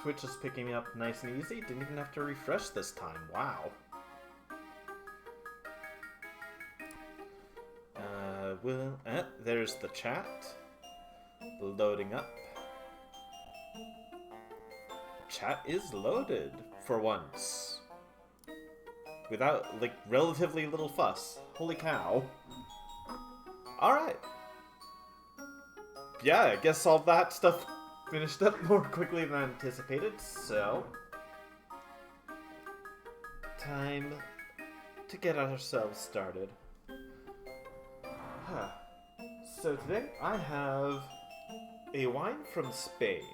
Twitch is picking me up nice and easy. Didn't even have to refresh this time. Wow. There's the chat. Loading up. Chat is loaded for once. Without, like, relatively little fuss. Holy cow. Alright. Yeah, I guess all that stuff finished up more quickly than anticipated, so... time to get ourselves started. So today I have a wine from Spain.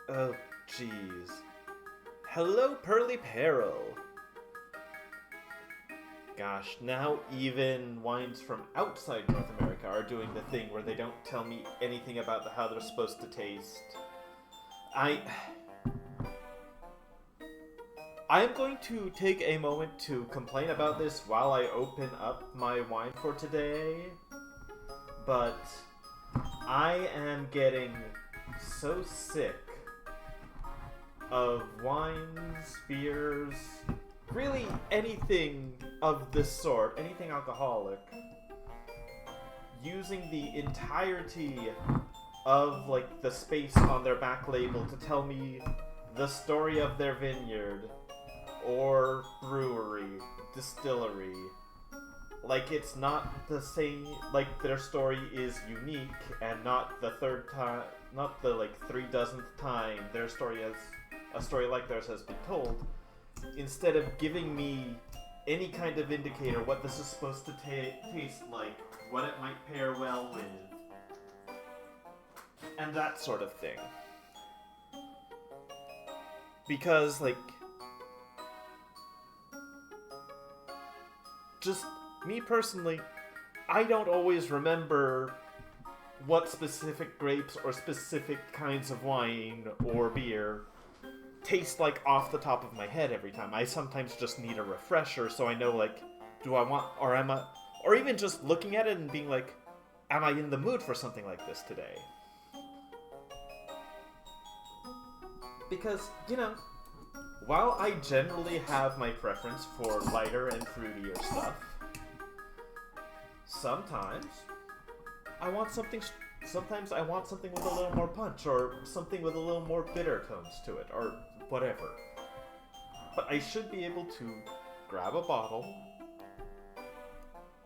Oh, jeez. Hello, Pearly Peril. Gosh, now even wines from outside North America are doing the thing where they don't tell me anything about how they're supposed to taste. I'm going to take a moment to complain about this while I open up my wine for today, but I am getting so sick of wines, beers, really anything of this sort, anything alcoholic, using the entirety of, like, the space on their back label to tell me the story of their vineyard, or brewery, distillery. Like, it's not the same, like, their story is unique, and not the third time, not the, like, 3,000th time their story has, a story like theirs has been told. Instead of giving me any kind of indicator what this is supposed to taste like, what it might pair well with, and that sort of thing. Because, like, just me personally, I don't always remember what specific grapes or specific kinds of wine or beer taste like off the top of my head every time. I sometimes just need a refresher so I know, like, do I want, or am I, or even just looking at it and being like, am I in the mood for something like this today? Because, you know, while I generally have my preference for lighter and fruitier stuff, sometimes I want something with a little more punch, or something with a little more bitter tones to it, or whatever. But I should be able to grab a bottle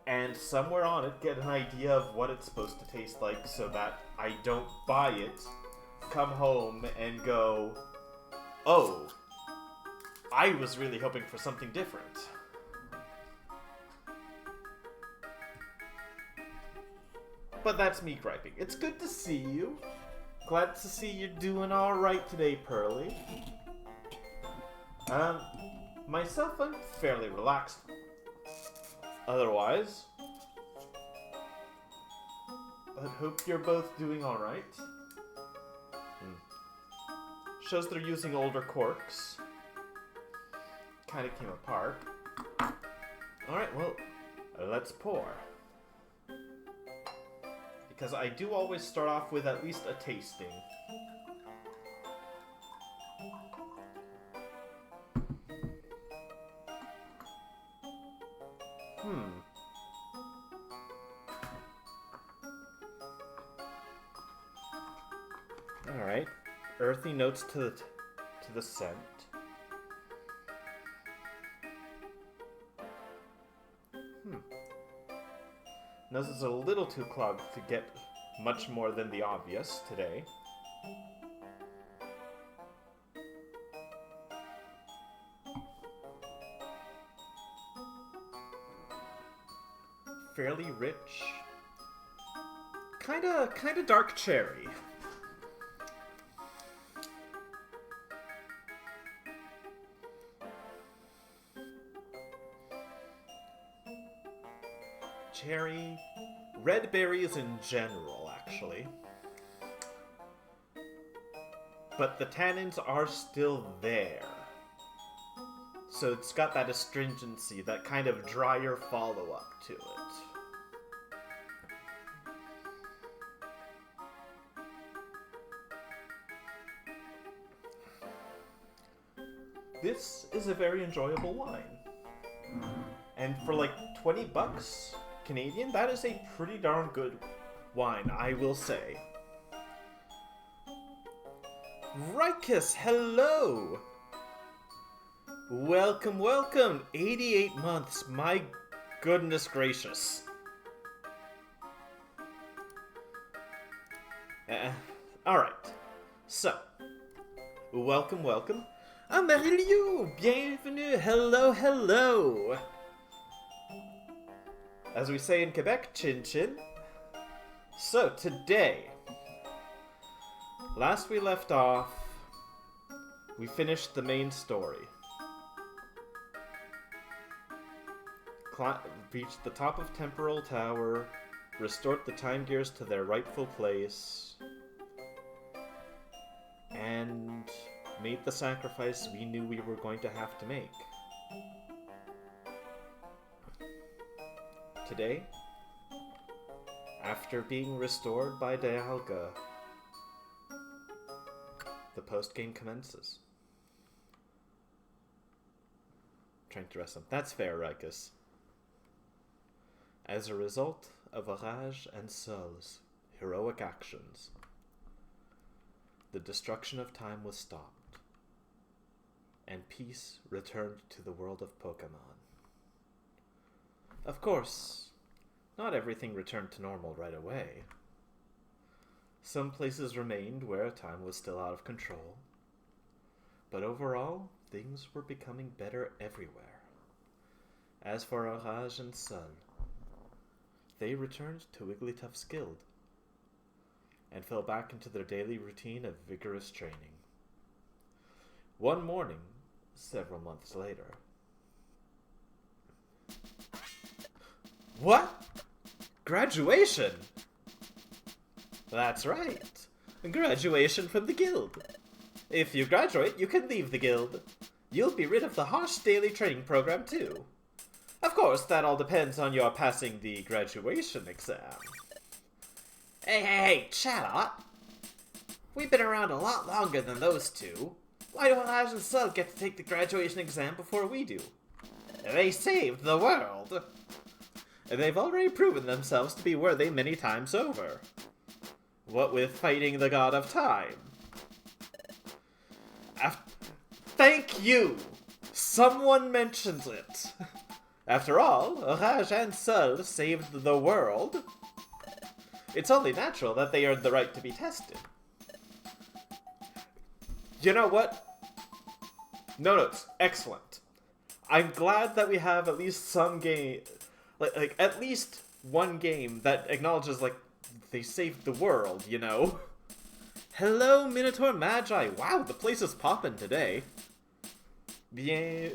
and somewhere on it get an idea of what it's supposed to taste like so that I don't buy it, come home, and go, oh, I was really hoping for something different. But that's me griping. It's good to see you. Glad to see you're doing alright today, Pearly. Myself, I'm fairly relaxed. Otherwise. But hope you're both doing alright. Shows they're using older corks. Kinda came apart. Alright, well, let's pour. Because I do always start off with at least a tasting. Alright. Earthy notes to the scent. Nose is a little too clogged to get much more than the obvious today. Fairly rich. Kinda dark cherry. Cherry, red berries in general, actually. but the tannins are still there. So it's got that astringency, that kind of drier follow-up to it. This is a very enjoyable wine. And for like 20 bucks Canadian, that is a pretty darn good wine, I will say. Rikus, hello! Welcome, welcome! 88 months, my goodness gracious. Alright, so, welcome, welcome. Amarillo, bienvenue, hello, hello! As we say in Quebec, chin chin. So, today, last we left off, we finished the main story. Reached the top of Temporal Tower, restored the time gears to their rightful place, and made the sacrifice we knew we were going to have to make. Today, after being restored by Dialga, the post-game commences. Trying to rest them. That's fair, Rikus. As a result of Orage and Sol's heroic actions, the destruction of time was stopped, and peace returned to the world of Pokemon. Of course, not everything returned to normal right away. Some places remained where time was still out of control, but overall, things were becoming better everywhere. As for Orage and Sol, they returned to Wigglytuff's guild, and fell back into their daily routine of vigorous training. One morning, several months later... What? Graduation? That's right. Graduation from the guild. If you graduate, you can leave the guild. You'll be rid of the harsh daily training program, too. Of course, that all depends on your passing the graduation exam. Hey, chat up! We've been around a lot longer than those two. Why do Orage and Sol get to take the graduation exam before we do? They saved the world! They've already proven themselves to be worthy many times over. What with fighting the god of time. Thank you! Someone mentions it! After all, Orage and Sol saved the world. It's only natural that they earned the right to be tested. You know what? No notes. Excellent. I'm glad that we have at least some game... Like at least one game that acknowledges, like, they saved the world, you know? Hello, Minotaur Magi! Wow, the place is poppin' today. Bien...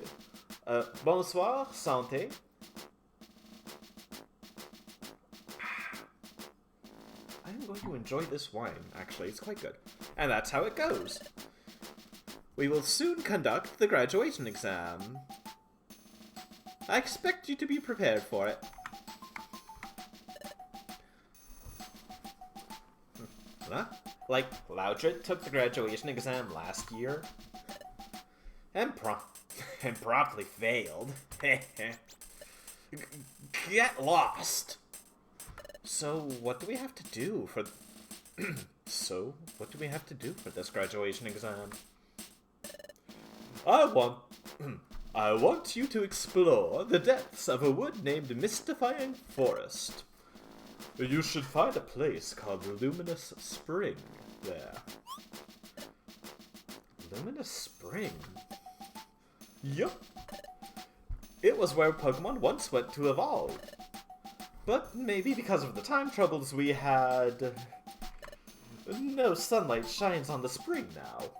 bonsoir, santé. I'm going to enjoy this wine, actually. It's quite good. And that's how it goes. We will soon conduct the graduation exam. I expect you to be prepared for it. Huh? Like, Loudred took the graduation exam last year. And promptly failed. Get lost! So, what do we have to do for... what do we have to do for this graduation exam? I want you to explore the depths of a wood named Mystifying Forest. You should find a place called Luminous Spring there. Luminous Spring? Yup. It was where Pokemon once went to evolve. But maybe because of the time troubles we had... no sunlight shines on the spring now.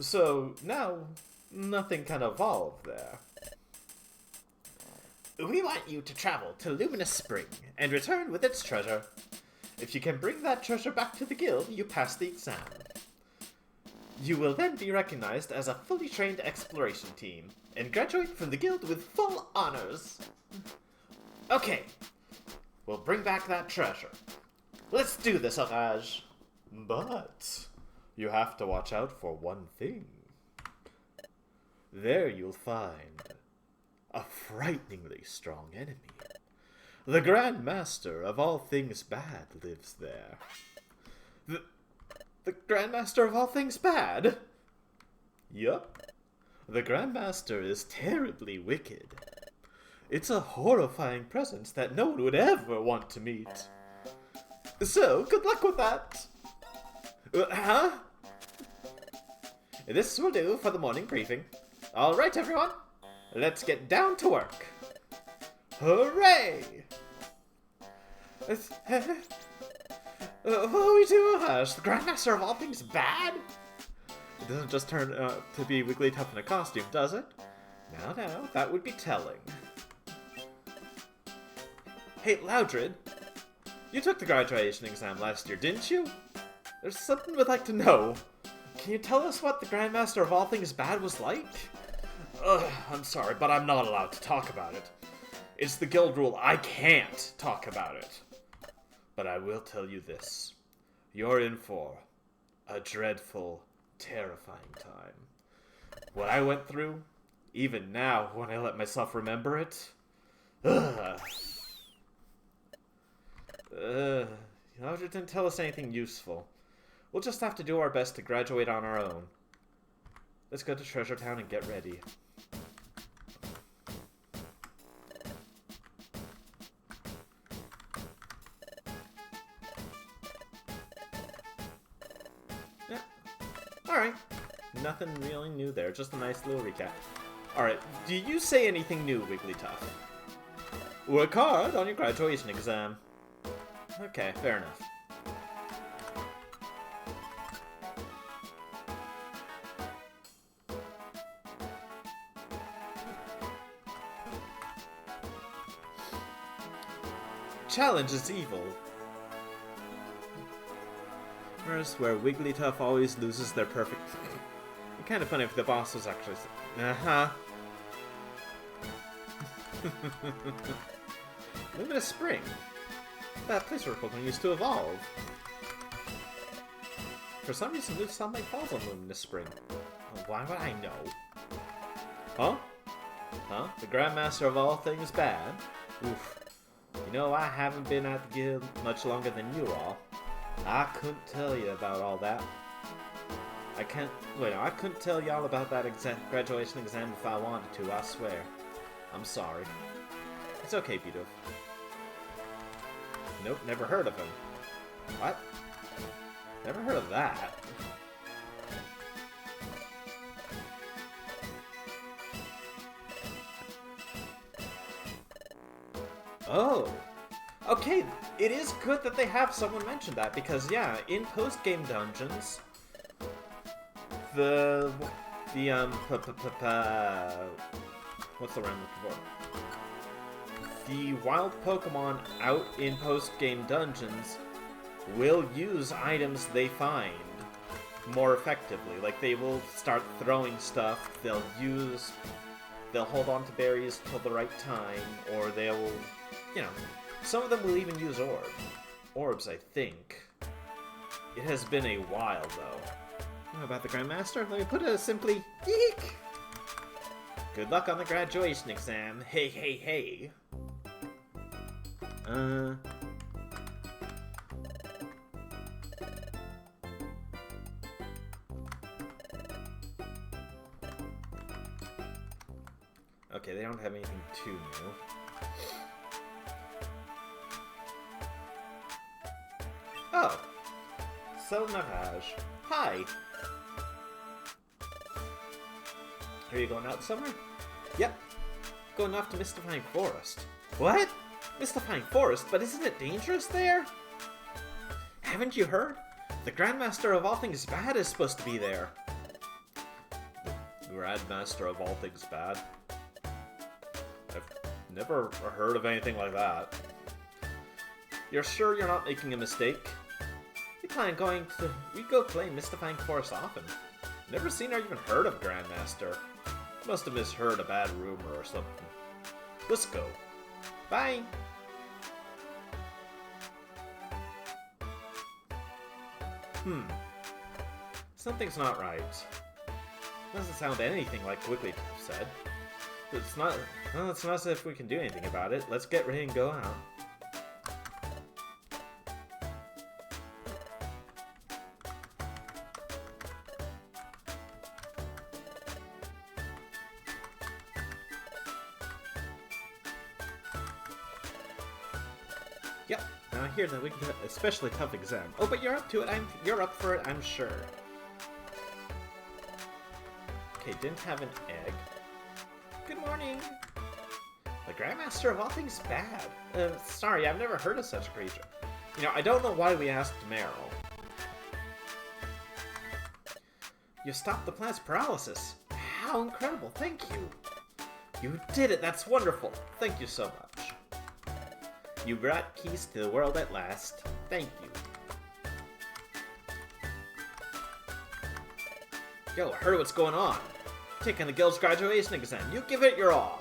So now, nothing can evolve there. We want you to travel to Luminous Spring and return with its treasure. If you can bring that treasure back to the guild, you pass the exam. You will then be recognized as a fully trained exploration team, and graduate from the guild with full honors. Okay, we'll bring back that treasure. Let's do this, Orage. But you have to watch out for one thing. There you'll find a frighteningly strong enemy. The Grand Master of all things bad lives there. The Grand Master of all things bad? Yup. The Grand Master is terribly wicked. It's a horrifying presence that no one would ever want to meet. So, good luck with that. Huh? This will do for the morning briefing. Alright, everyone. Let's get down to work. Hooray! What do we do, Hush? The Grandmaster of all things bad? It doesn't just turn out to be Wigglytuff in a costume, does it? No, that would be telling. Hey, Loudred, you took the graduation exam last year, didn't you? There's something we'd like to know. Can you tell us what the Grandmaster of all things bad was like? I'm sorry, but I'm not allowed to talk about it. It's the guild rule. I can't talk about it. But I will tell you this. You're in for a dreadful, terrifying time. What I went through, even now when I let myself remember it, you didn't tell us anything useful. We'll just have to do our best to graduate on our own. Let's go to Treasure Town and get ready. Yeah. Alright. Nothing really new there, just a nice little recap. Alright, do you say anything new, Wigglytuff? Work hard on your graduation exam. Okay, fair enough. Challenge is evil. Whereas where Wigglytuff always loses their perfect... It'd be kind of funny if the boss was actually... Luminous Spring. That place where Pokemon used to evolve. For some reason, Luke's sunlight falls on Luminous Spring. Oh, why would I know? Huh? Huh? The Grandmaster of all things bad? Oof. You know, I haven't been at the guild much longer than you all. I couldn't tell you about all that. I couldn't tell y'all about that graduation exam if I wanted to, I swear. I'm sorry. It's okay, Peter. Nope, never heard of him. What? Never heard of that. Oh! Okay, it is good that they have someone mention that, because yeah, in post-game dungeons, what's the word I'm looking for? The wild Pokemon out in post-game dungeons will use items they find more effectively. Like, they will start throwing stuff, they'll hold on to berries till the right time, or they'll, some of them will even use orbs, I think. It has been a while, though. How about the Grandmaster? Let me put it simply, yeek! Good luck on the graduation exam. Hey, hey, hey. Okay, they don't have anything too new. Oh! So, YOOM-TAH. Hi! Are you going out somewhere? Yep. Going off to Mystifying Forest. What? Mystifying Forest? But isn't it dangerous there? Haven't you heard? The Grandmaster of all things bad is supposed to be there. Grandmaster of all things bad? I've never heard of anything like that. You're sure you're not making a mistake? It We go play Mystifying Forest often. Never seen or even heard of Grandmaster. Must have misheard a bad rumor or something. Let's go. Bye! Something's not right. Doesn't sound anything like Wigglytuff said. It's not as if we can do anything about it. Let's get ready and go out. Yep, now I hear that we can do an especially tough exam. Oh, but you're up to it. You're up for it, I'm sure. Okay, didn't have an egg. Good morning. The Grandmaster of all things bad. Sorry, I've never heard of such a creature. You know, I don't know why we asked Meryl. You stopped the plant's paralysis. How incredible, thank you. You did it, that's wonderful. Thank you so much. You brought keys to the world at last. Thank you. Yo, I heard what's going on. Taking the guild's graduation exam. You give it your all.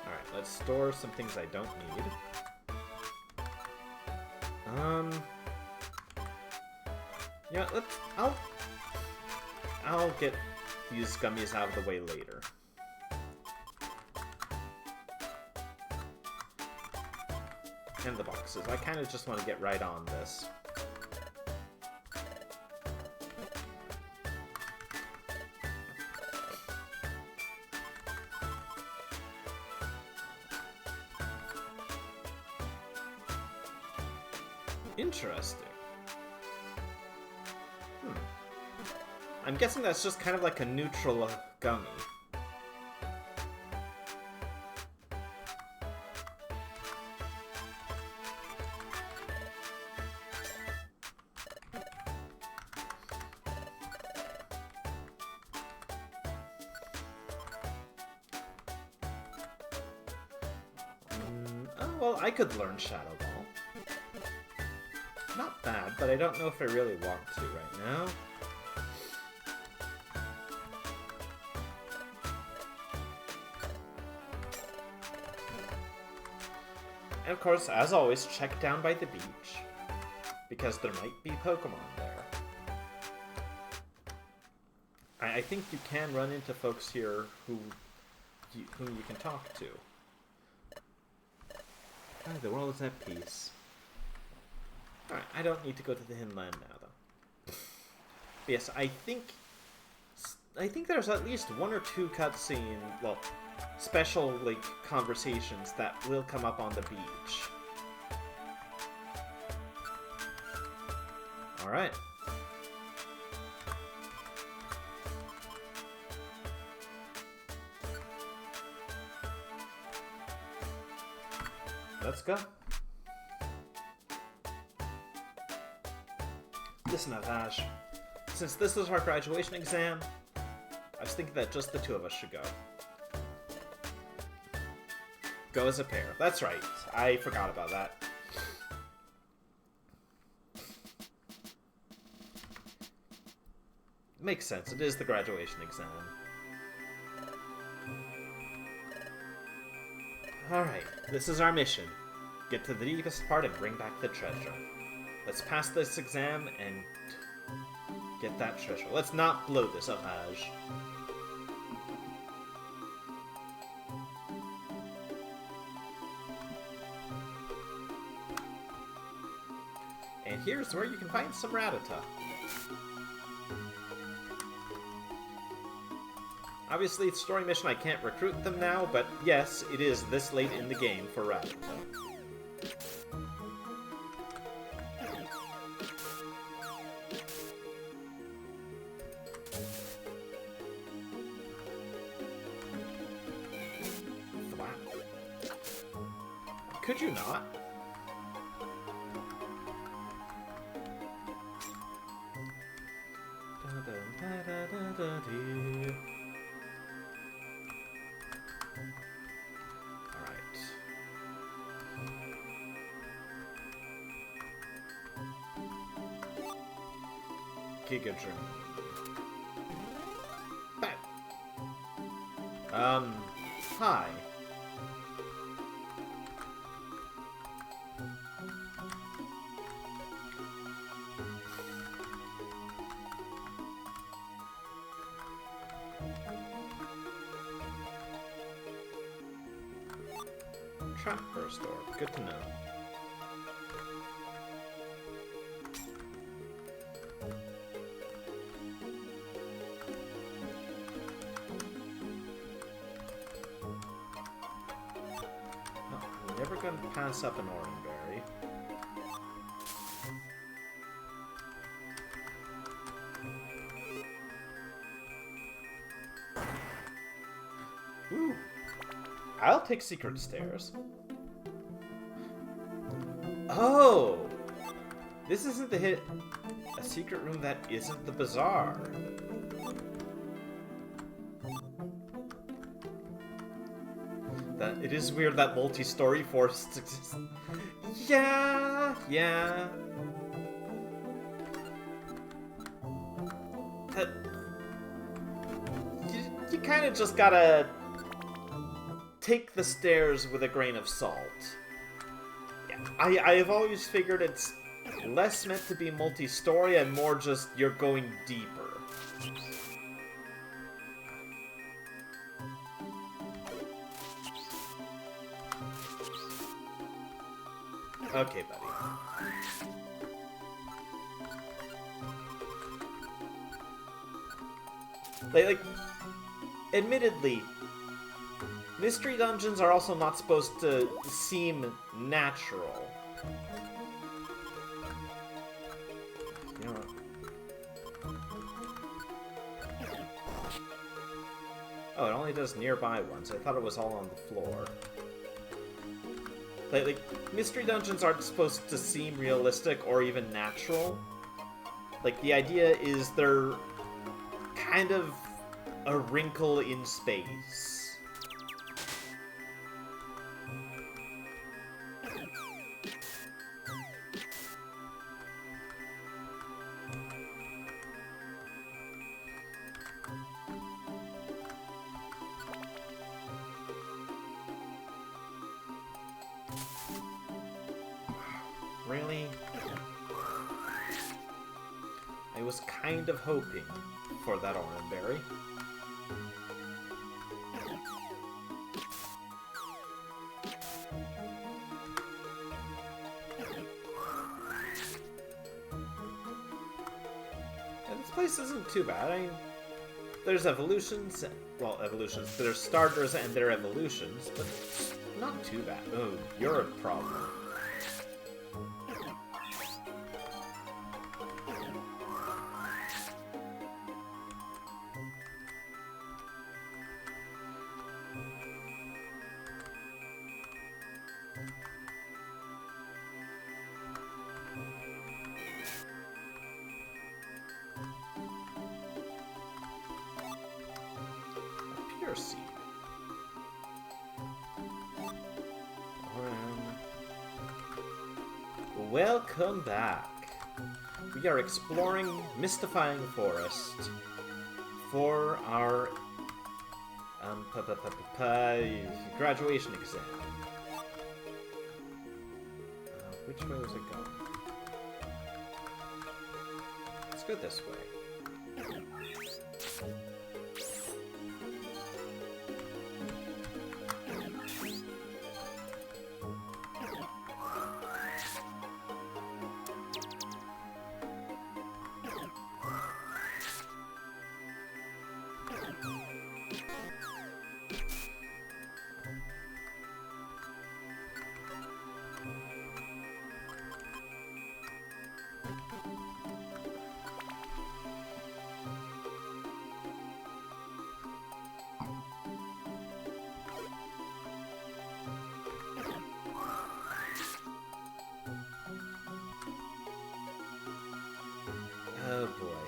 Alright, let's store some things I don't need. Yeah, I'll get these gummies out of the way later. And the boxes. I kind of just want to get right on this. Interesting. I'm guessing that's just kind of like a neutral gummy. Oh, well, I could learn Shadow Ball. Not bad, but I don't know if I really want to right now. And of course, as always, check down by the beach, because there might be Pokemon there. I think you can run into folks here whom you can talk to. The world is at peace. Alright, I don't need to go to the Hinland now, though. But yes, I think there's at least one or two cutscene, well, special, like, conversations that will come up on the beach. Alright. Let's go. Listen, YOOM-TAH, since this is our graduation exam, I was thinking that just the two of us should go. Go as a pair. That's right. I forgot about that. Makes sense. It is the graduation exam. Alright, this is our mission. Get to the deepest part and bring back the treasure. Let's pass this exam and get that treasure. Let's not blow this up, YOOM-TAH. And here's where you can find some Rattata. Obviously, it's a story mission, I can't recruit them now, but yes, it is this late in the game for Rattata. Could you not? Alright. Giga Dream. Hi. Trap Burst Orb. Good to know. Never gonna pass up an Oranberry. Ooh. I'll take Secret Stairs. Oh! This isn't the a secret room that isn't the bazaar. That it is weird that multi-story forests exist. Yeah. That you kind of just gotta take the stairs with a grain of salt. Yeah, I have always figured it's less meant to be multi-story and more just you're going deeper. Okay, buddy. Like, admittedly, mystery dungeons are also not supposed to seem natural. You know what? Oh, it only does nearby ones. I thought it was all on the floor. Like, mystery dungeons aren't supposed to seem realistic or even natural. Like, the idea is they're kind of a wrinkle in space. Really? I was kind of hoping for that Oranberry. And this place isn't too bad. I mean, there's evolutions. Well, evolutions. There's starters and their evolutions, but it's not too bad. Oh, you're a problem. Seed. Welcome back. We are exploring Mystifying Forest for our graduation exam. Which way was it going? Let's go this way. Oh boy.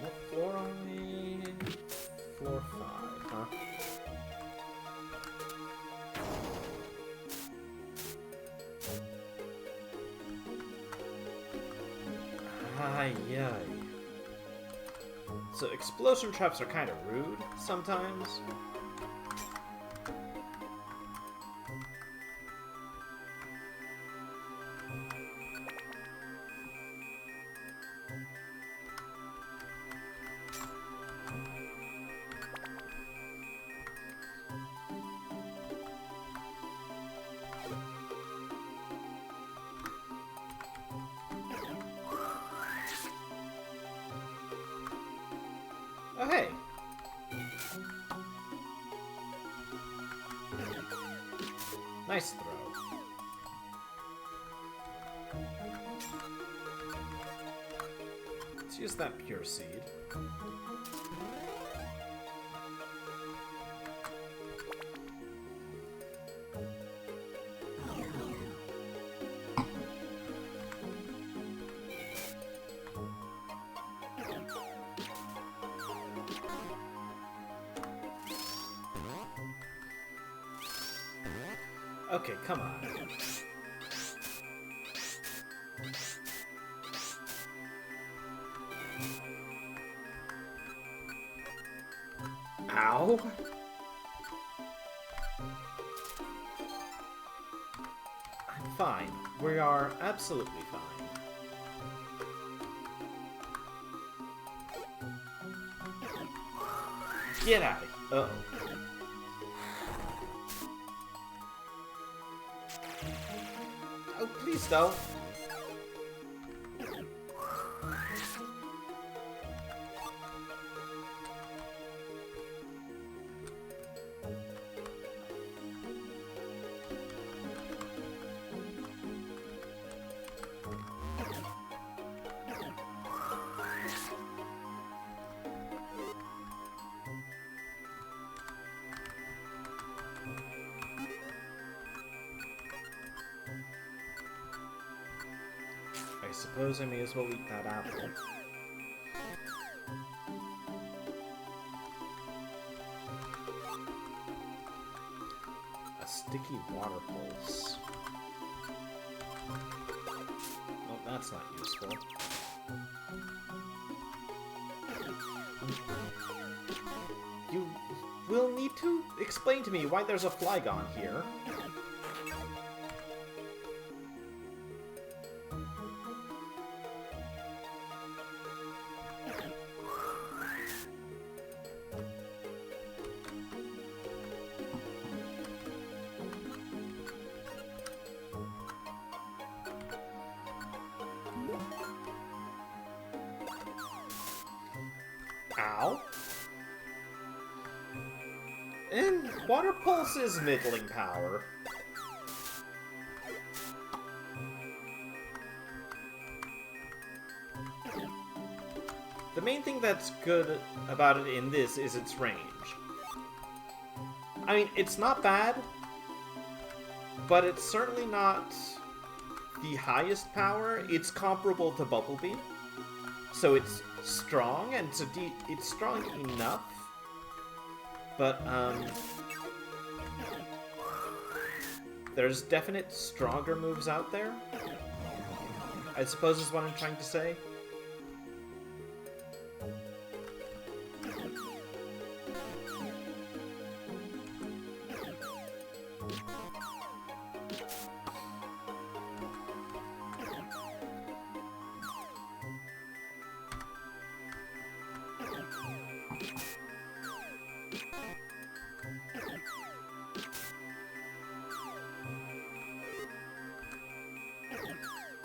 What floor are we? Floor 5, huh? Ay, ay. So explosion traps are kind of rude sometimes. Oh, hey. Nice throw. Let's use that pure seed. Okay, come on. Ow! I'm fine. We are absolutely fine. Get out of here. Uh-oh. Oh, please don't. I suppose I may as well eat that apple. A sticky water pulse. Oh, that's not useful. You will need to explain to me why there's a Flygon here. Ow. And Water Pulse is middling power. The main thing that's good about it in this is its range. I mean, it's not bad, but it's certainly not the highest power. It's comparable to Bubble Beam, so it's strong, and it's strong enough, but there's definite stronger moves out there, I suppose is what I'm trying to say.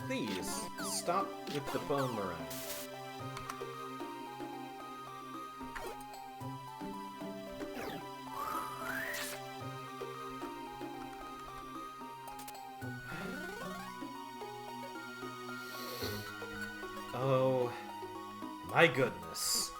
Please, stop with the boomerang. Oh, my goodness.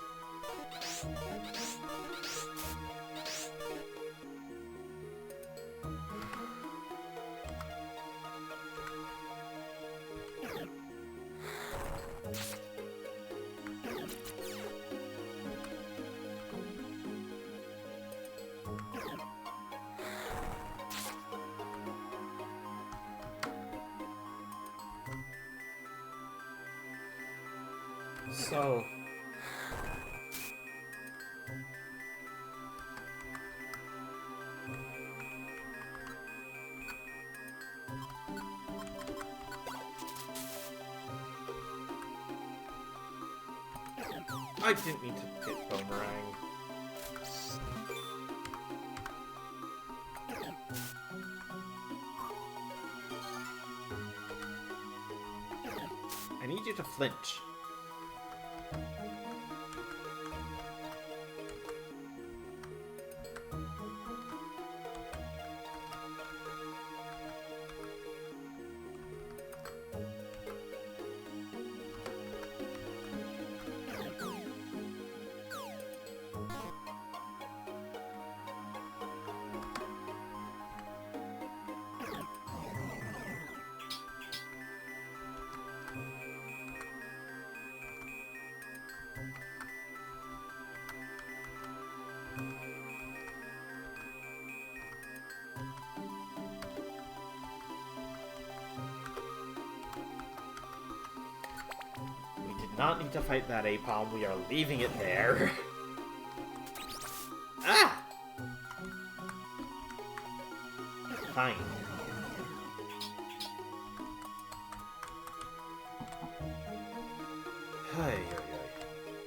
So... I didn't mean to hit Boomerang. I need you to flinch. Not need to fight that Apom, we are leaving it there. Ah! Fine.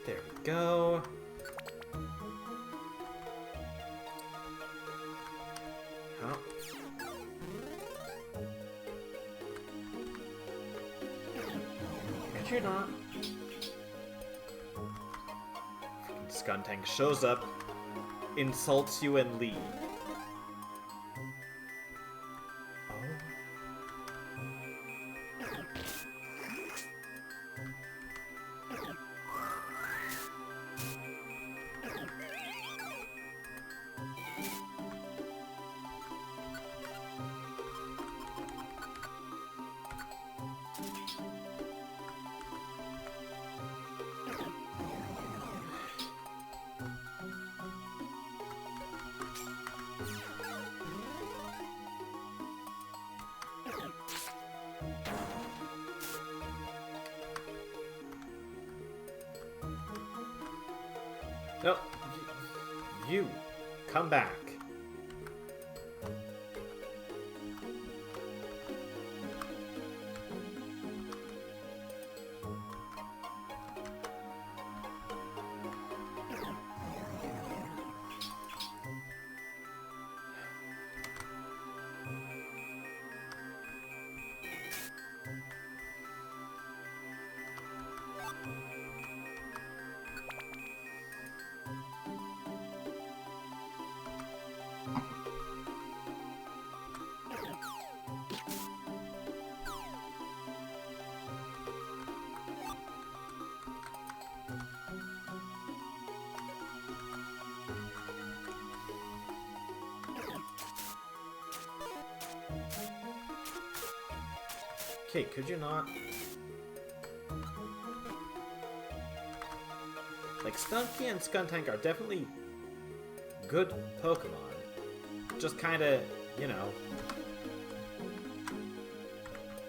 There we go. Huh? Could you not? Skuntank shows up, insults you, and leaves. No, you, come back. Okay, could you not? Like, Stunky and Skuntank are definitely good Pokemon. Just kinda, you know...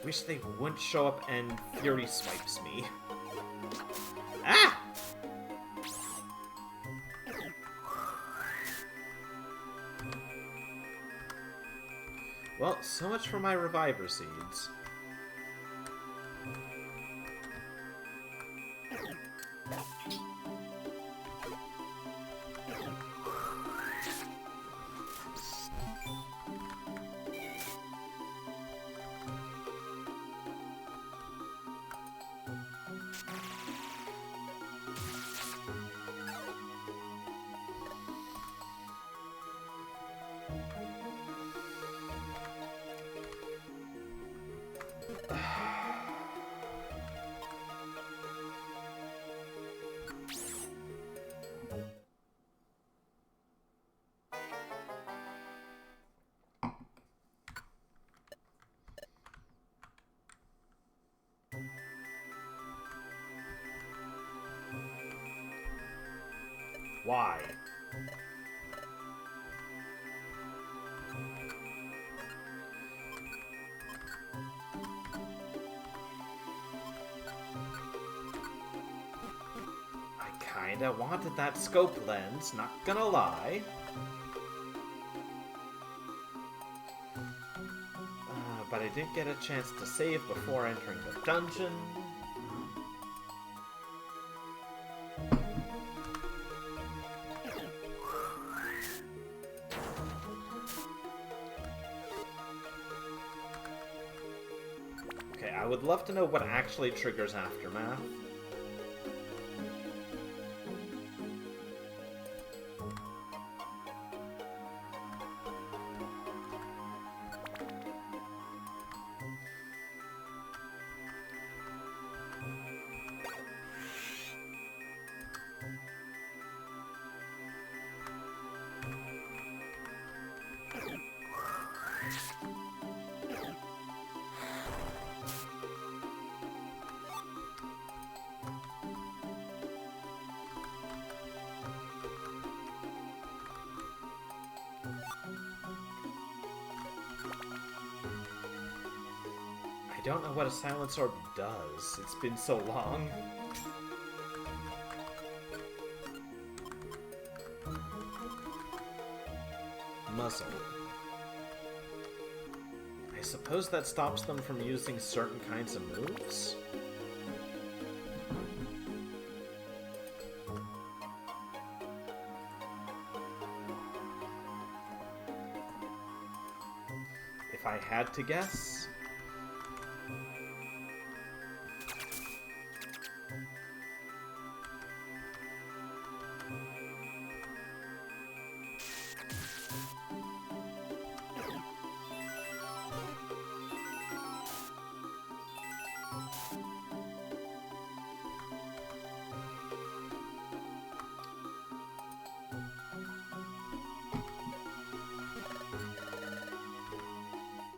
Wish they wouldn't show up and Fury swipes me. Ah! Well, so much for my Reviver Seeds. Why? Kinda wanted that scope lens, not gonna lie. But I didn't get a chance to save before entering the dungeon. Okay, I would love to know what actually triggers Aftermath. I don't know what a Silence Orb does. It's been so long. Muzzle. I suppose that stops them from using certain kinds of moves? If I had to guess...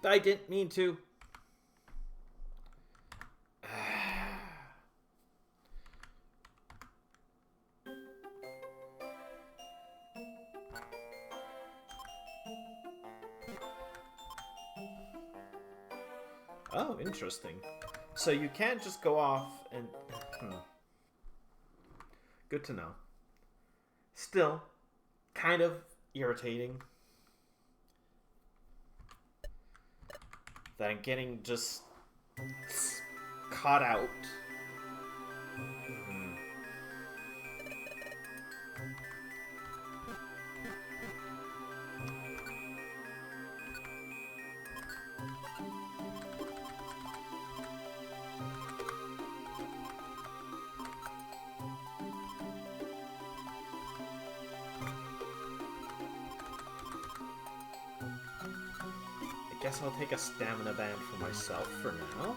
I didn't mean to. Oh, interesting. So you can't just go off and... Good to know. Still, kind of irritating. That I'm getting just caught out. I guess I'll take a stamina band for myself for now.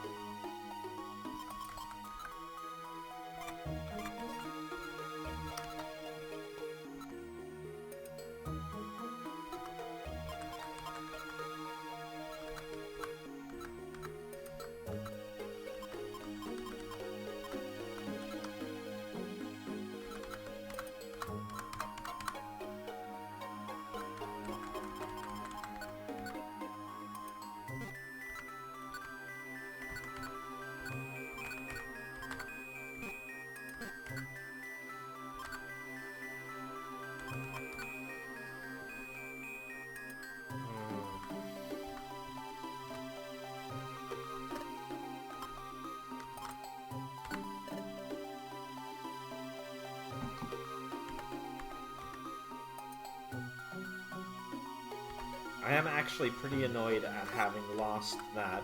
I am actually pretty annoyed at having lost that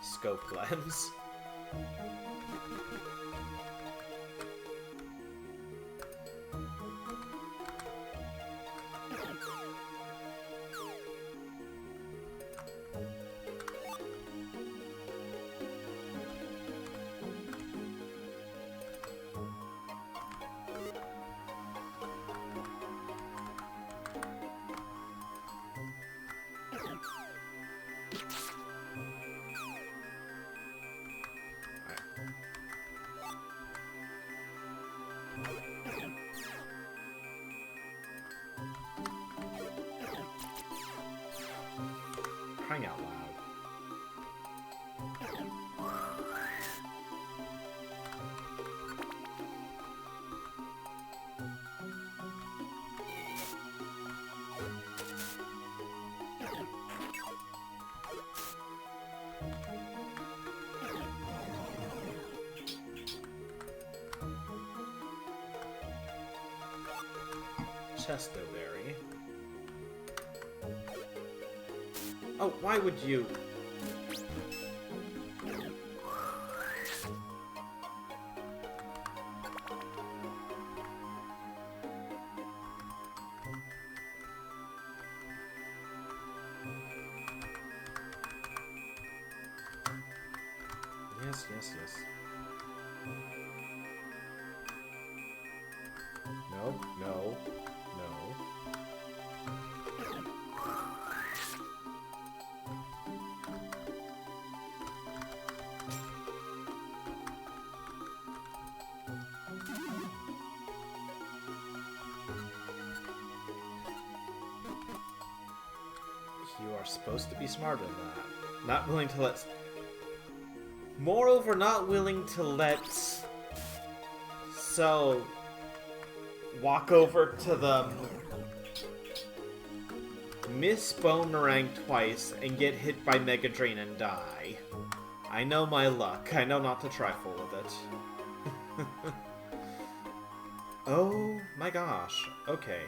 scope lens. Crying out loud. Chesto Berry. Oh, why would you? Yes, yes, yes. No, no, no. You are supposed to be smarter than that. Not willing to let... Moreover, not willing to let... So... walk over to the... miss Boomerang twice and get hit by Mega Drain and die. I know my luck. I know not to trifle with it. Oh my gosh. Okay.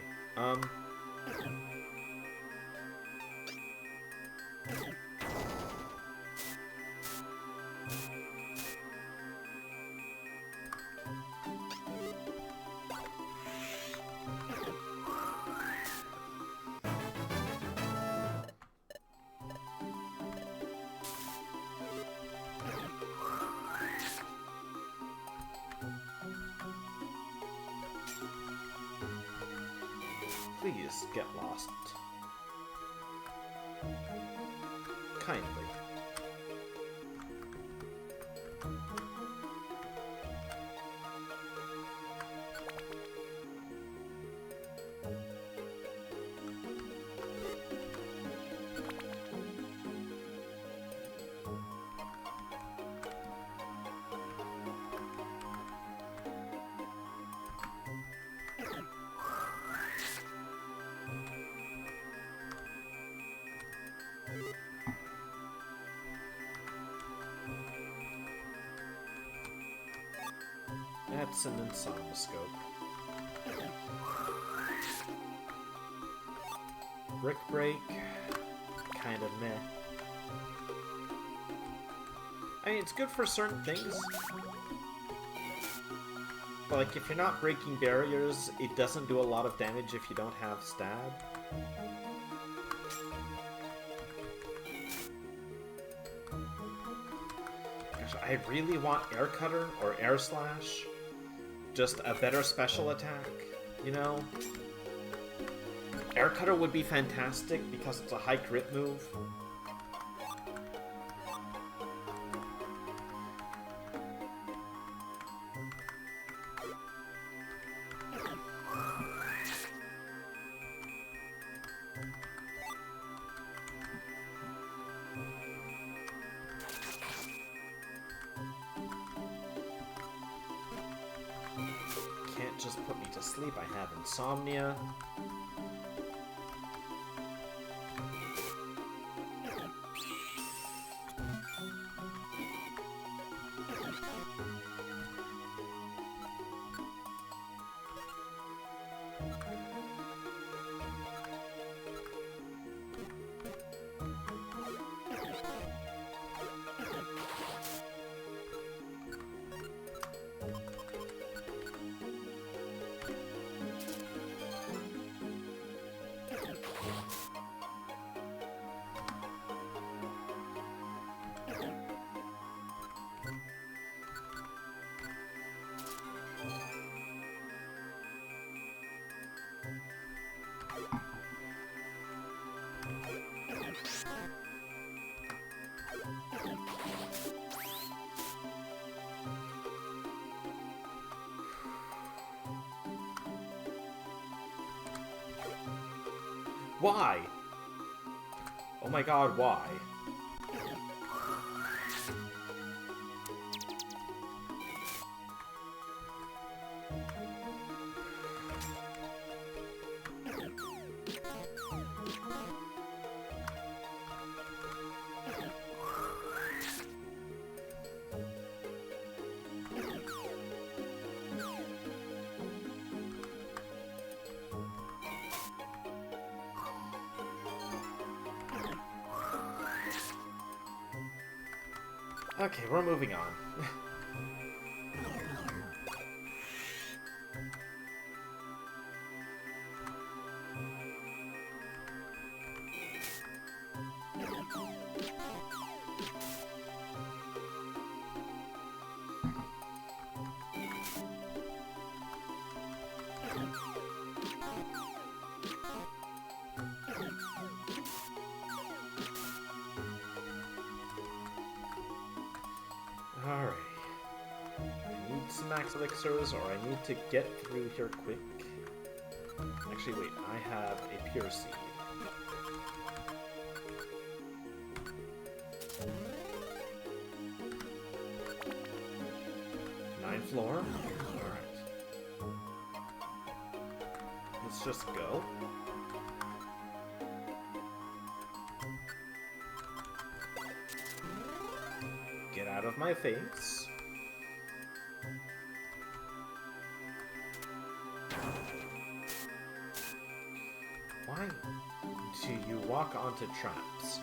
Please get lost. Kindly. That's an insomnoscope. Brick Break, kind of meh. I mean, it's good for certain things. But, like, if you're not breaking barriers, it doesn't do a lot of damage if you don't have stab. Gosh, I really want Air Cutter or Air Slash. Just a better special attack, you know? Air Cutter would be fantastic because it's a high crit move. Just put me to sleep. I have insomnia. Why? Oh my god, why? Okay, we're moving on. Alright. I need some max elixirs, or I need to get through here quick. Actually, wait, I have a pure seed. Ninth floor? Alright. Let's just go. Get out of my face. Why do you walk onto traps?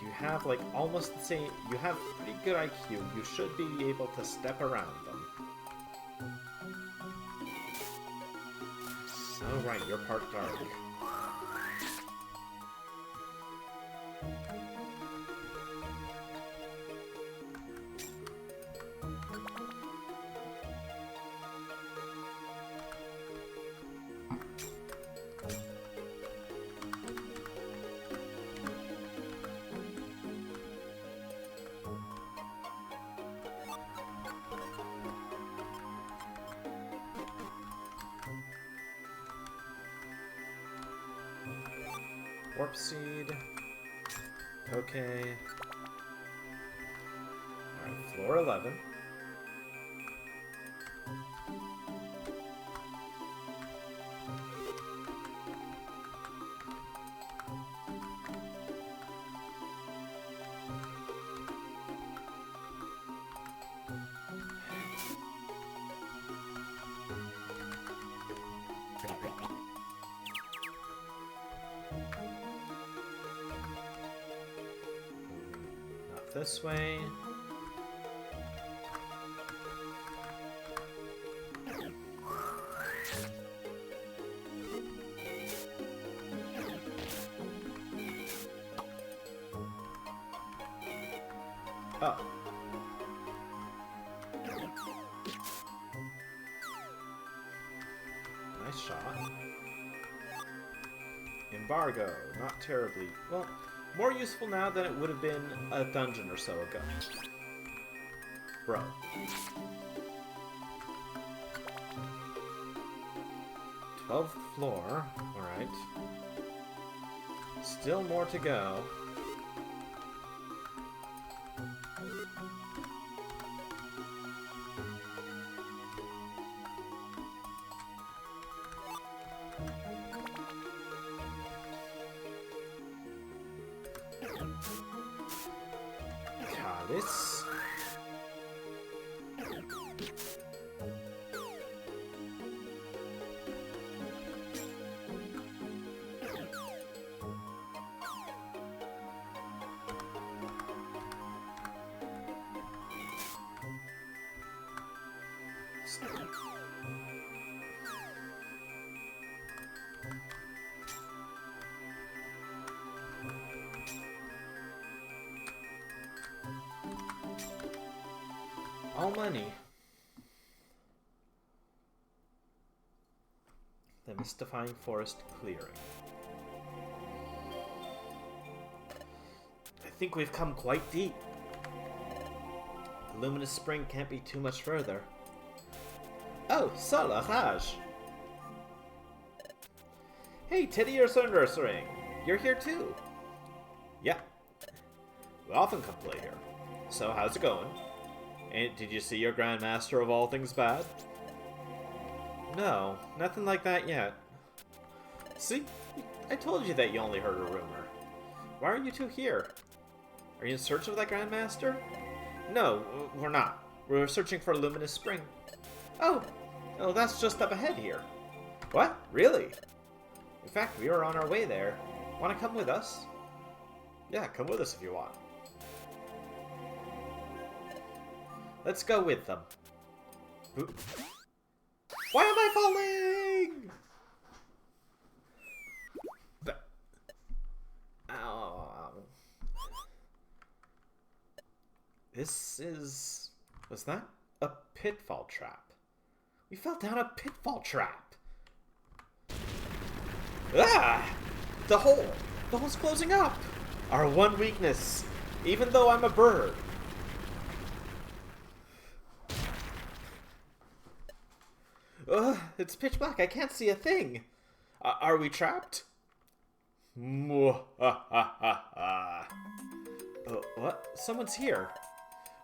You have like almost the same, you have pretty good IQ. You should be able to step around them. Oh right, you're part dark. Warp seed. Okay. Alright, floor 11. This way. Oh. Nice shot. Embargo, not terribly. Well, more useful now than it would have been a dungeon or so ago. Bro. '12th floor. Alright. Still more to go. This. All money. The mystifying forest clearing. I think we've come quite deep. The luminous spring can't be too much further. Oh, Salah Haj! Hey, Teddy or Sunderstring, you're here too. Yeah, we often come play here. So how's it going? And did you see your Grandmaster of all things bad? No, nothing like that yet. See? I told you that you only heard a rumor. Why are you two here? Are you in search of that Grandmaster? No, we're not. We're searching for Luminous Spring. Oh, that's just up ahead here. What? Really? In fact, we were on our way there. Want to come with us? Yeah, come with us if you want. Let's go with them. Ooh. Why am I falling? Ow. This is... Was that a pitfall trap? We fell down a pitfall trap. Ah! The hole! The hole's closing up! Our one weakness, even though I'm a bird. It's pitch black. I can't see a thing. Are we trapped? What? Someone's here.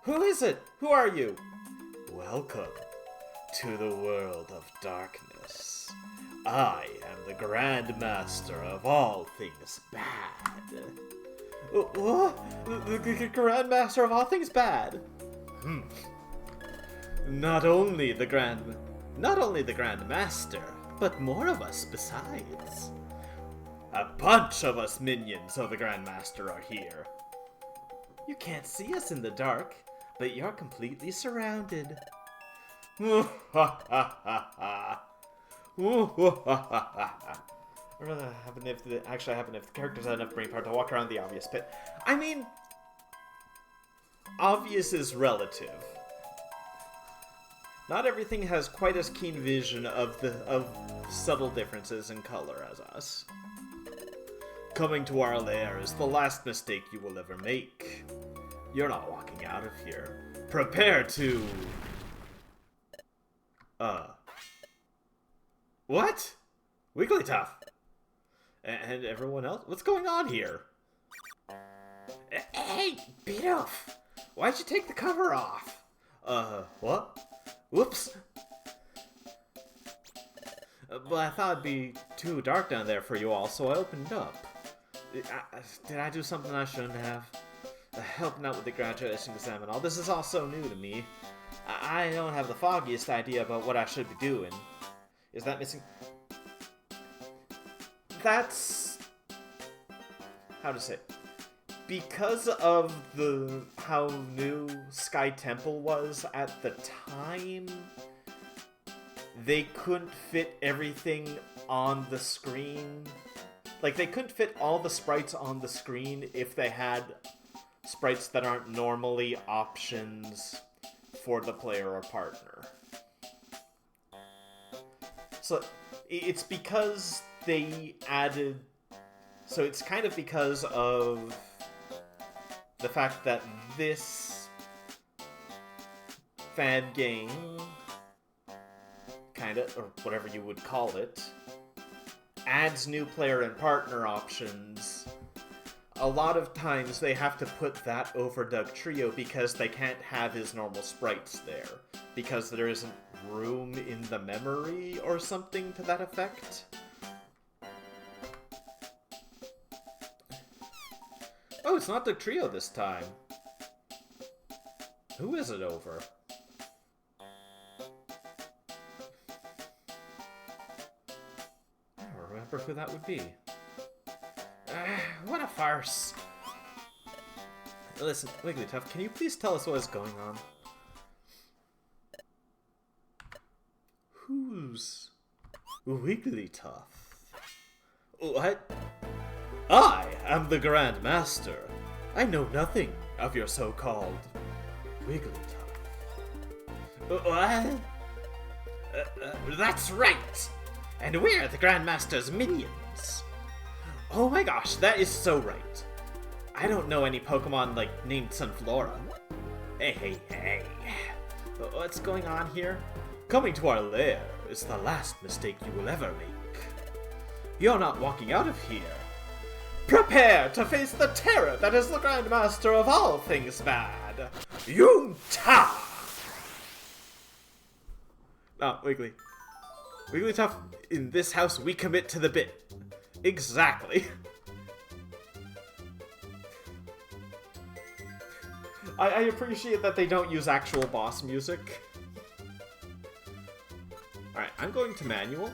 Who is it? Who are you? Welcome to the world of darkness. I am the Grand Master of all things bad. The Grand Master of all things bad? Not only the Grand Master, but more of us besides. A bunch of us minions of the Grand Master are here. You can't see us in the dark, but you're completely surrounded. Actually happen if the characters had enough brain power to walk around the obvious pit. I mean, obvious is relative. Not everything has quite as keen vision of subtle differences in color as us. Coming to our lair is the last mistake you will ever make. You're not walking out of here. Prepare to... What? YOOM-TAH. And everyone else? What's going on here? Hey, Beethoven! Why'd you take the cover off? What? Whoops. But I thought it'd be too dark down there for you all, so I opened up. Did I do something I shouldn't have? Helping out with the graduation exam and all. This is all so new to me. I don't have the foggiest idea about what I should be doing. Is that missing? That's... How to say? Because of how new Sky Temple was at the time, they couldn't fit everything on the screen. Like, they couldn't fit all the sprites on the screen if they had sprites that aren't normally options for the player or partner. So, it's because they added... So it's kind of because of the fact that this fan game, or whatever you would call it, adds new player and partner options. A lot of times they have to put that over Doug Trio because they can't have his normal sprites there, because there isn't room in the memory or something to that effect. Oh, it's not Doug Trio this time. Who is it over? I don't remember who that would be. What a farce. Listen, YOOM-TAH, can you please tell us what is going on? Who's YOOM-TAH? What? I am the Grand Master. I know nothing of your so-called YOOM-TAH. What? That's right! And we're the Grand Master's minions. Oh my gosh, that is so right. I don't know any Pokemon, named Sunflora. Hey. What's going on here? Coming to our lair is the last mistake you will ever make. You're not walking out of here. Prepare to face the terror that is the Grand Master of all things bad, YOOM-TAH! No, YOOM-TAH, in this house we commit to the bit. Exactly. I appreciate that they don't use actual boss music. Alright, I'm going to manual.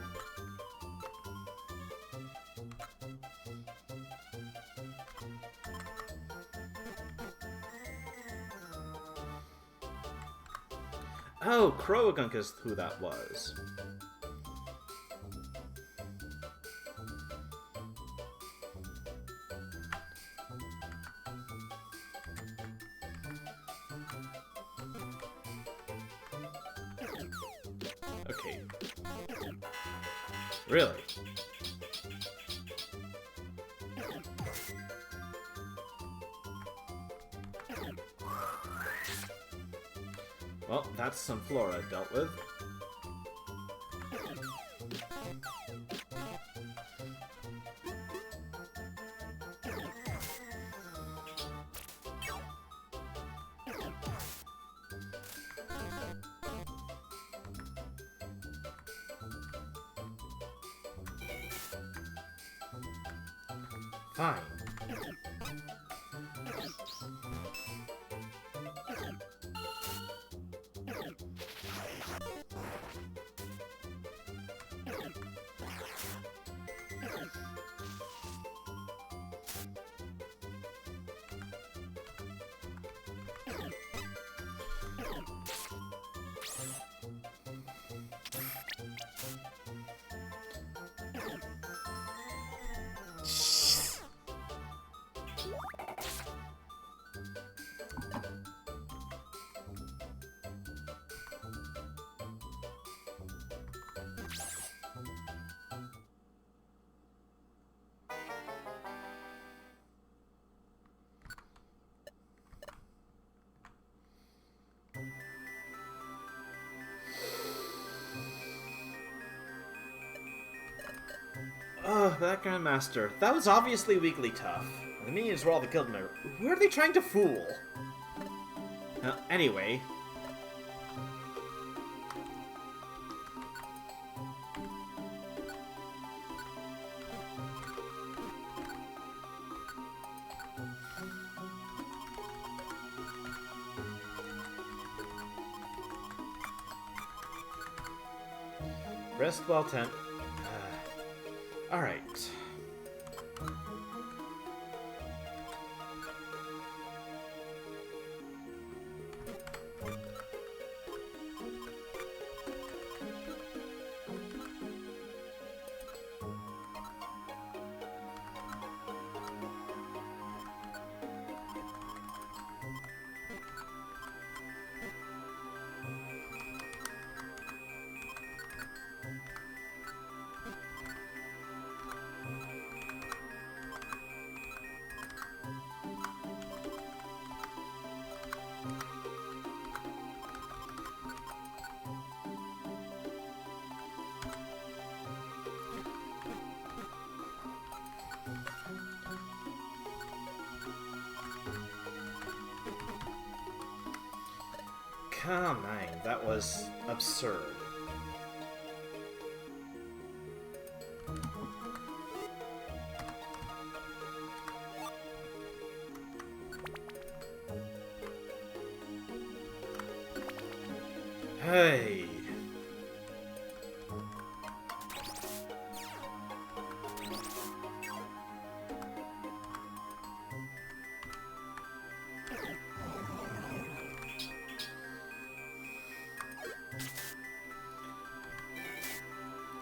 Oh, Crowagunk is who that was. Okay. Really? Well, that's some flora dealt with. Fine. Ugh, that Grandmaster. That was obviously weakly tough. The minions were all the killed him. Who are they trying to fool? Anyway. Rest well, Tent. Alright. Come on, that was absurd. Hey.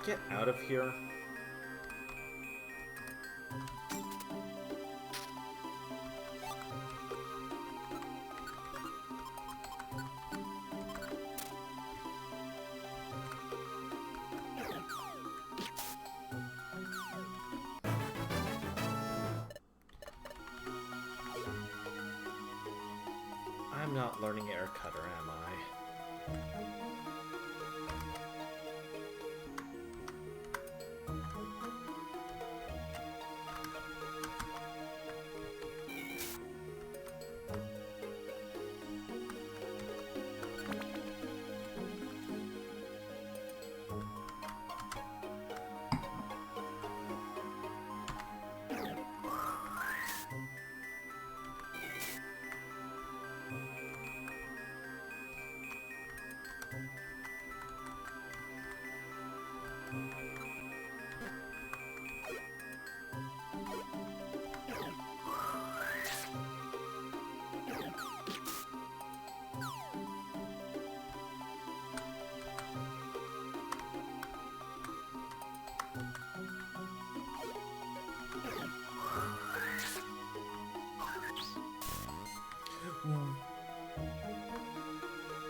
Get out of here. I'm not learning air cutter, am I?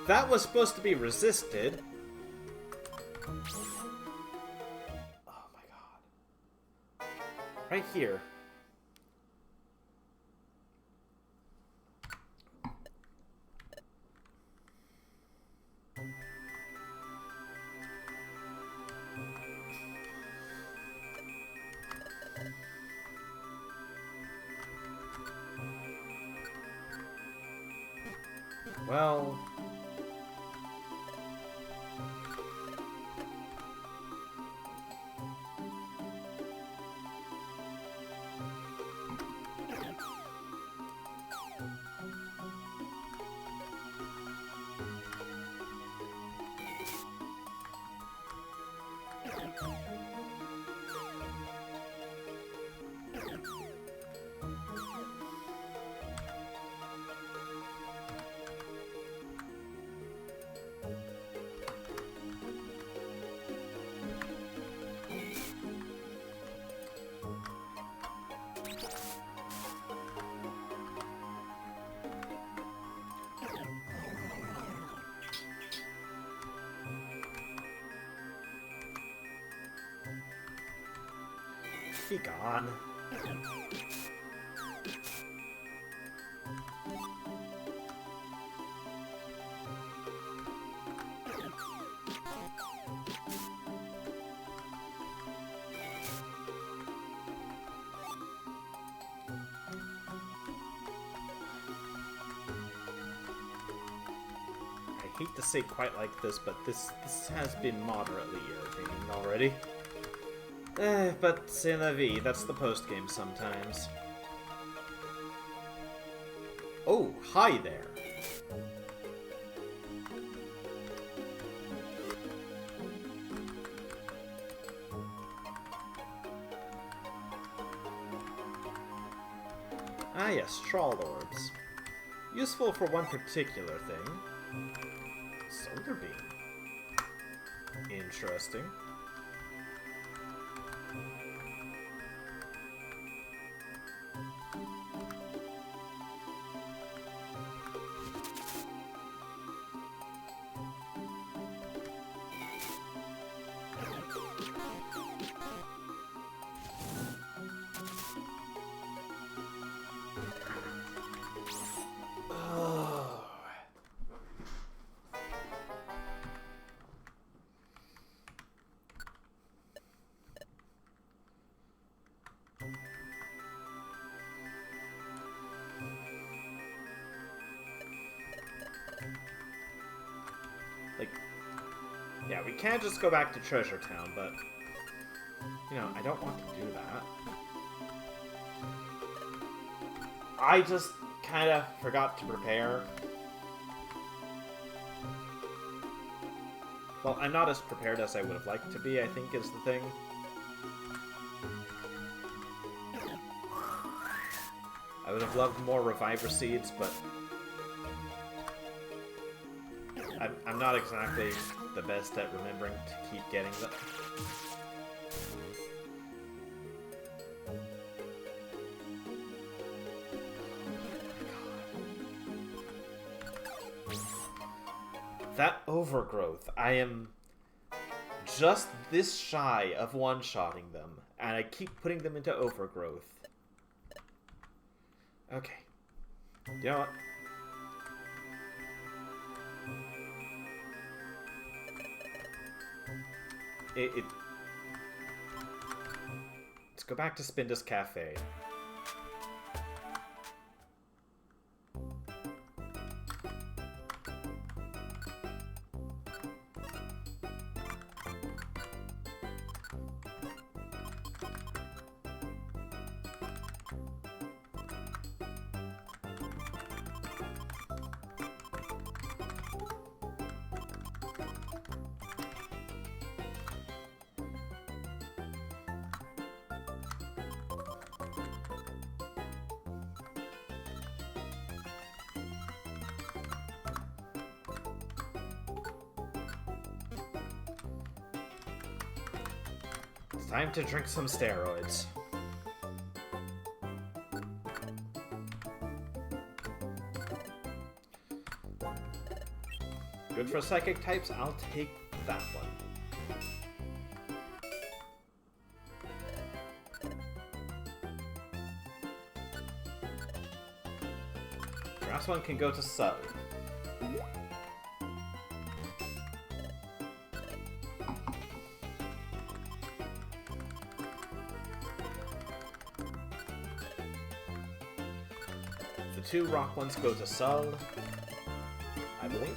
That was supposed to be resisted. Oh my god. Right here. Well... Be gone. I hate to say quite like this, but this has been moderately irritating already. But c'est la vie, that's the post-game sometimes. Oh, hi there. Ah yes, Troll Orbs. Useful for one particular thing. Solar Beam. Interesting. Like, yeah, we can't just go back to Treasure Town, but, you know, I don't want to do that. I just kind of forgot to prepare. Well, I'm not as prepared as I would have liked to be, I think, is the thing. I would have loved more Reviver Seeds, but I'm not exactly the best at remembering to keep getting them. That overgrowth, I am just this shy of one-shotting them, and I keep putting them into overgrowth. Okay. You know what? Let's go back to Spinda's Cafe. Time to drink some steroids. Good for psychic types, I'll take that one. Grass one can go to Sub. The 2 rock ones go to Sul, I believe.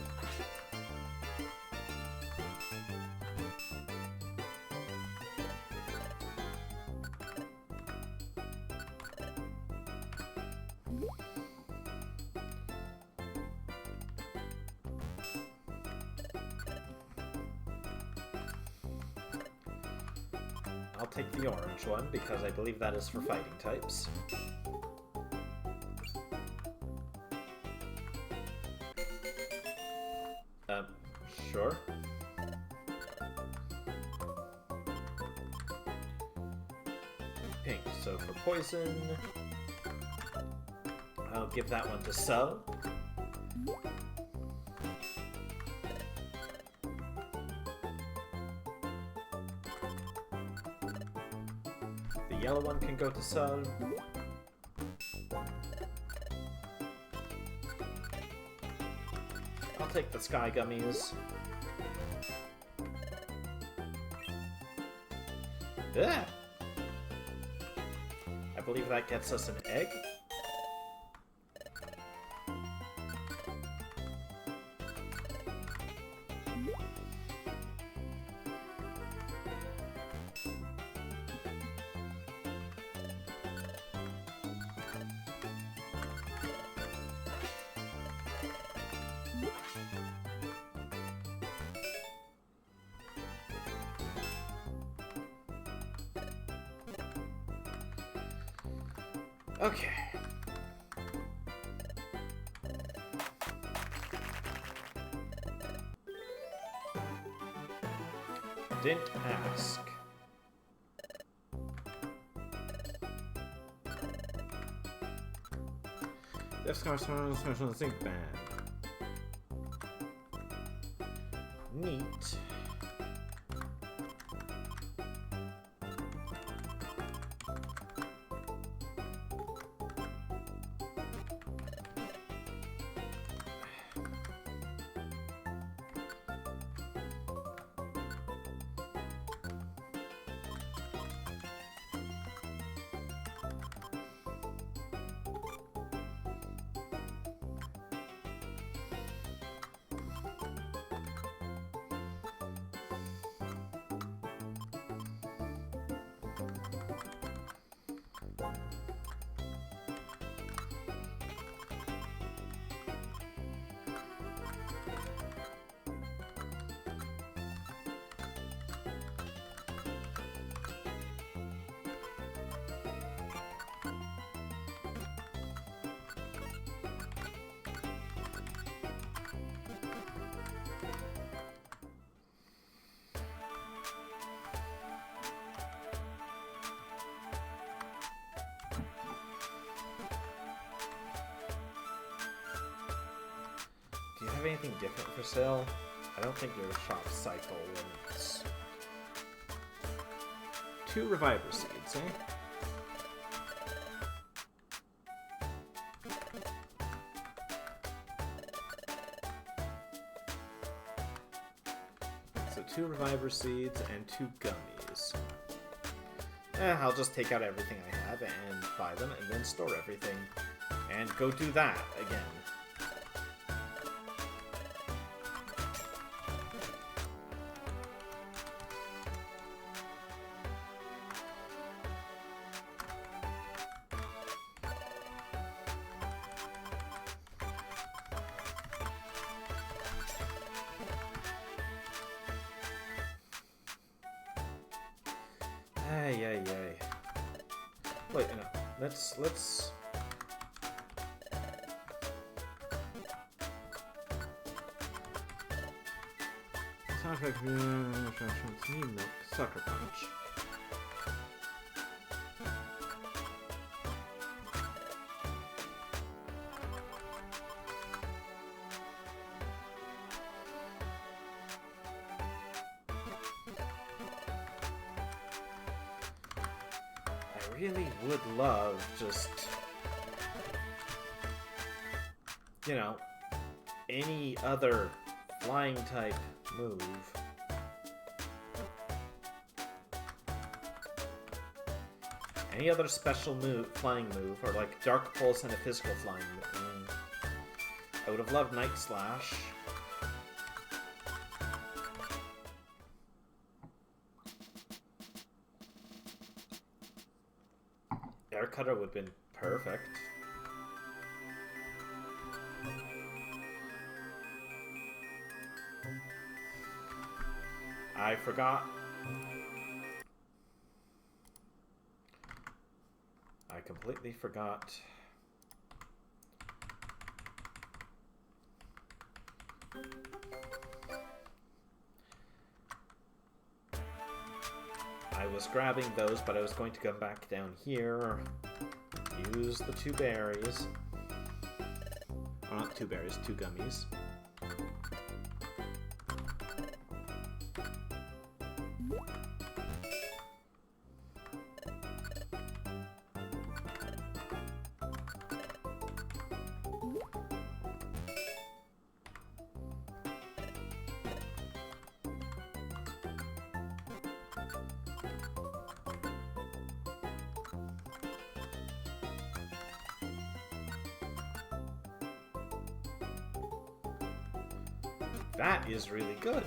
I'll take the orange one because I believe that is for fighting types. Sure. Pink, so for poison, I'll give that one to Sel. The yellow one can go to Sel. I'll take the sky gummies. Yeah. I believe that gets us an egg. Okay. Didn't ask. This car's special zinc band. Neat. Do you have anything different for sale? I don't think your shop cycle limits. 2 reviver seeds, eh? So 2 reviver seeds and 2 gummies. I'll just take out everything I have and buy them and then store everything. And go do that again. Ay. Wait, no. Let's... Sound effect, milk, sucker punch. really would love just, you know, any other flying type move. Any other special flying move, or like Dark Pulse and a physical flying move. I would have loved Night Slash. Air Cutter would have been perfect. I forgot. I completely forgot. I was grabbing those, but I was going to come back down here, use the 2 berries. Oh, not 2 berries, 2 gummies. That is really good.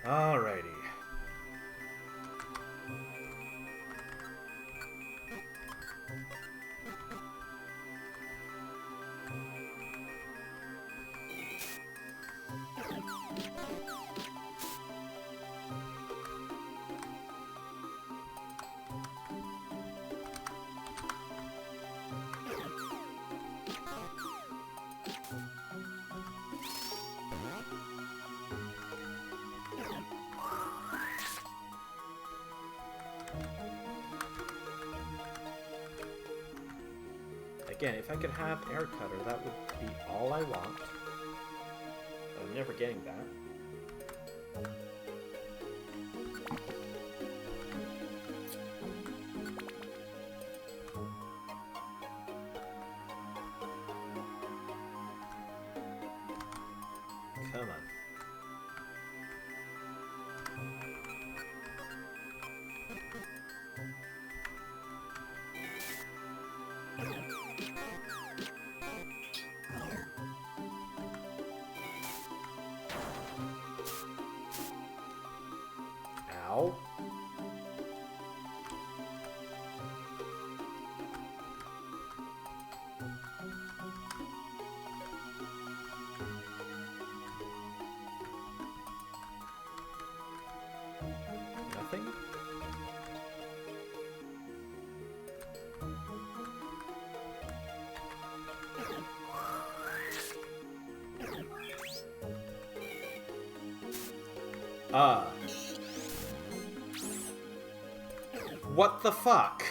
Alrighty. Again, if I could have Air Cutter, that would be all I want. But I'm never getting that. Come on. Ow. Nothing? What the fuck?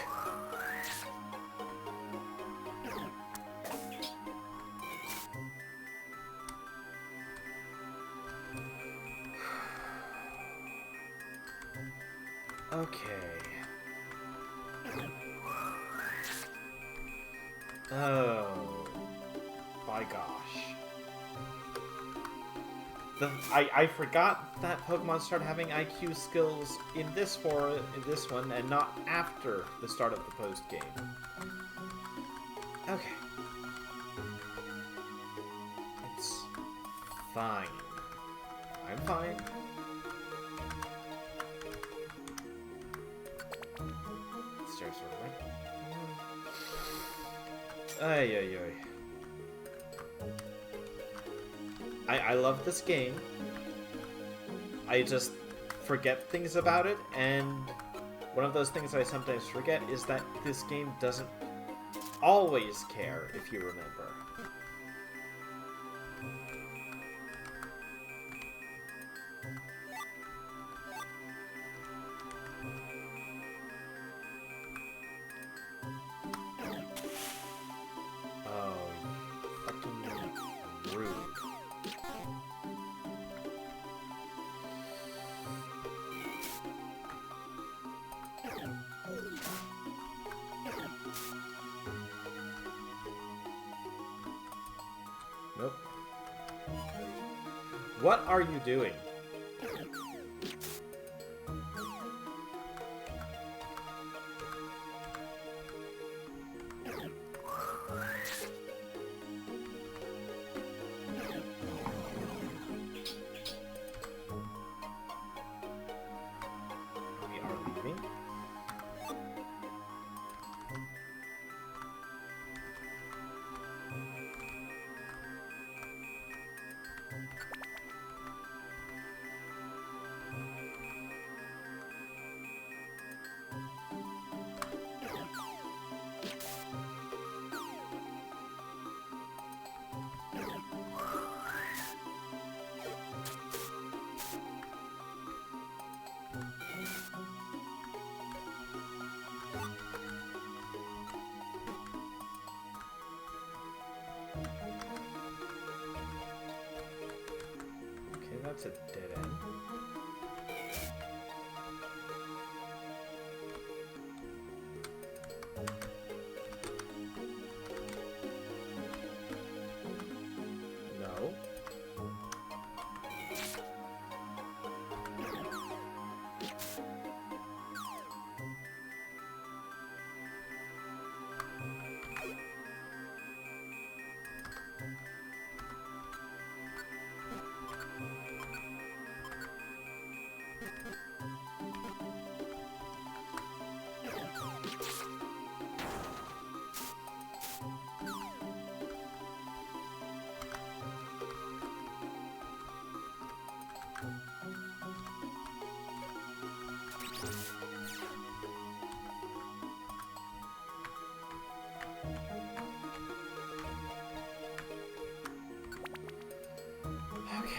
Okay. Oh. My gosh. I forgot that Pokemon started having IQ skills in this one, and not after the start of the post game. Okay. It's fine. I'm fine. Stairs are right. Ay, ay, ay. I love this game. I just forget things about it, and one of those things I sometimes forget is that this game doesn't always care if you remember. Nope. What are you doing? We are leaving. Okay, that's a dead end. No. Okay.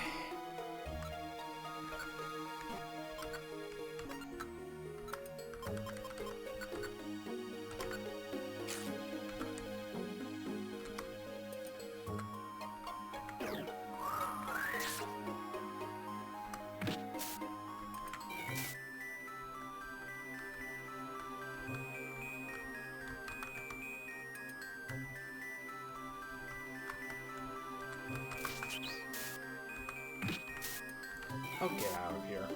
I'll get out of here.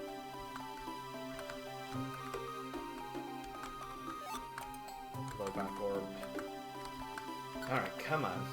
Blowback orb. Alright, come on.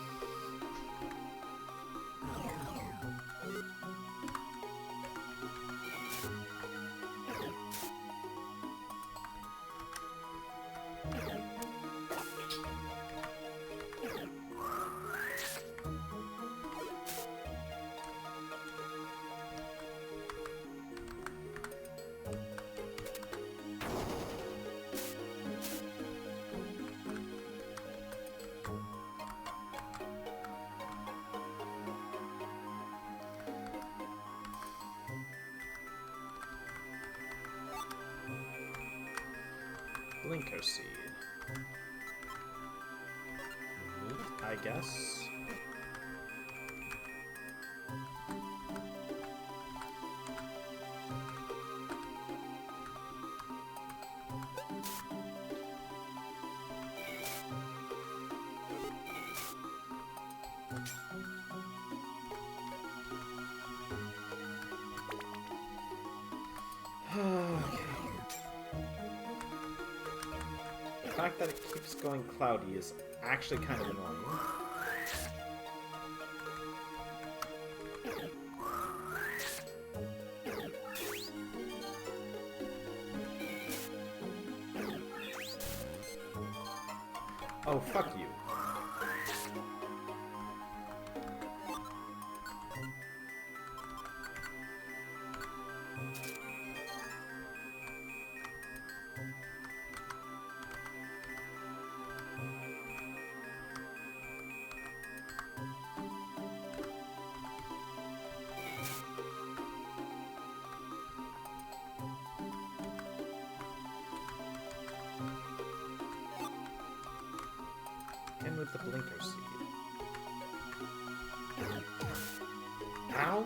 Blinker seed. Neat, I guess. Okay. The fact that it keeps going cloudy is actually kind of annoying. Oh, fuck you. And with the blinker seed. Ow!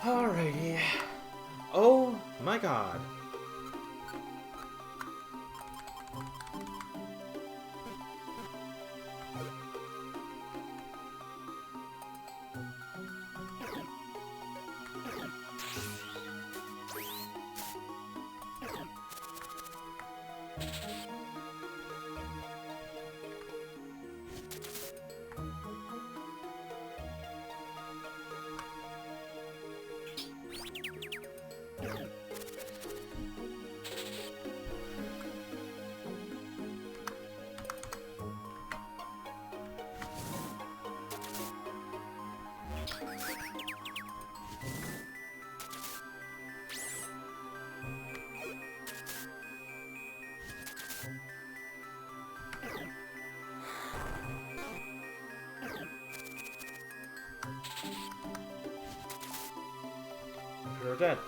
Alrighty. Oh my god. We were dead.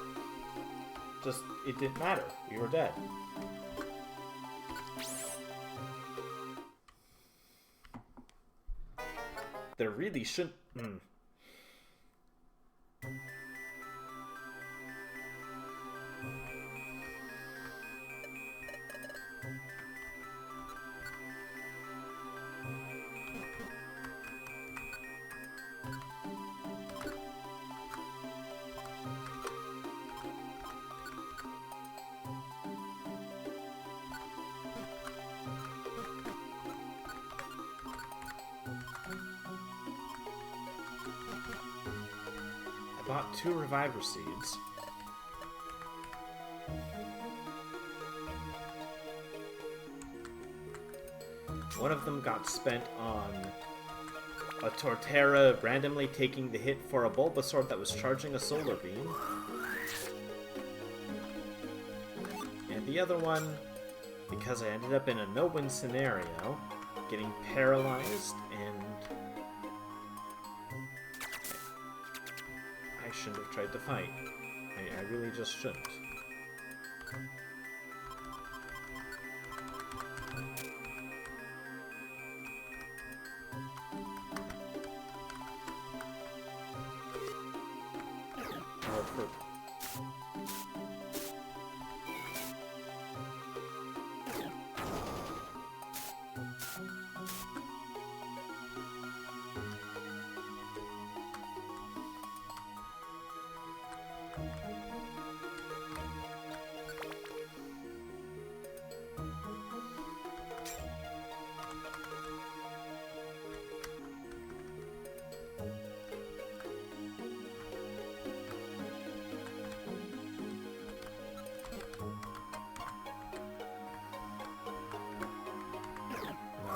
Just, it didn't matter. We were dead. There really shouldn't... Bought 2 reviver seeds. One of them got spent on a Torterra randomly taking the hit for a Bulbasaur that was charging a solar beam. And the other one, because I ended up in a no-win scenario, getting paralyzed and I shouldn't have tried to fight. I really just shouldn't.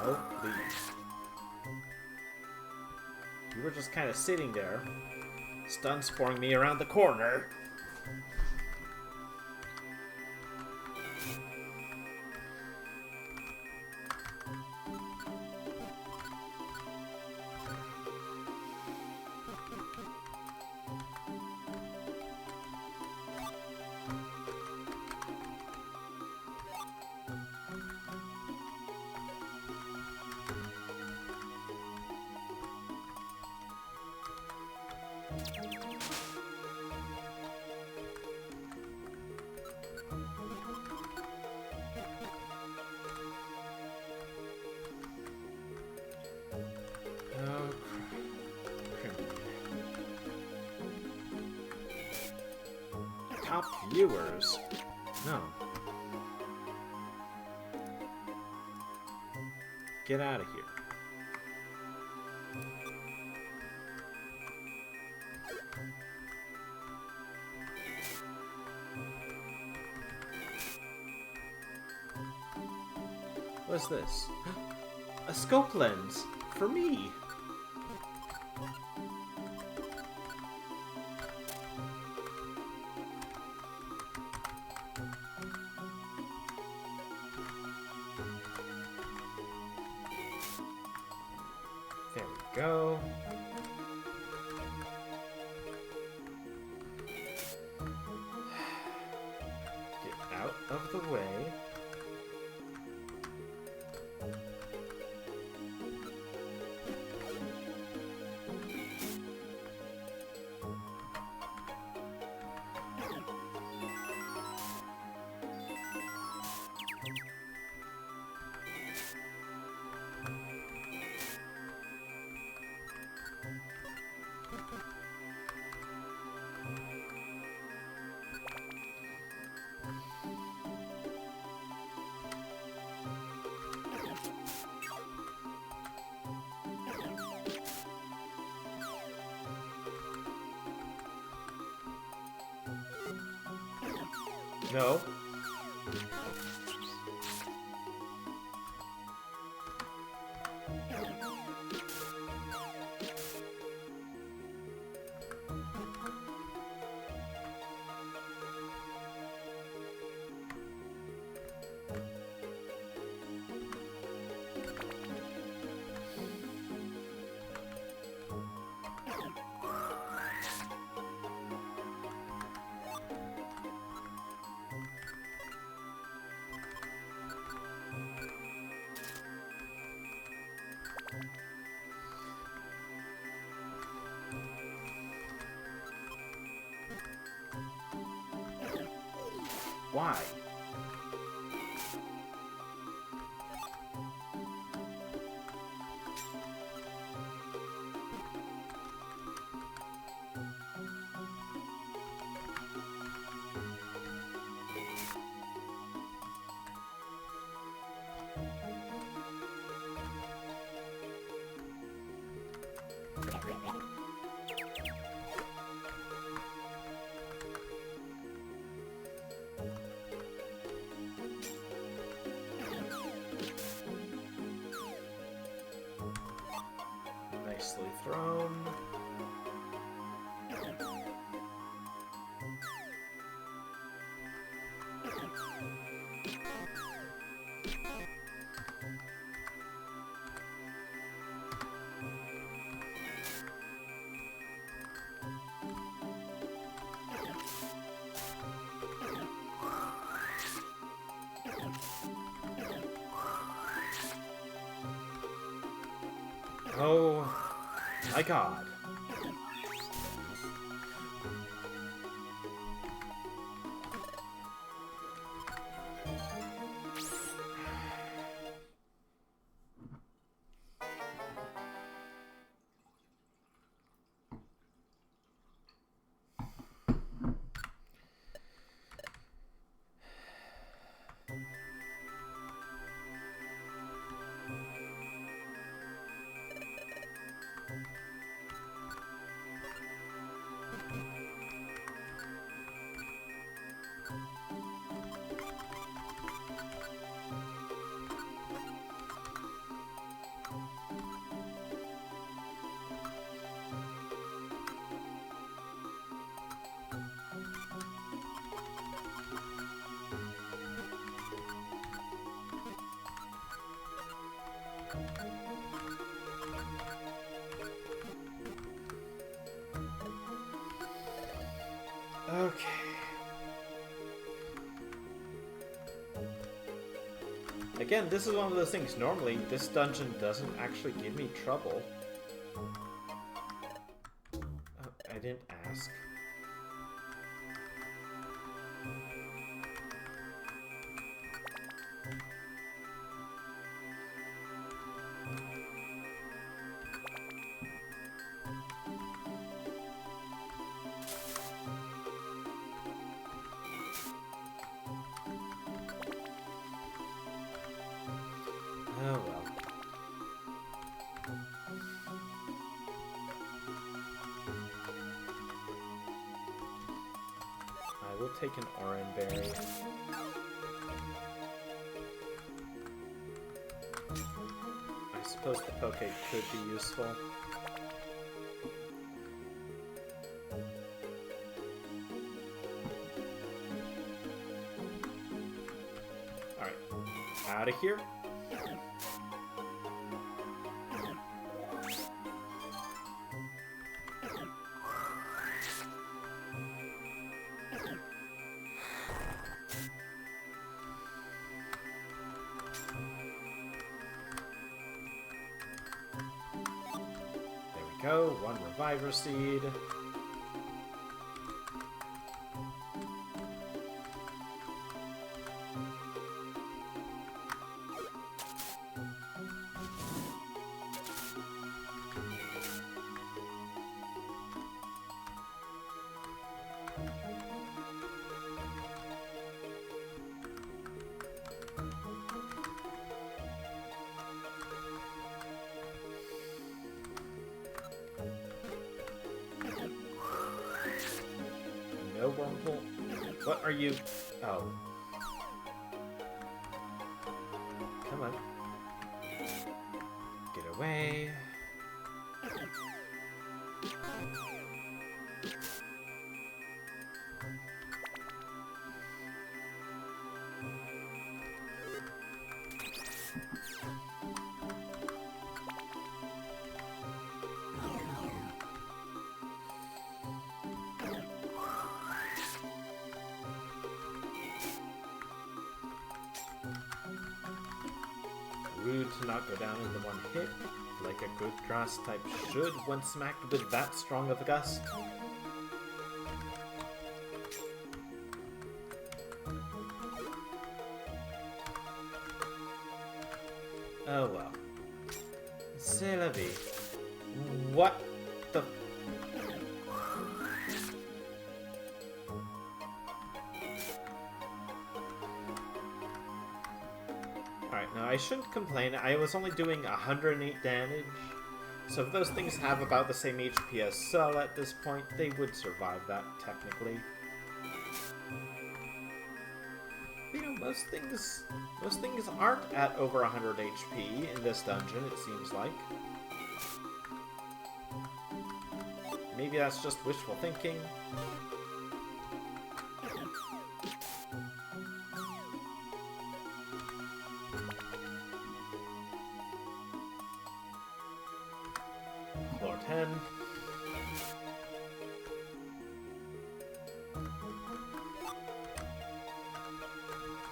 No, please. You were just kind of sitting there, stun sporing me around the corner. Top viewers? No. Get out of here. What's this? A scope lens! For me! There we go. Get out of the way. No. Why? Nicely thrown. Oh my god. Okay. Again, this is one of those things. Normally, this dungeon doesn't actually give me trouble. Oh, I didn't ask. Oh well. I will take an orange berry. I suppose the poke could be useful. Alright. Out of here. Go, one reviver seed. What are you... Oh. Come on. Get away. Rude to not go down in the one hit, like a good grass type should when smacked with that strong of a gust. Oh well. C'est la vie. What the... Alright, now I shouldn't complain. I was only doing 108 damage. So if those things have about the same HP as Cell at this point, they would survive that, technically. You know, most things aren't at over 100 HP in this dungeon, it seems like. Maybe that's just wishful thinking. Floor 10.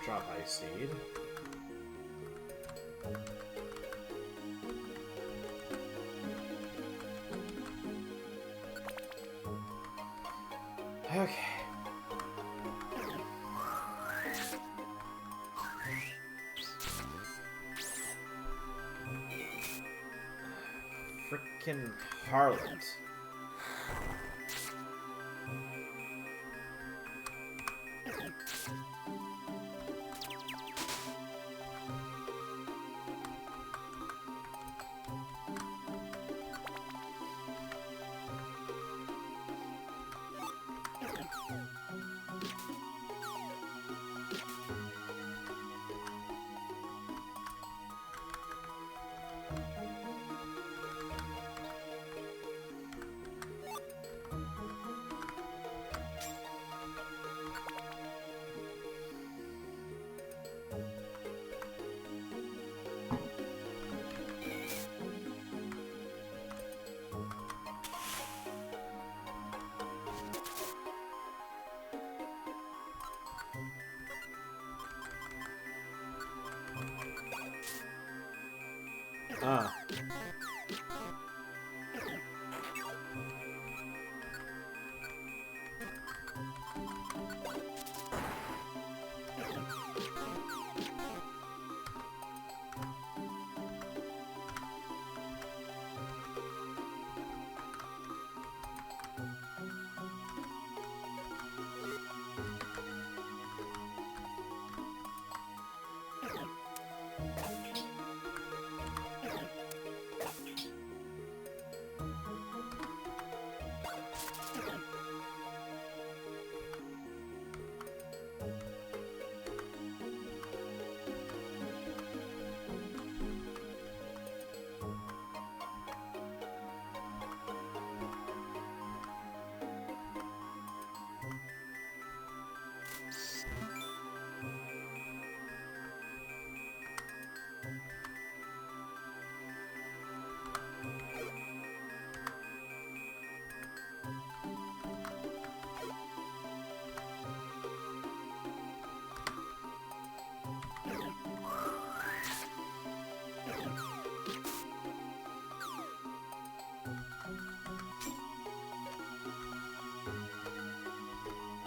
Drop Ice Seed. Okay. Frickin' harlot. Ah.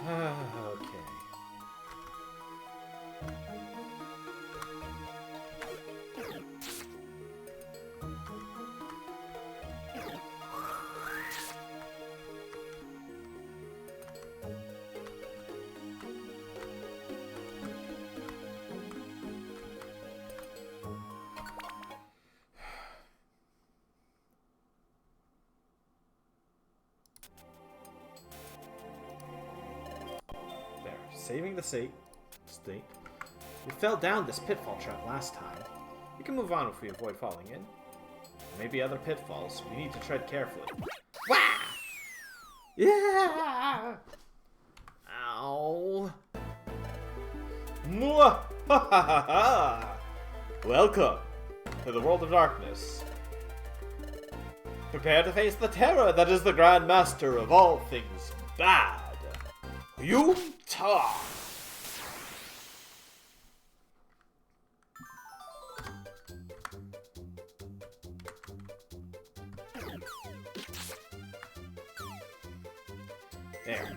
Okay. saving the state. We fell down this pitfall trap last time. We can move on if we avoid falling in. Maybe other pitfalls. We need to tread carefully. Wah! Yeah! Ow. Mwah! Welcome to the world of darkness. Prepare to face the terror that is the Grand Master of all things bad. YOOM-TAH! There.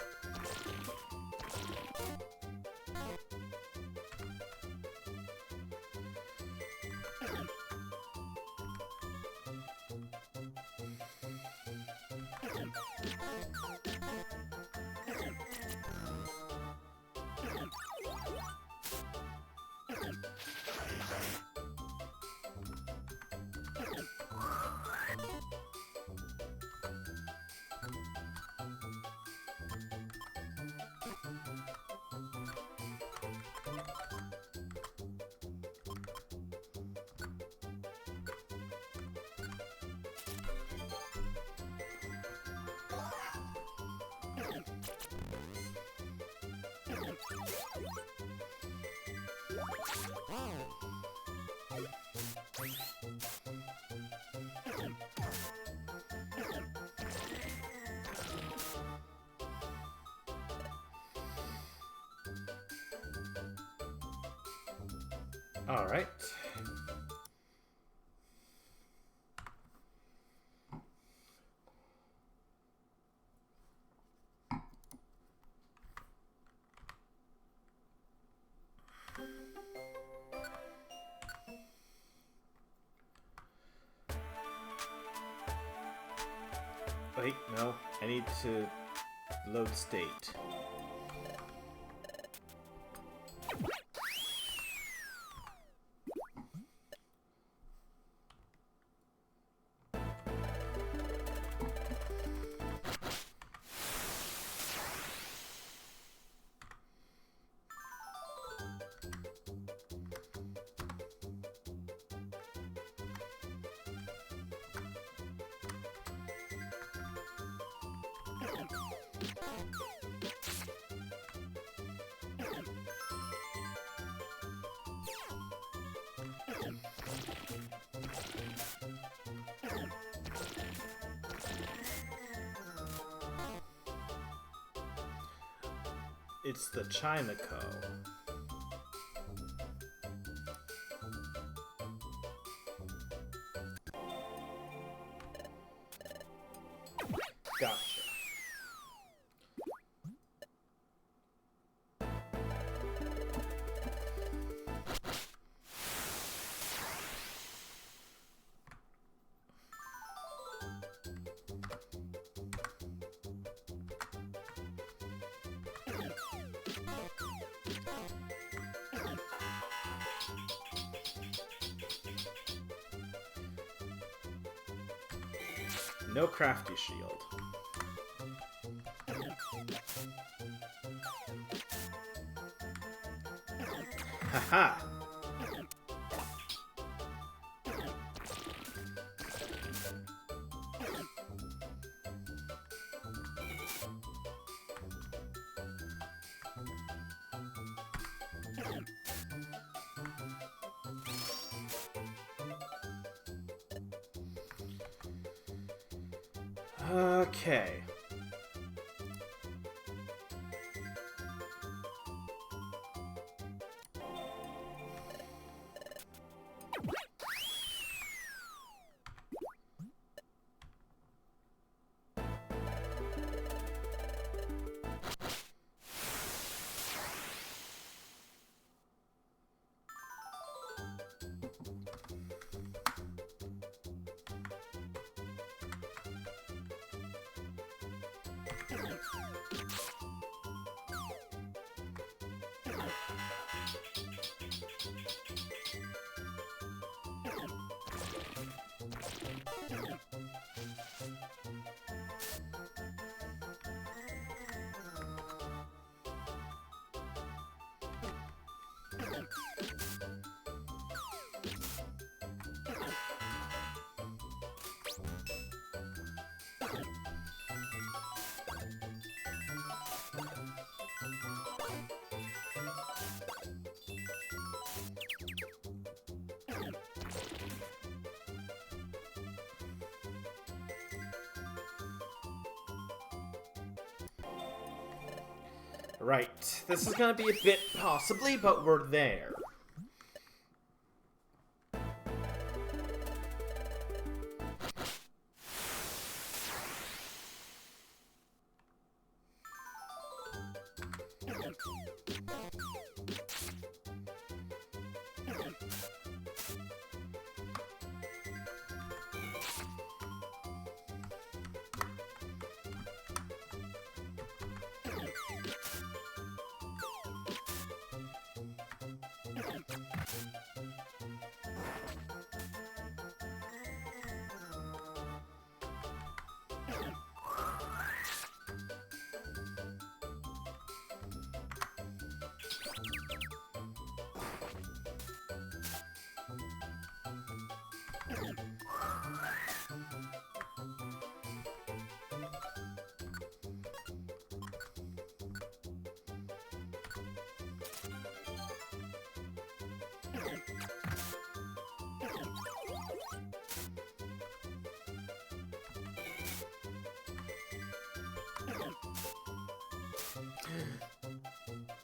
All right. Wait, no. I need to load state. It's the Chinaco. Gotcha. No crafty shield. Haha! Okay. Right. This is gonna be a bit possibly, but we're there.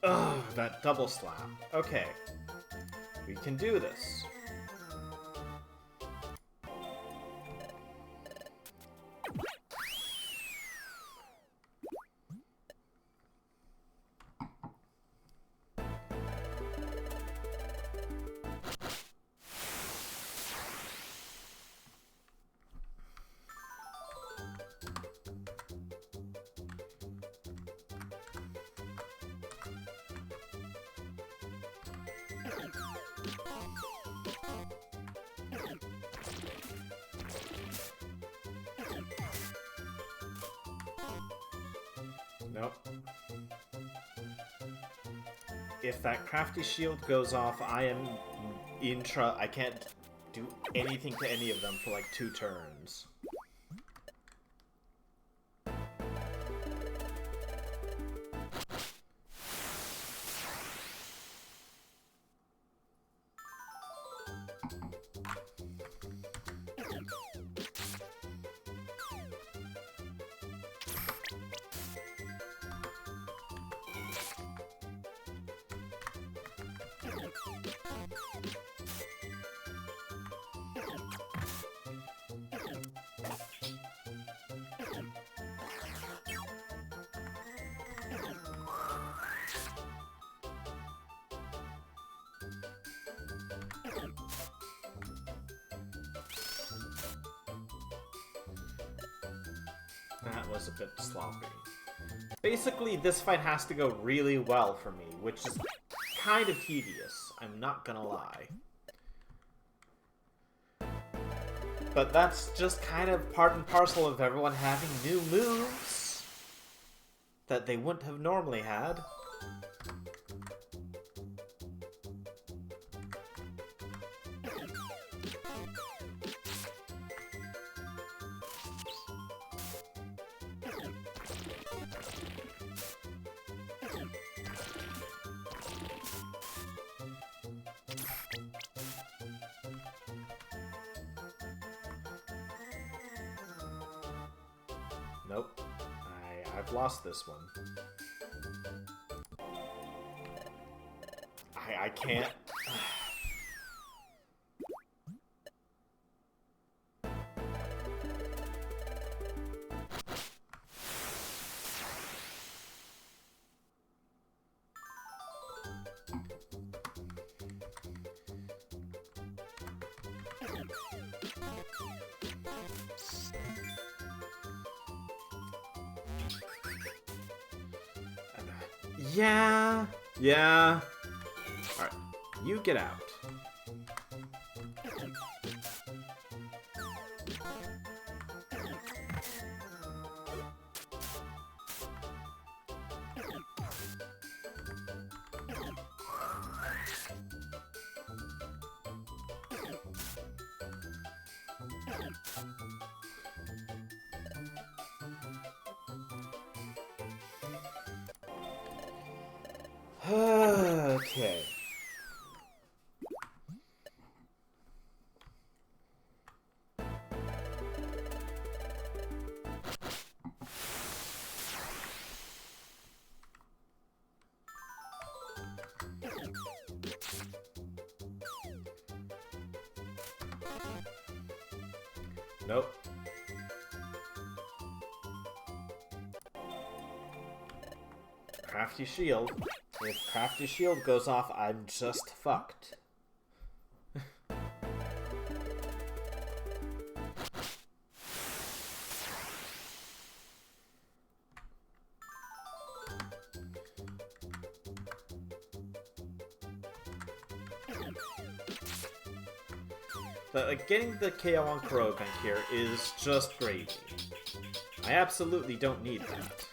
Ugh, that double slap. Okay. We can do this. Nope. If that crafty shield goes off, I am I can't do anything to any of them for like 2 turns. That was a bit sloppy. Basically, this fight has to go really well for me, which is kind of tedious, I'm not gonna lie. But that's just kind of part and parcel of everyone having new moves that they wouldn't have normally had. Nope. I've lost this one. I can't... Yeah. Alright, you get out. Okay. Nope. Crafty shield. If crafty shield goes off, I'm just fucked. But like, getting the KO on Krogan here is just gravy. I absolutely don't need that.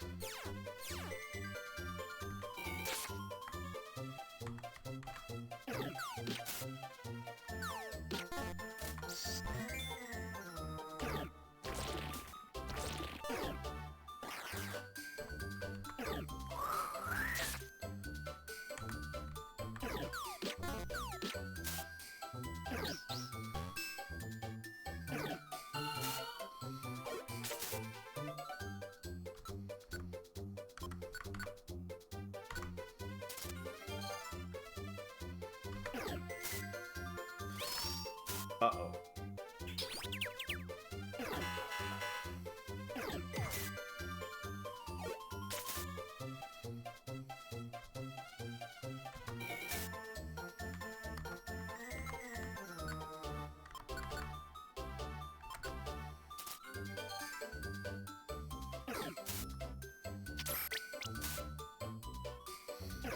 Uh-oh.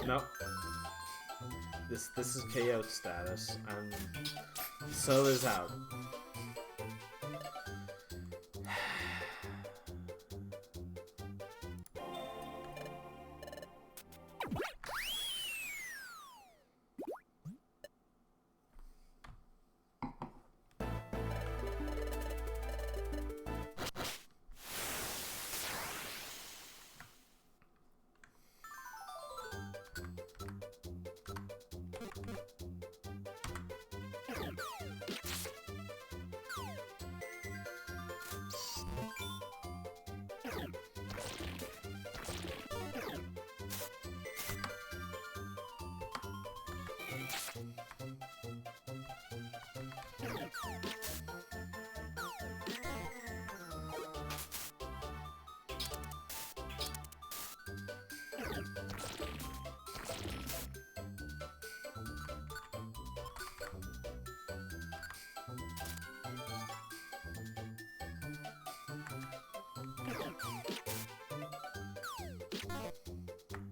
Nope. This is KO status, and so is out.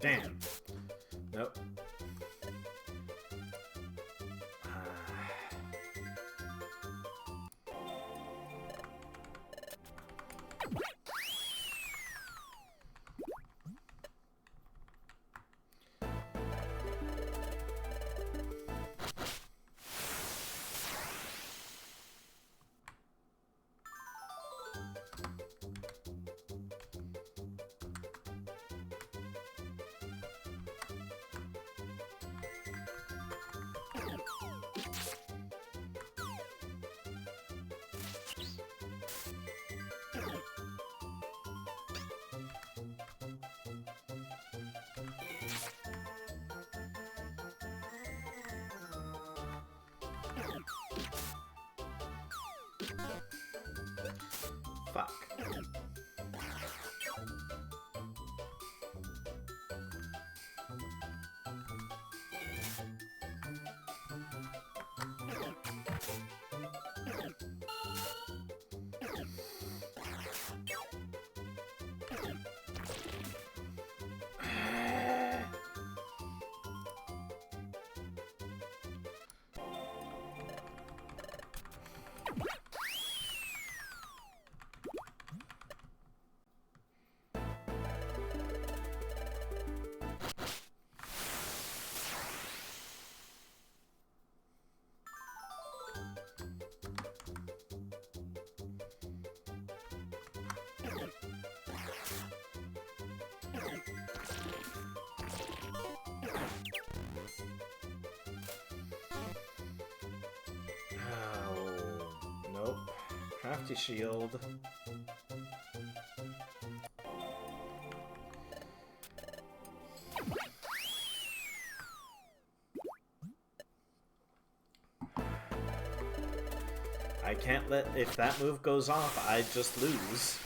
Damn. Nope. Fuck. Crafty shield. I can't let... If that move goes off, I just lose.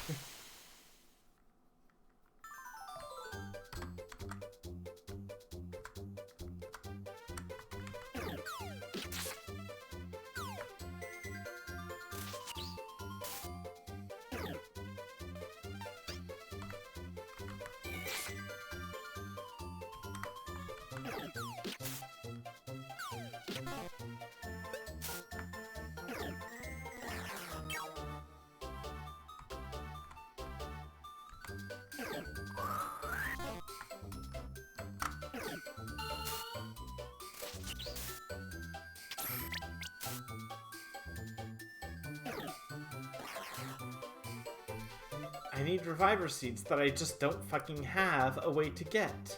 I need reviver seeds that I just don't fucking have a way to get.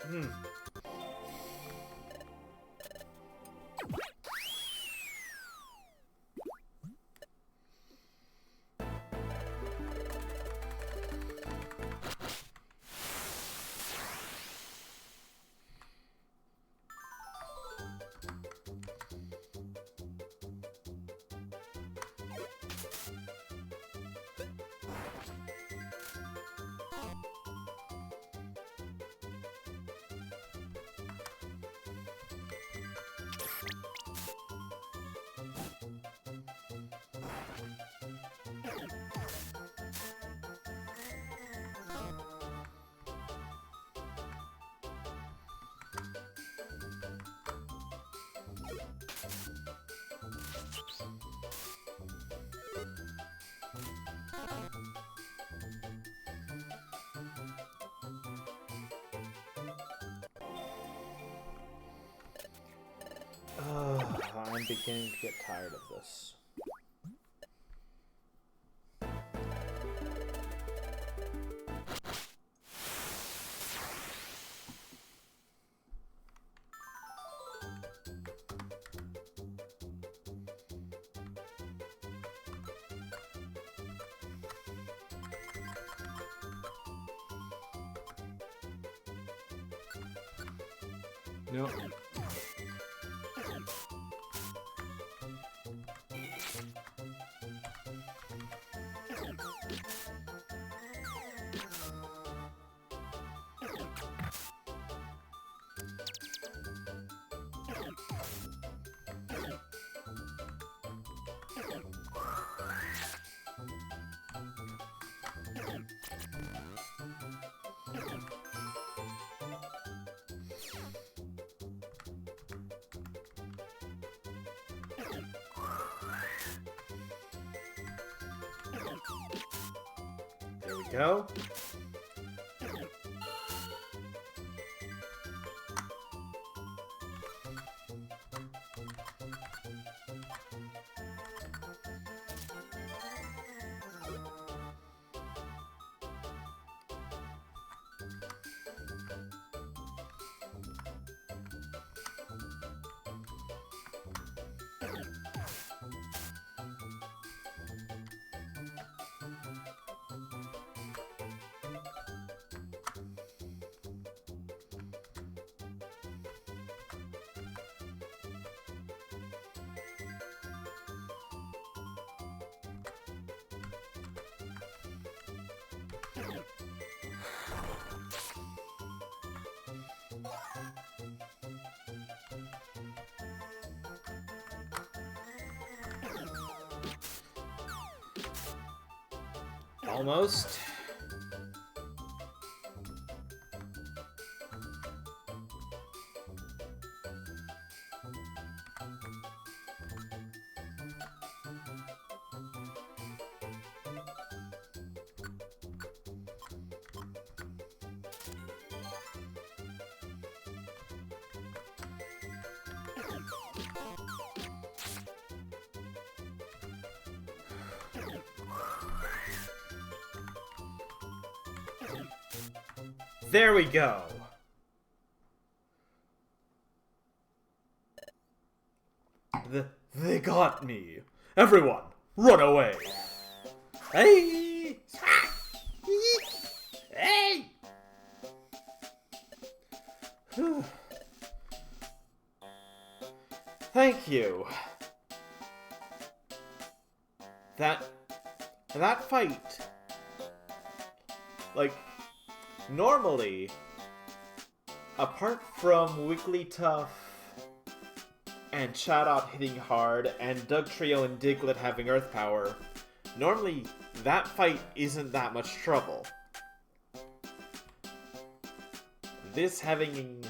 Hmm. I'm beginning to get tired of this. Nope. There we go. Almost. There we go. They got me. Everyone, run away. Hey! Hey! Thank you. That fight, like, normally, apart from Wigglytuff and Chatot hitting hard and Dugtrio and Diglett having Earth Power, normally that fight isn't that much trouble. This having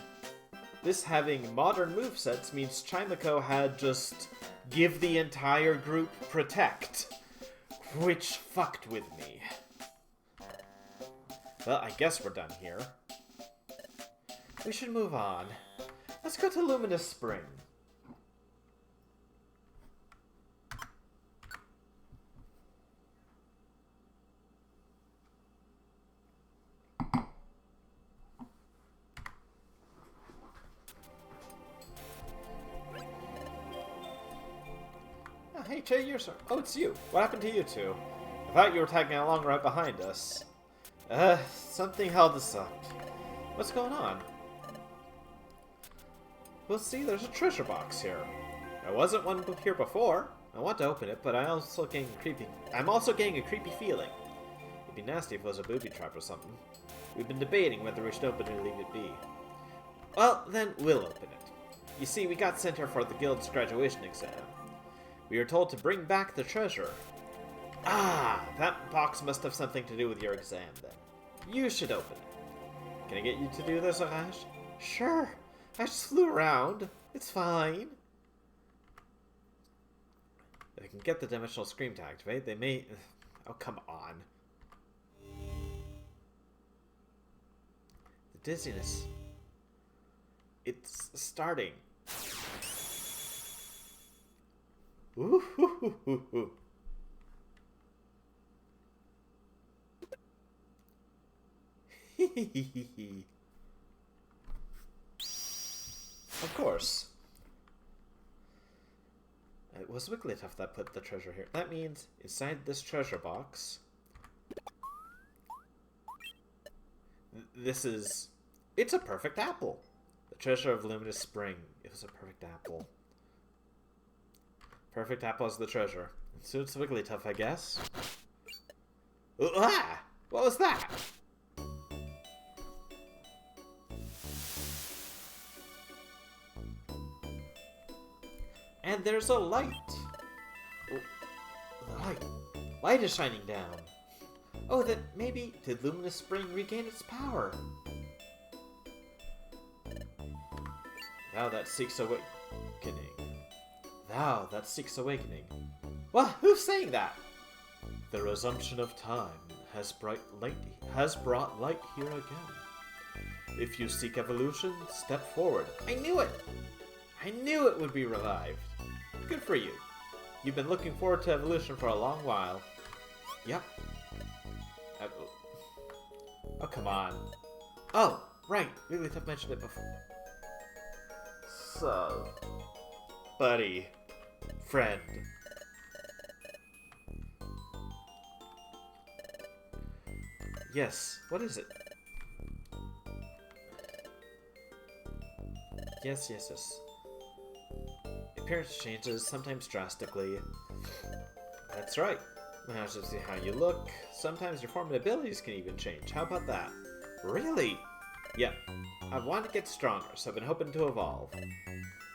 modern movesets means Chimiko had just give the entire group Protect, which fucked with me. Well, I guess we're done here. We should move on. Let's go to Luminous Spring. Hey, Che, you're sorry. Oh, it's you. What happened to you two? I thought you were tagging along right behind us. Something held us up. What's going on? Well, see, there's a treasure box here. There wasn't one here before. I want to open it, but I'm also getting a creepy feeling. It'd be nasty if it was a booby trap or something. We've been debating whether we should open it or leave it be. Well, then we'll open it. You see, we got sent here for the guild's graduation exam. We were told to bring back the treasure. Ah, that box must have something to do with your exam, then. You should open it. Can I get you to do this, Arash? Sure. I just flew around. It's fine. If I can get the dimensional scream to activate, they may... Oh, come on. The dizziness. It's starting. Ooh, hoo, hoo, hoo, hoo. Of course. It was Wigglytuff that put the treasure here. That means inside this treasure box, it's a perfect apple. The treasure of Luminous Spring. It was a perfect apple. Perfect apple is the treasure. It suits Wigglytuff, I guess. Ah! What was that? And there's a light. Oh, the light. Light is shining down. Oh, then maybe did Luminous Spring regain its power? Thou that seeks awakening. Thou that seeks awakening. Well, who's saying that? The resumption of time has brought light here again. If you seek evolution, step forward. I knew it! I knew it would be revived. Good for you. You've been looking forward to evolution for a long while. Yep. Oh, come on. Oh, right. Wigglytuff mentioned it before. So, buddy, friend. Yes, what is it? Yes. Appearance changes, sometimes drastically. That's right. Now to see how you look. Sometimes your form and abilities can even change. How about that? Really? Yep. I want to get stronger, so I've been hoping to evolve.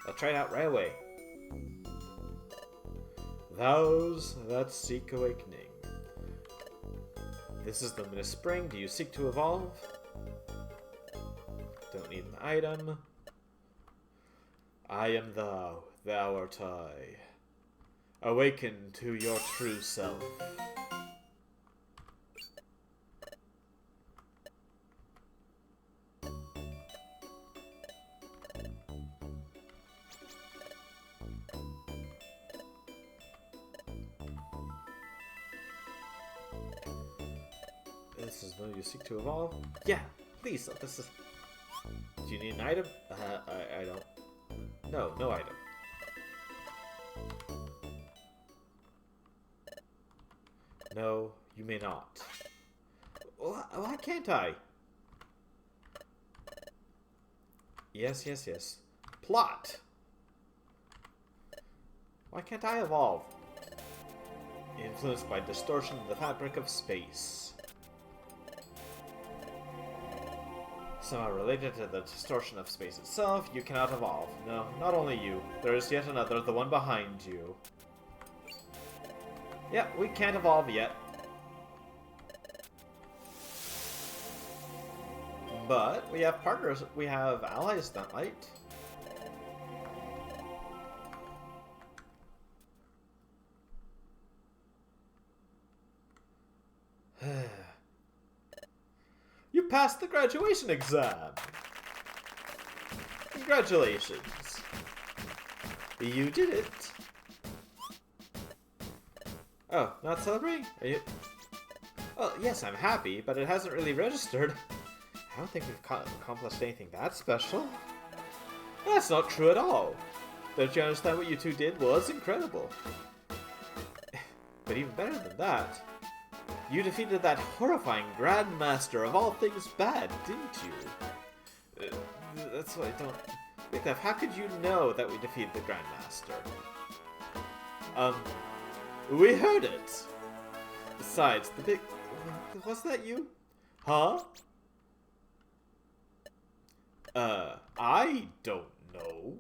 I'll try it out right away. Those that seek awakening. This is Luminous Spring. Do you seek to evolve? Don't need an item. I am thou, thou art I. Awaken to your true self. This is when you seek to evolve? Yeah, please, this is... Do you need an item? I don't... No item. No, you may not. Why can't I? Yes. Plot! Why can't I evolve? Influenced by distortion in the fabric of space. Somehow related to the distortion of space itself, you cannot evolve. No, not only you. There is yet another, the one behind you. Yeah, we can't evolve yet. But we have partners, we have allies that might. You passed the graduation exam! Congratulations! You did it! Oh, not celebrating? Are you... Well, yes, I'm happy, but it hasn't really registered. I don't think we've accomplished anything that special. That's not true at all. Don't you understand what you two did was incredible? But even better than that, you defeated that horrifying Grandmaster of all things bad, didn't you? That's what I don't... Big Left, how could you know that we defeated the Grandmaster? We heard it! Besides, the big... Was that you? Huh? I don't know.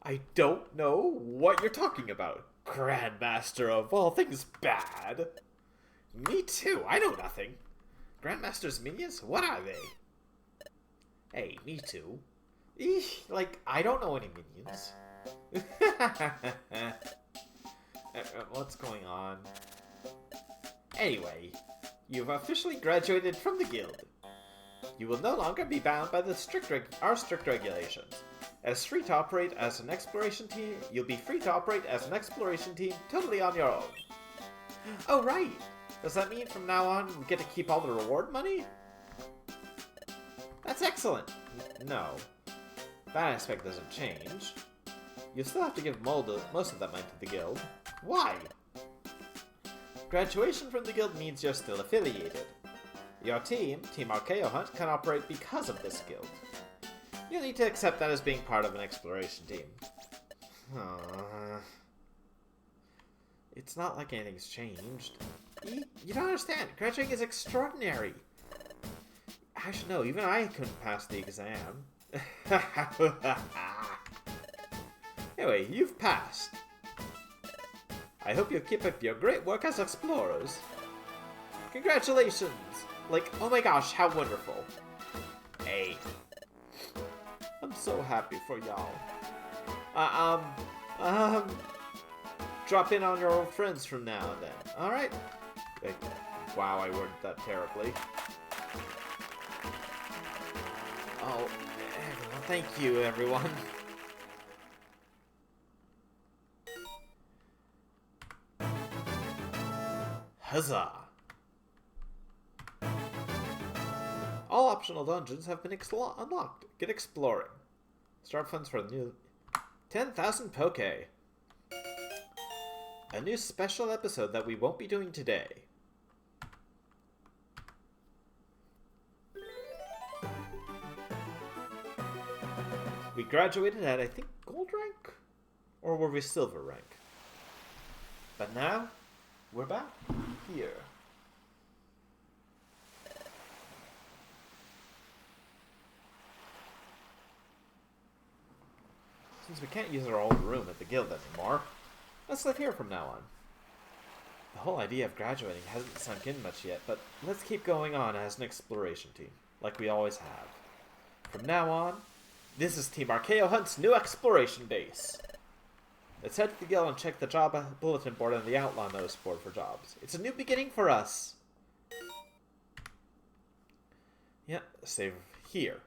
I don't know what you're talking about. Grandmaster of all things bad. Me too, I know nothing. Grandmaster's minions? What are they? Hey, me too. Eesh, like, I don't know any minions. What's going on? Anyway, you've officially graduated from the guild. You will no longer be bound by the our strict regulations. As free to operate as an exploration team, you'll be free to operate as an exploration team totally on your own. Oh, right! Does that mean from now on we get to keep all the reward money? That's excellent! No. That aspect doesn't change. You still have to give most of that money to the guild. Why? Graduation from the guild means you're still affiliated. Your team, Team Archaeo Hunt, can operate because of this guild. You'll need to accept that as being part of an exploration team. It's not like anything's changed. You don't understand. Graduating is extraordinary. I should know. Even I couldn't pass the exam. Anyway, you've passed. I hope you'll keep up your great work as explorers. Congratulations! Like, oh my gosh, how wonderful. Hey. I'm so happy for y'all. Drop in on your old friends from now and then. Alright? Wow, I worded that terribly. Oh, everyone, thank you, everyone. Huzzah! All optional dungeons have been unlocked. Get exploring. Start funds for the new 10,000 Poke. A new special episode that we won't be doing today. We graduated at, I think, gold rank? Or were we silver rank? But now, we're back here. Since we can't use our old room at the guild anymore, let's live here from now on. The whole idea of graduating hasn't sunk in much yet, but let's keep going on as an exploration team, like we always have. From now on, this is Team Archaeo Hunt's new exploration base. Let's head to the guild and check the job bulletin board and the outlaw notice board for jobs. It's a new beginning for us. Yep, save here.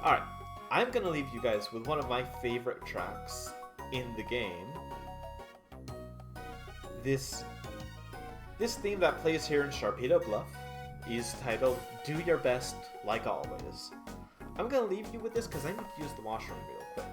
Alright, I'm gonna leave you guys with one of my favorite tracks in the game. This theme that plays here in Sharpedo Bluff is titled Do Your Best Like Always. I'm gonna leave you with this because I need to use the washroom real quick.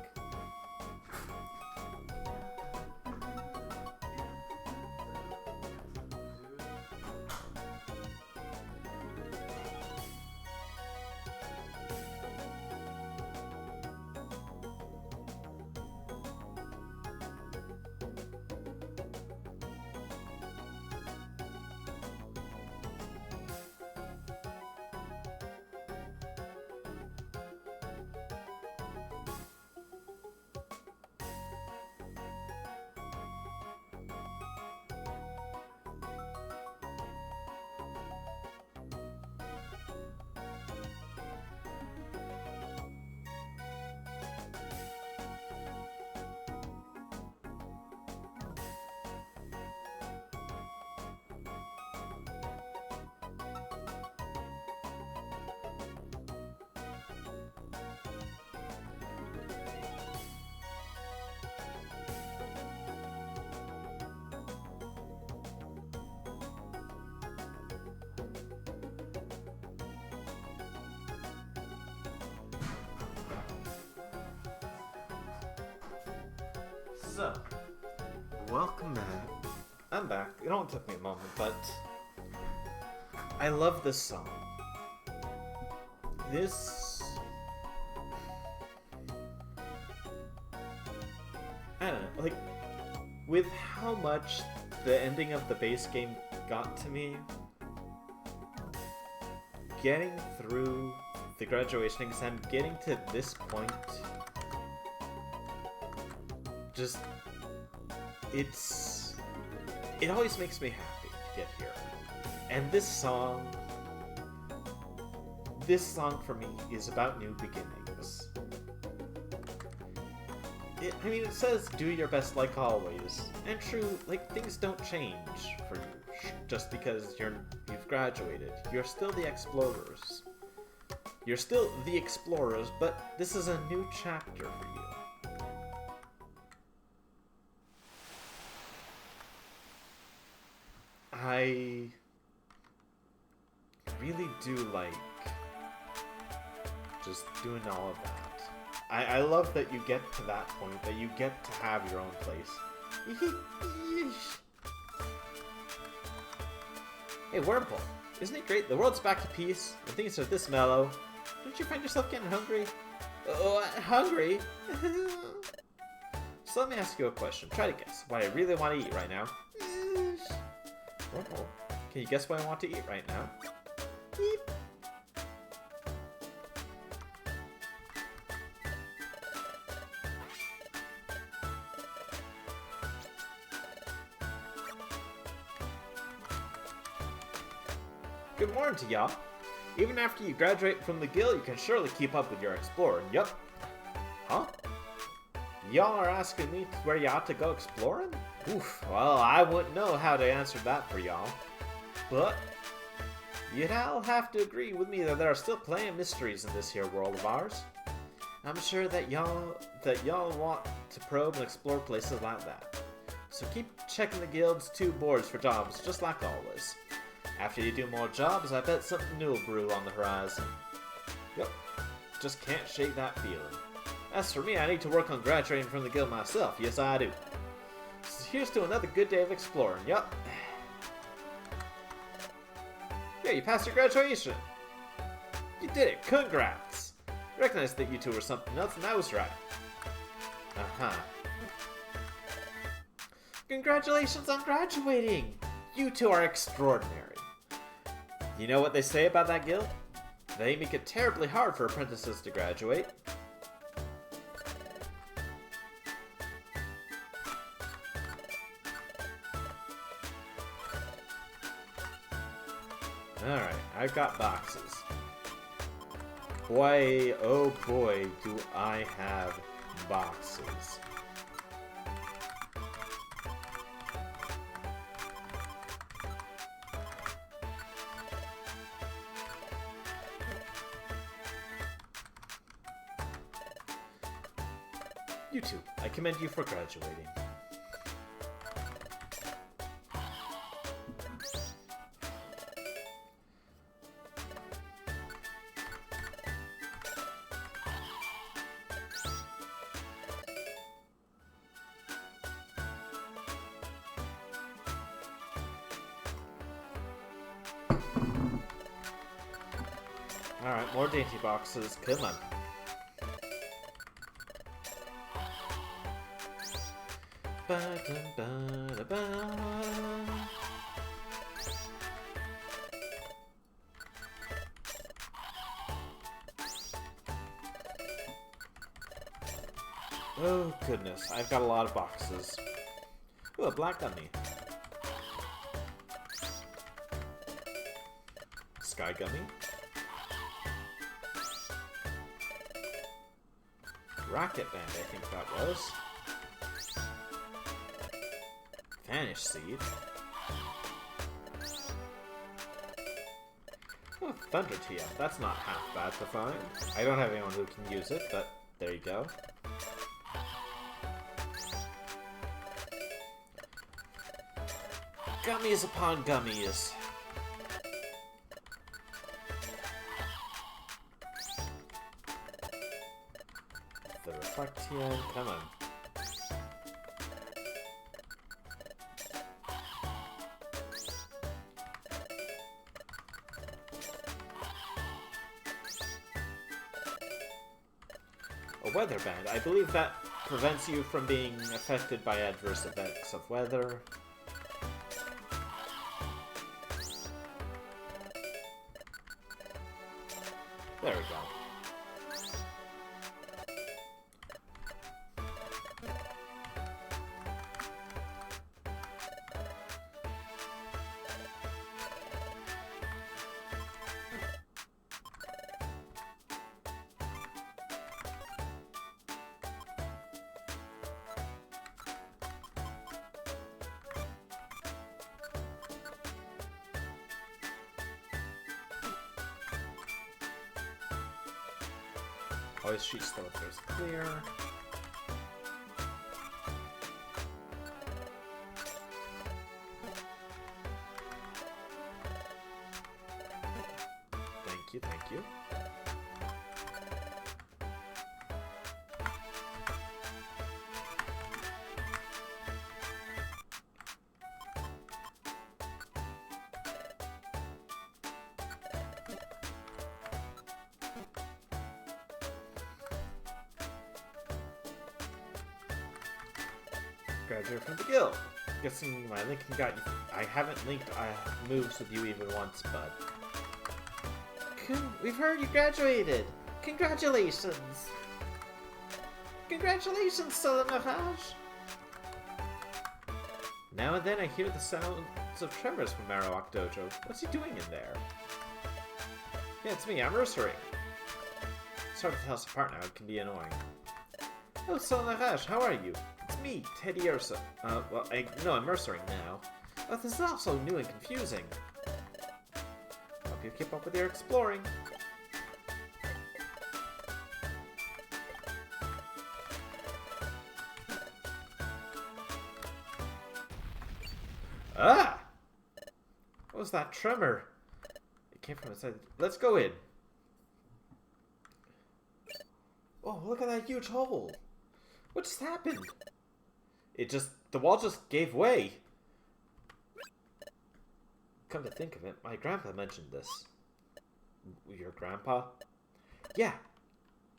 So, welcome back. I'm back. It only took me a moment, but I love this song. This... I don't know, like, with how much the ending of the base game got to me, getting through the graduation exam, getting to this point, just, it always makes me happy to get here. And this song for me is about new beginnings. It says do your best like always, and true, like, things don't change for you just because you've graduated. You're still the explorers. You're still the explorers, but this is a new chapter for you. I really do like just doing all of that. I love that you get to that point, that you get to have your own place. Hey, Wormhole, isn't it great? The world's back to peace, and things are this mellow. Don't you find yourself getting hungry? Oh, hungry? So let me ask you a question. Try to guess what I really want to eat right now. Wormhole, can you guess what I want to eat right now? Beep. Good morning to y'all. Even after you graduate from the guild, you can surely keep up with your exploring. Yup. Huh? Y'all are asking me where you ought to go exploring? Oof, well, I wouldn't know how to answer that for y'all. But you'd all have to agree with me that there are still plenty of mysteries in this here world of ours. I'm sure that y'all want to probe and explore places like that. So keep checking the guild's 2 boards for jobs, just like always. After you do more jobs, I bet something new will brew on the horizon. Yep, just can't shake that feeling. As for me, I need to work on graduating from the guild myself. Yes, I do. So here's to another good day of exploring. Yup. Yeah, you passed your graduation. You did it. Congrats. I recognized that you two were something else, and I was right. Uh-huh. Congratulations on graduating. You two are extraordinary. You know what they say about that guild? They make it terribly hard for apprentices to graduate. Alright, I've got boxes. Boy, oh boy, do I have boxes. You two, I commend you for graduating. Alright, more dainty boxes. Come on. Ba-dum-ba-da-ba. Oh goodness, I've got a lot of boxes. Ooh, a black gummy. Sky gummy. Rocket band, I think that was. Vanish seed. Oh, Thunder TF. That's not half bad to find. I don't have anyone who can use it, but there you go. Gummies upon gummies. The Reflection, come on. A weather band. I believe that prevents you from being affected by adverse effects of weather. There we go. Always shoot still if there's clear. Thank you, thank you. Graduate from the guild. Guessing my linking got you. I haven't linked moves with you even once, but we've heard you graduated. Congratulations. Congratulations, YOOM-TAH. Now and then I hear the sounds of tremors from Marowak Dojo. What's he doing in there? Yeah, it's me. I'm Mercery. It's hard to tell us apart now. It can be annoying. Oh, YOOM-TAH, how are you? It's me, Teddy Ursa. Well, I'm Mercering now. But this is also new and confusing. Hope you keep up with your exploring. Ah! What was that tremor? It came from inside. Let's go in. Oh, look at that huge hole. What just happened? The wall just gave way. Come to think of it, my grandpa mentioned this. Your grandpa? Yeah.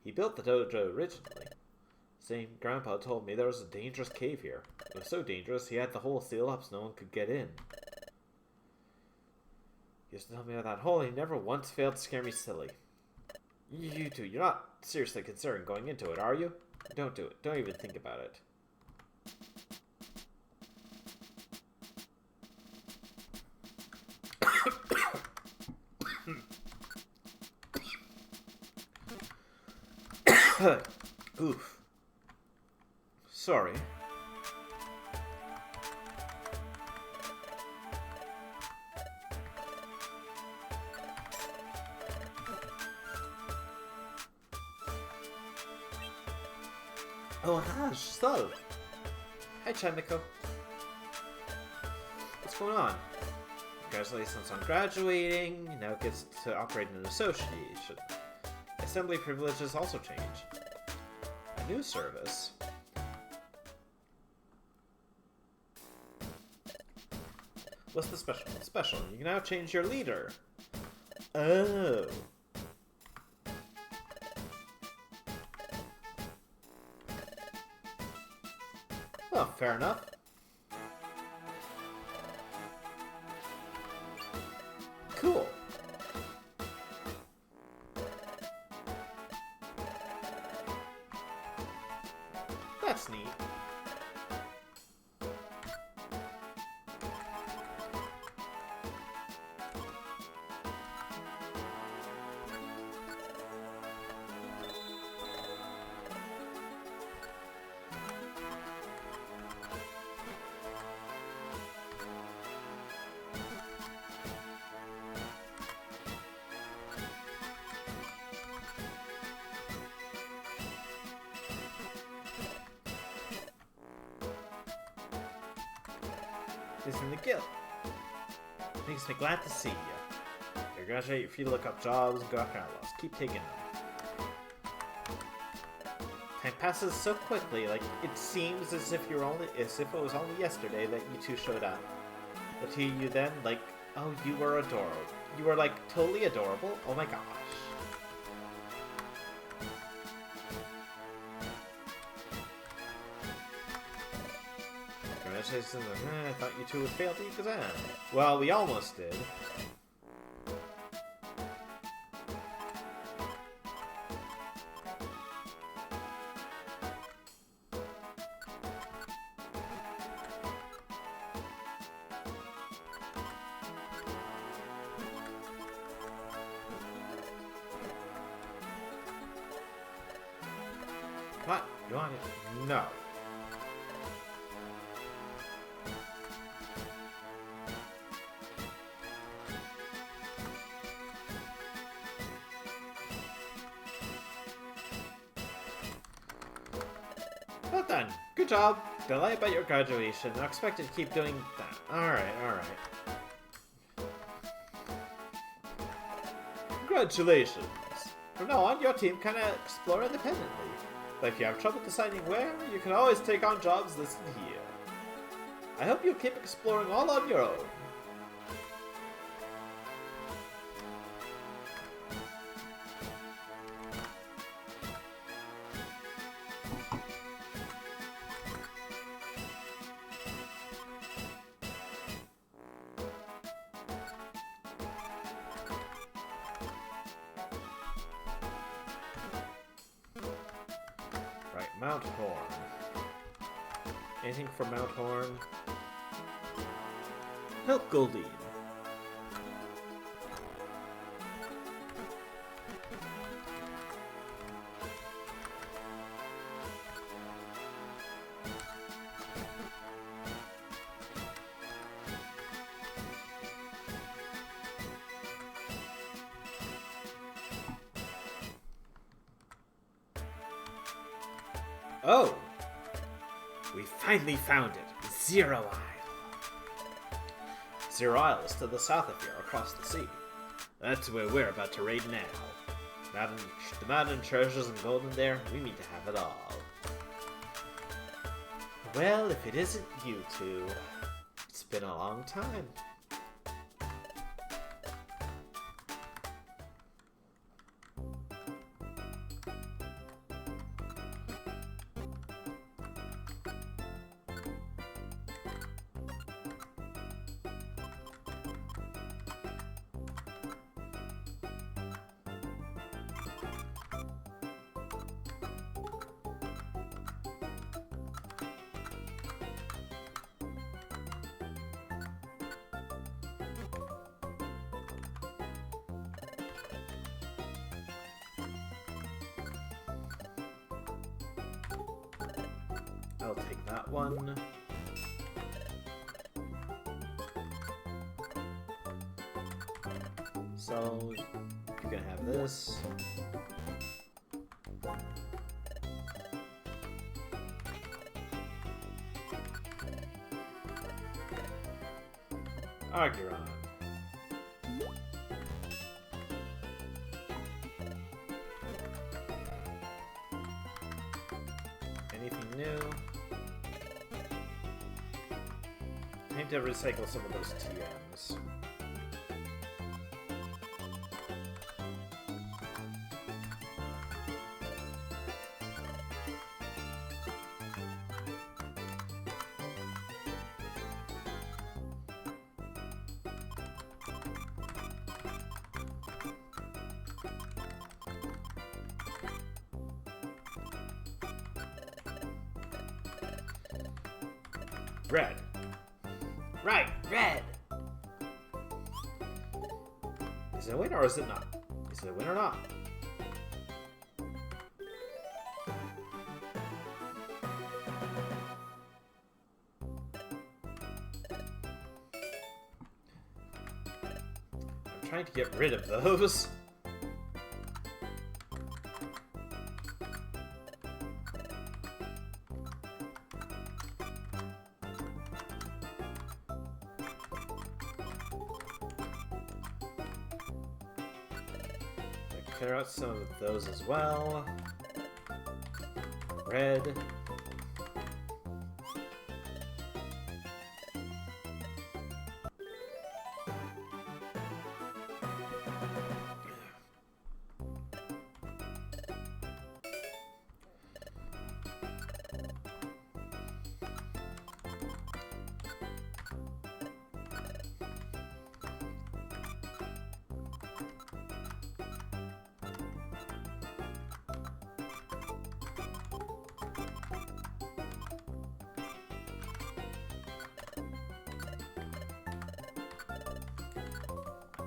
He built the dojo originally. Same grandpa told me there was a dangerous cave here. It was so dangerous he had the hole sealed up so no one could get in. He used to tell me about that hole and he never once failed to scare me silly. You two, you're not seriously considering going into it, are you? Don't do it. Don't even think about it. Oof. Sorry. Oh, Raj, so. Hi, Chimiko. What's going on? Congratulations on graduating. Now it gets to operate in an association. Assembly privileges also change. A new service. What's the special? Special. You can now change your leader. Oh. Well, fair enough. Cool. That's neat. Is in the guild. Makes me glad to see you. You graduate, you're free to look up jobs and go after outlaws. Keep taking them. Time passes so quickly, like it seems as if it was only yesterday that you two showed up. But to you then, like, oh, you were adorable. You were like totally adorable. Oh my gosh. Congratulations. I thought you two would fail the exam. Well, we almost did. What? You want it? No. Well done. Good job. Delighted by your graduation. I expect you to keep doing that. Alright, alright. Congratulations. From now on, your team can explore independently. But if you have trouble deciding where, you can always take on jobs listed here. I hope you'll keep exploring all on your own. Mount Horn. Anything for Mount Horn? Help Goldine. Oh! We finally found it! Zero Isle! Zero Isle is to the south of here, across the sea. That's where we're about to raid now. The mountain treasures and gold in there, we mean to have it all. Well, if it isn't you two, it's been a long time. I'll take that one. So, you can have this. Arguron. Anything new? I need to recycle some of those TMs. Red. Right, red! Is it a win or is it not? Is it a win or not? I'm trying to get rid of those. Clear out some of those as well. Red.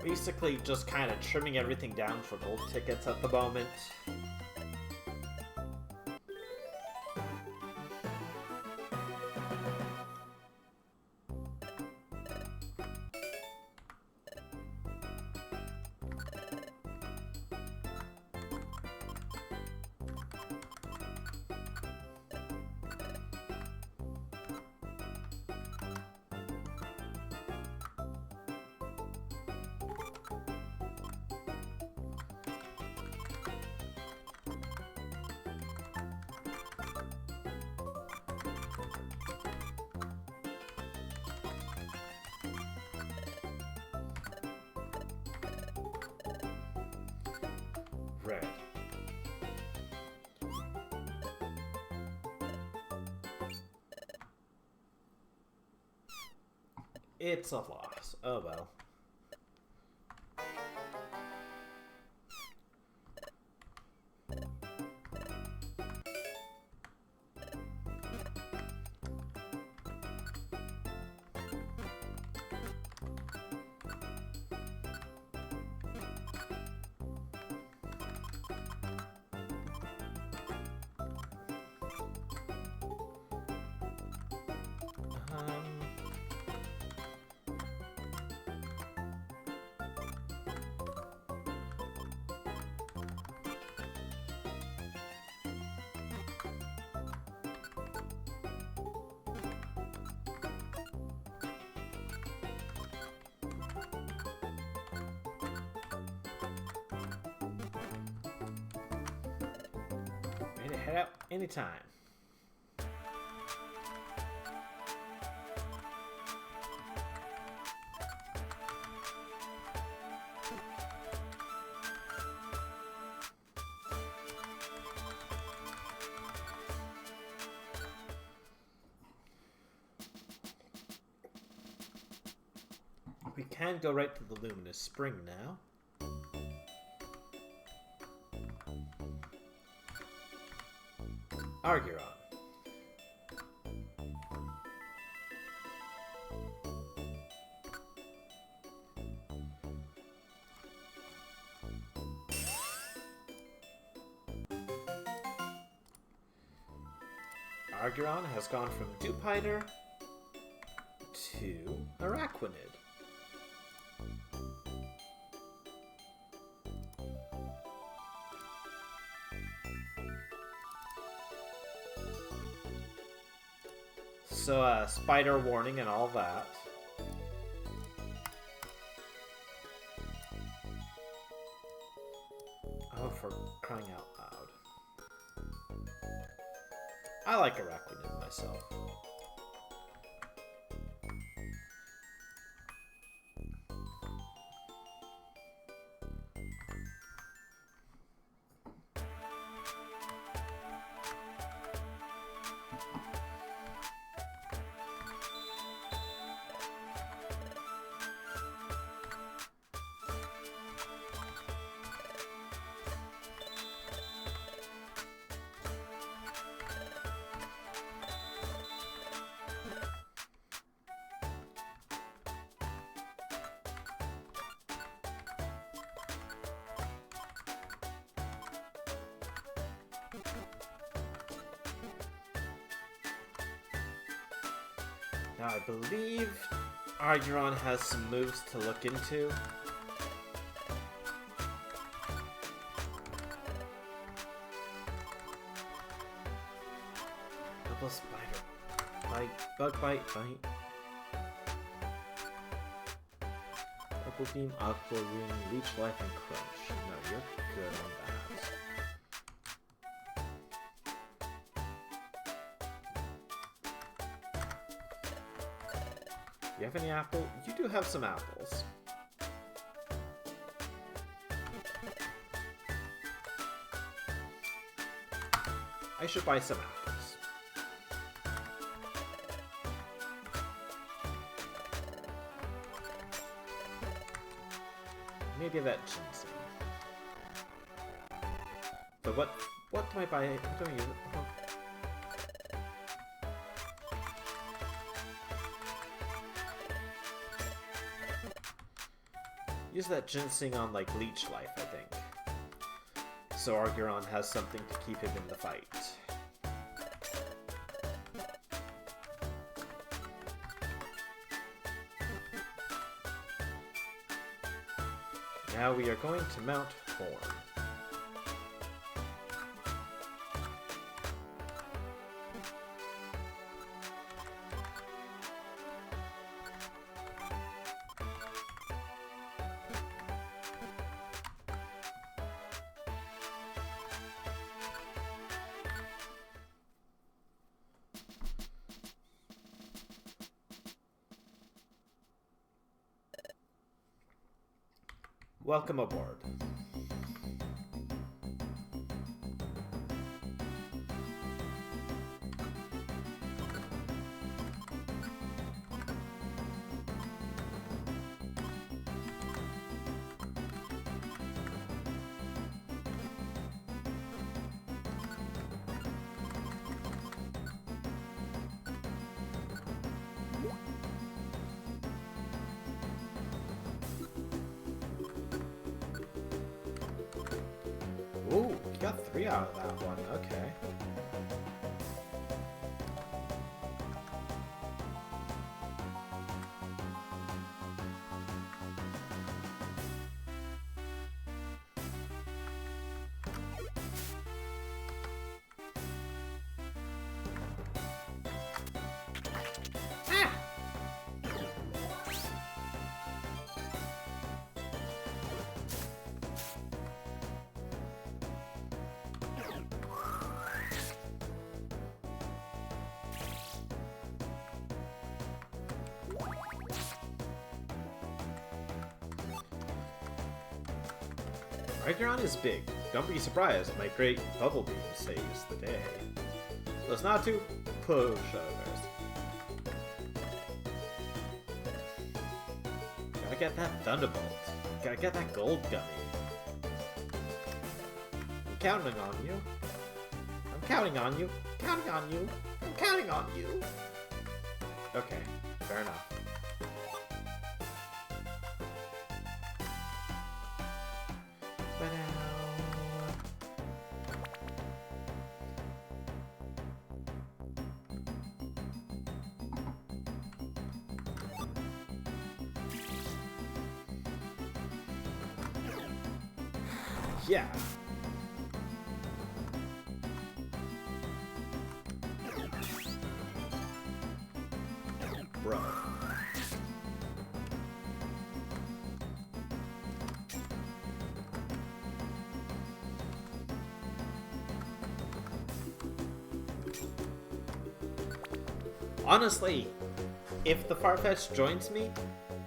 Basically just kind of trimming everything down for gold tickets at the moment. Red. It's a loss. Oh well. Ready to head out anytime. We can go right to the Luminous Spring now. Arguron. Arguron has gone from Dupiter to Araquanid. So, spider warning and all that. Oh, for crying out loud. I like Araquanid myself. Now, I believe Arguron has some moves to look into. Double spider. Bite. Bug bite. Bite. Double beam, aqua ring, leech life, and crunch. No, you're good on that. You have any apple? You do have some apples. I should buy some apples. Maybe that ginseng. But what do I buy? What do I use it for? Use that ginseng on, like, leech life, I think. So Arguron has something to keep him in the fight. Now we are going to mount Horn. Welcome aboard. Ooh, you got 3 out of that one, okay. Arguron is big. Don't be surprised if my great bubble beam saves the day. Let's not too pushovers. Gotta get that Thunderbolt. Gotta get that gold gummy. I'm counting on you. I'm counting on you. Counting on you. I'm counting on you. Okay, fair enough. Yeah. Bro. Honestly, if the Farfetch'd joins me,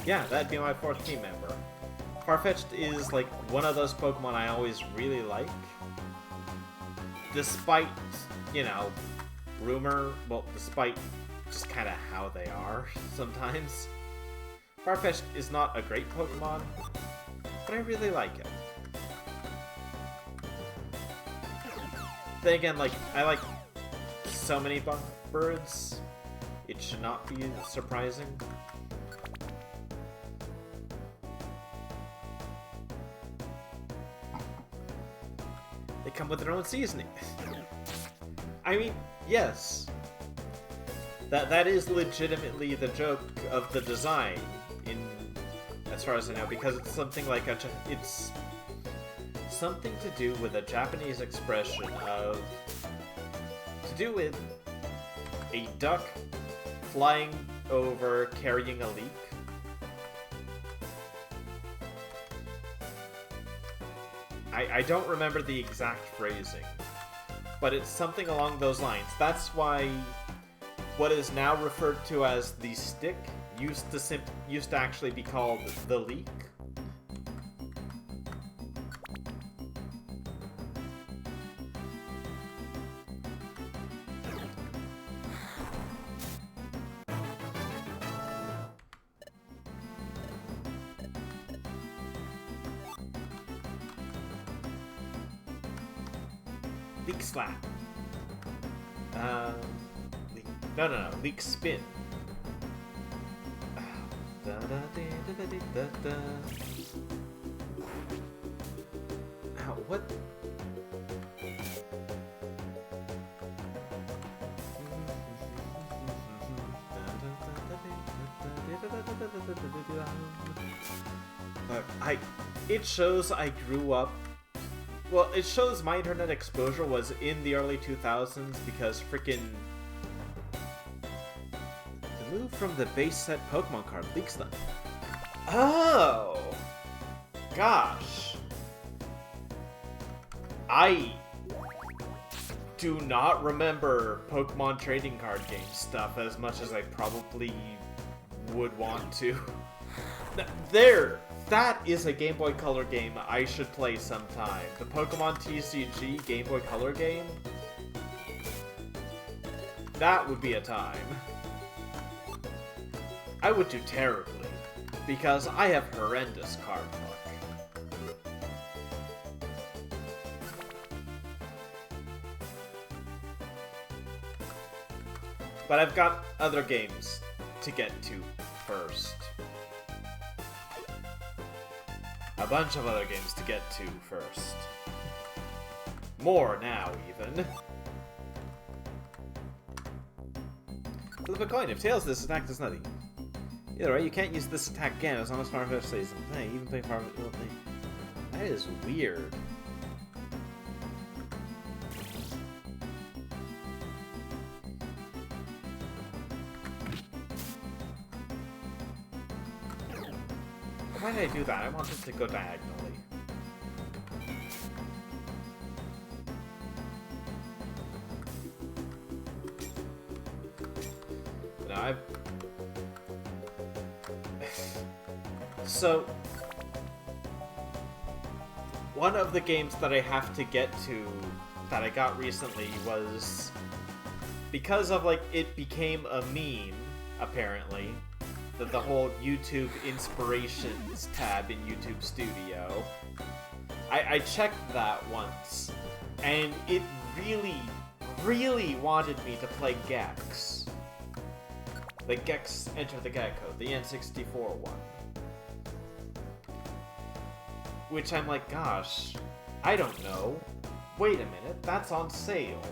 yeah, that'd be my 4th team member. Farfetch'd is, like, one of those Pokemon I always really like. Despite, you know, despite just kind of how they are sometimes. Farfetch'd is not a great Pokemon, but I really like it. Then again, like, I like so many birds, it should not be surprising. They come with their own seasoning. I mean, yes. That is legitimately the joke of the design, as far as I know, because it's something like it's something to do with a Japanese expression of a duck flying over carrying a leek. I don't remember the exact phrasing, but it's something along those lines. That's why what is now referred to as the stick used to actually be called the leek. Leek slap. No. Leek spin. Ow, what? It shows I grew up. Well, it shows my internet exposure was in the early 2000s because freaking the move from the base set Pokemon card leaks them. Oh, gosh, I do not remember Pokemon trading card game stuff as much as I probably would want to. That is a Game Boy Color game I should play sometime. The Pokemon TCG Game Boy Color game? That would be a time. I would do terribly, because I have horrendous card luck. But I've got other games to get to first. A bunch of other games to get to first. More now, even. Flip a coin. If tails this attack does nothing. Either way, you can't use this attack again as long as Farmville stays in play. Even play Farmville. That is weird. Why did I do that? I wanted to go diagonally. No, I've... So... one of the games that I have to get to that I got recently was... because of, like, it became a meme, apparently. The whole YouTube Inspirations tab in YouTube Studio. I checked that once, and it really, really wanted me to play Gex. The Gex Enter the Gecko, the N64 one. Which I'm like, gosh, I don't know. Wait a minute, that's on sale.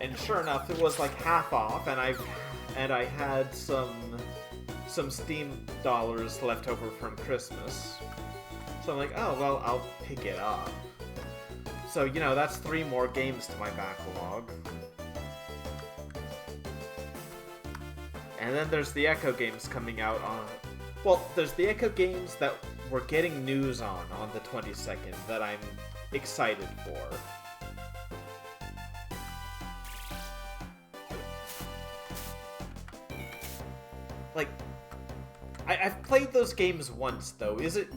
And sure enough, it was like half off, and I had some Steam dollars left over from Christmas. So I'm like, oh, well, I'll pick it up. So, you know, that's 3 more games to my backlog. And then there's the Echo games coming out on... Well, there's the Echo games that we're getting news on the 22nd that I'm excited for. Like, I've played those games once, though. Is it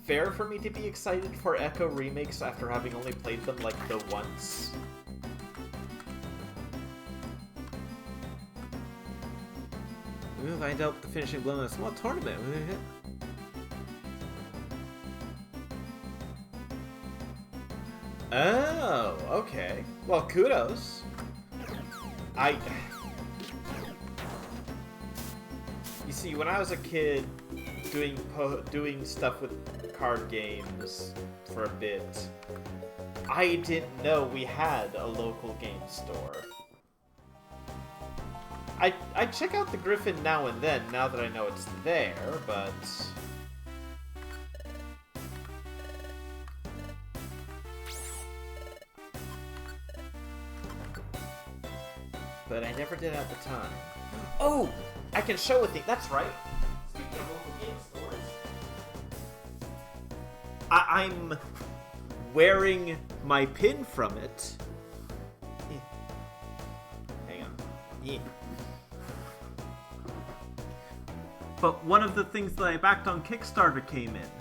fair for me to be excited for Echo remakes after having only played them, like, the once? We'll find out the finishing blow in a small tournament. Oh, okay. Well, kudos. You see, when I was a kid, doing stuff with card games for a bit, I didn't know we had a local game store. I check out the Griffin now and then, now that I know it's there, but... But I never did at the time. Oh! I can show it. That's right. Speaking of local game stores, I'm wearing my pin from it. Hang on. Yeah. But one of the things that I backed on Kickstarter came in.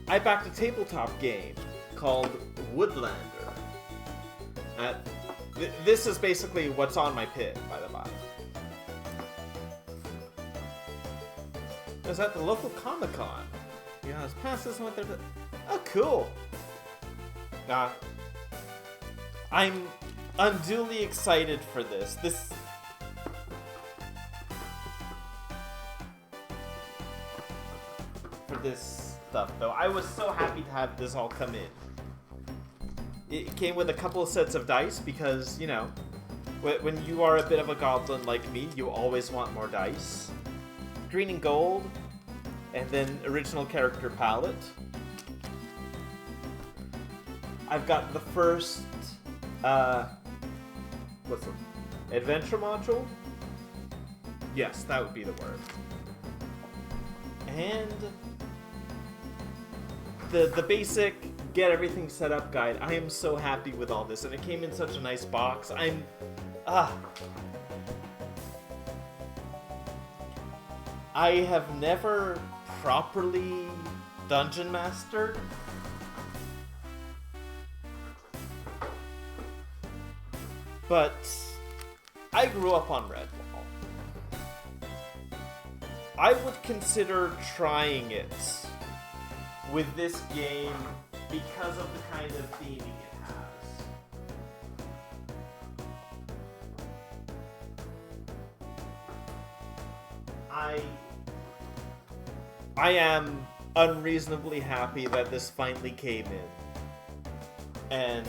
I backed a tabletop game called Woodlander. This is basically what's on my pin, by the by. It was at the local Comic-Con. Yeah, I was past this and went there to... Oh, cool! I'm unduly excited for this. this stuff, though. I was so happy to have this all come in. It came with a couple of sets of dice because, you know, when you are a bit of a goblin like me, you always want more dice. Green and gold, and then original character palette. I've got the first, what's it? Adventure module? Yes, that would be the word. And the basic get everything set up guide. I am so happy with all this, and it came in such a nice box. I have never properly dungeon mastered. But I grew up on Redwall. I would consider trying it with this game because of the kind of theming it has. I am unreasonably happy that this finally came in. And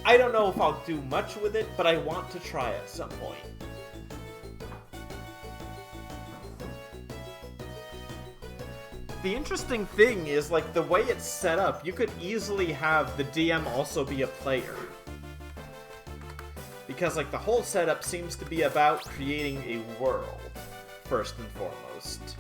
I don't know if I'll do much with it, but I want to try at some point. The interesting thing is, like, the way it's set up, you could easily have the DM also be a player. Because, like, the whole setup seems to be about creating a world, first and foremost.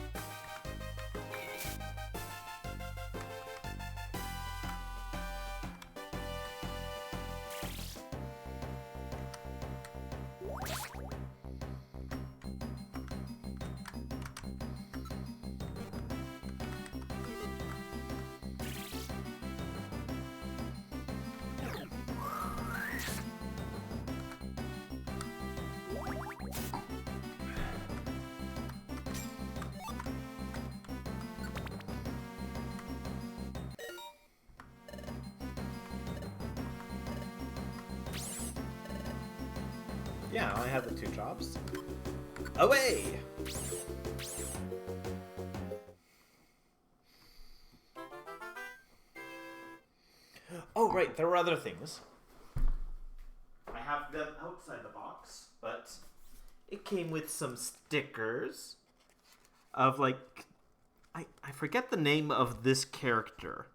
Yeah, I have the 2 jobs. Away! Oh, right, there were other things. I have them outside the box, but it came with some stickers of, like, I forget the name of this character.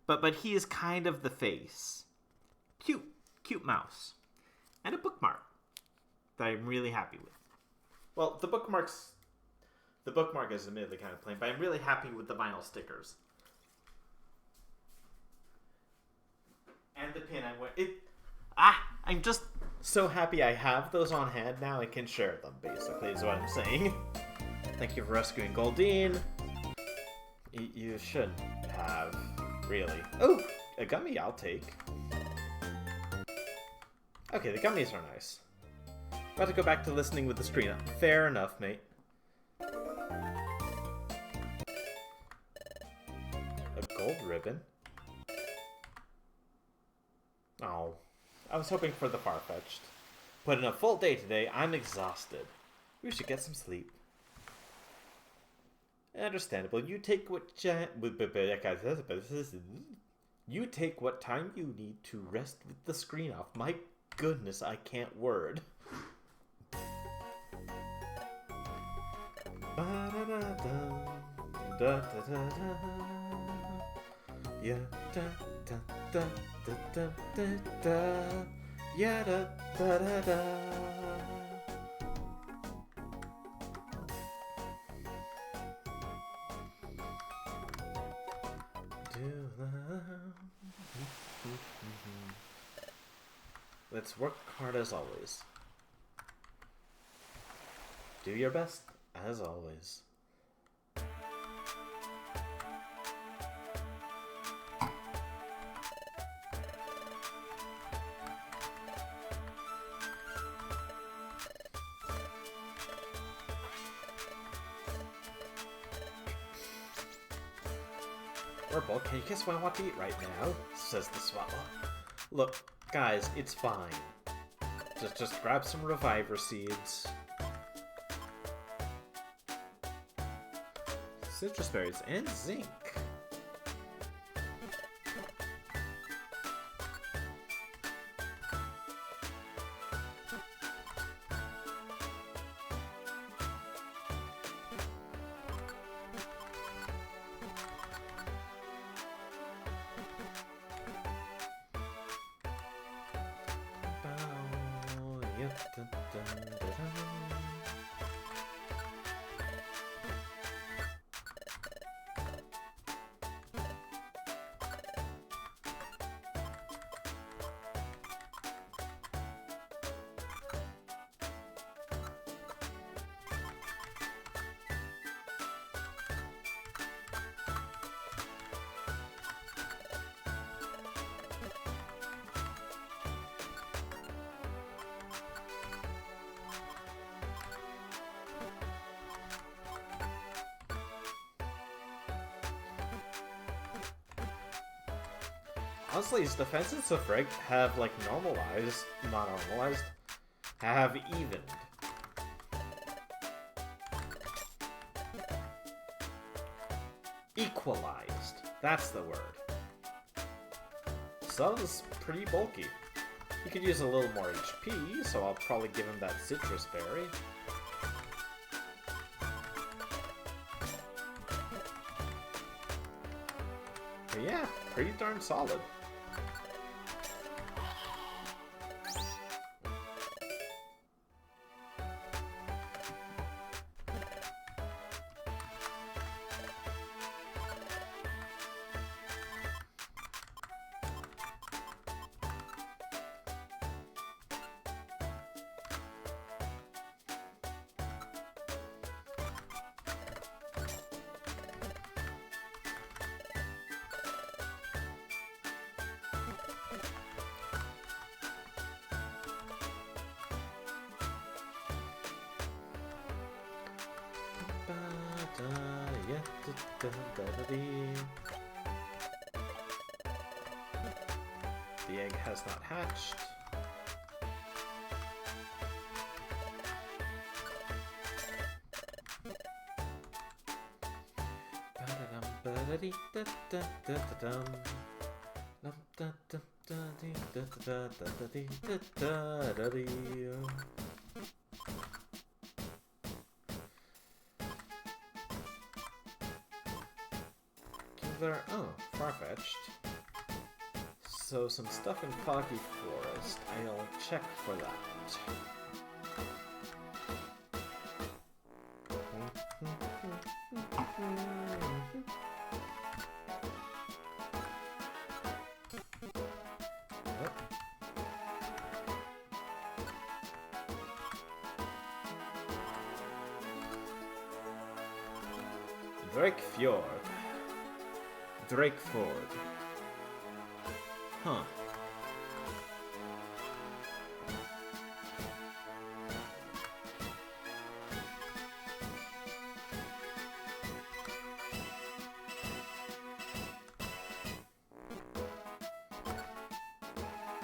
But he is kind of the face. Cute mouse. And a bookmark that I'm really happy with. Well, the bookmark is admittedly kind of plain, but I'm really happy with the vinyl stickers. And the pin I'm just so happy I have those on hand now. I can share them, basically, is what I'm saying. Thank you for rescuing Goldine. You shouldn't have, really. Oh, a gummy I'll take. Okay, the gummies are nice. About to go back to listening with the screen up. Fair enough, mate. A gold ribbon? Oh, I was hoping for the far-fetched. Put in a full day today. I'm exhausted. We should get some sleep. Understandable. You take what you take what time you need to rest with the screen off. My goodness, I can't word. Yeah, da da da da da da da. Yeah, da da da da. Let's work hard as always. Do your best as always. Orble, can you guess what I want to eat right now? Says the swallow. Look, guys, it's fine. Just grab some reviver seeds. citrus berries, and zinc. Honestly, his defenses of Frigg have, like, normalized, not normalized, have evened. Equalized. That's the word. Sun's pretty bulky. He could use a little more HP, so I'll probably give him that citrus berry. But yeah, pretty darn solid. The egg has not hatched. Oh, far-fetched. So some stuff in Foggy Forest. I'll check for that. Drakefjord. Drakeford. Huh.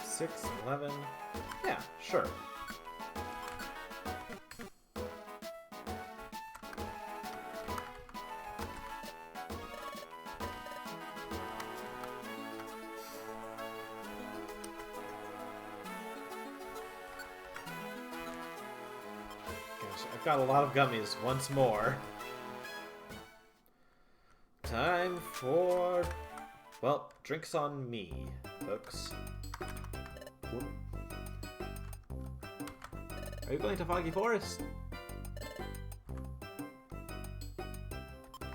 Six, 11. Yeah, sure. I've got a lot of gummies once more. Time for, well, drinks on me, folks. Are you going to Foggy Forest?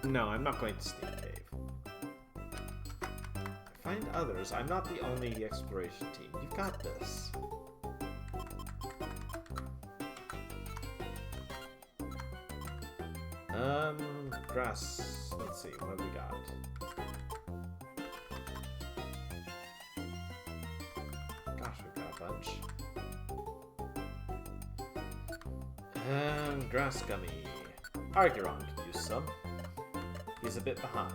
No, I'm not going to Steam Cave. Find others. I'm not the only exploration team. You've got this. Grass. Let's see, what have we got? Gosh, we've got a bunch. Grass gummy. Arguron could use some. He's a bit behind.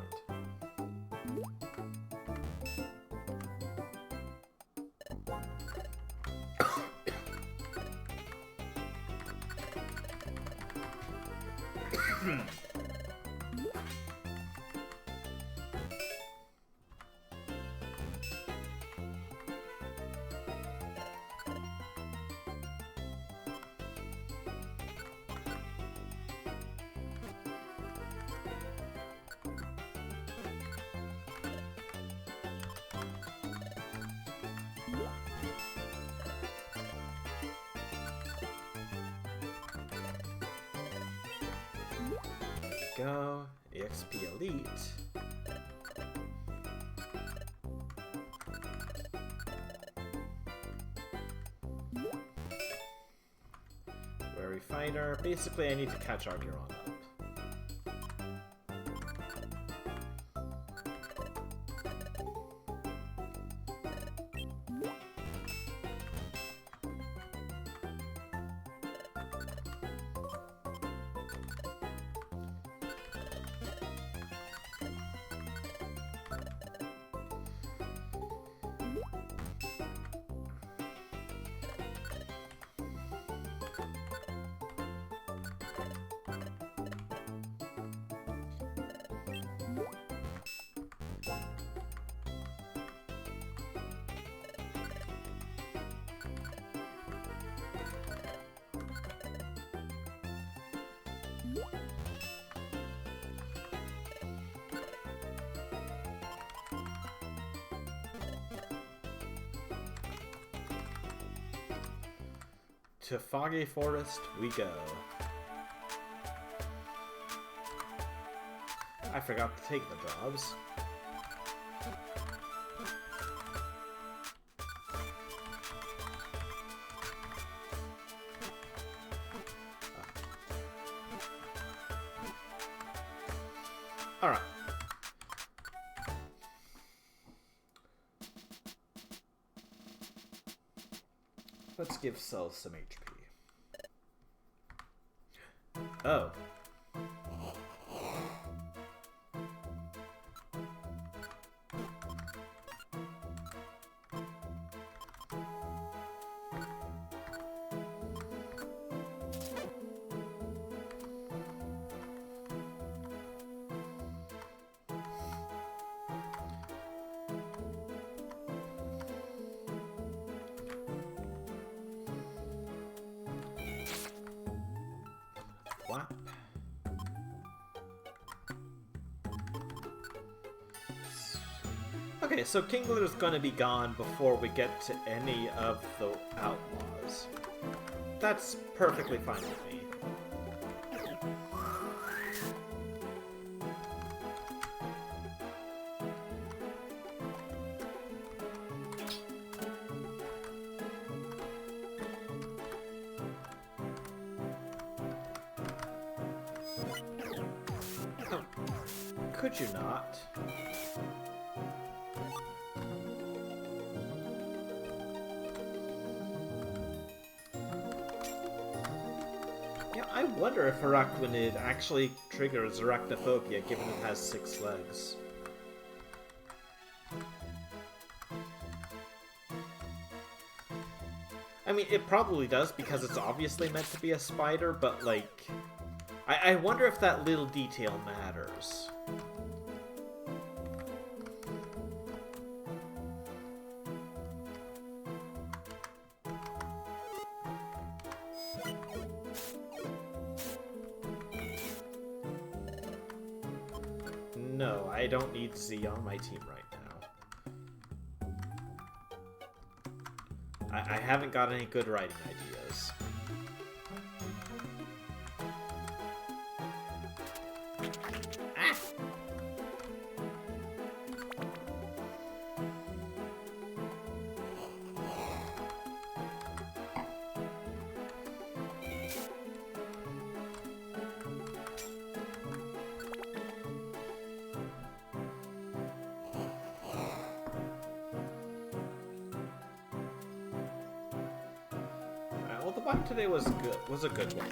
go. EXP Elite. Wary Fighter. Basically, I need to catch Argyron up. To Foggy Forest we go. I forgot to take the jobs. Alright. Let's give Cell some HP. Oh. Whap. Okay, so Kingler's gonna be gone before we get to any of the outlaws. That's perfectly fine with me. Oh, could you not? Yeah, I wonder if Araquanid actually triggers arachnophobia given it has 6 legs. I mean, it probably does because it's obviously meant to be a spider, but like... I wonder if that little detail matters. No, I don't need Z on my team right now. I haven't got any good writing ideas. Ah! Well, the bike today was good. Was a good one.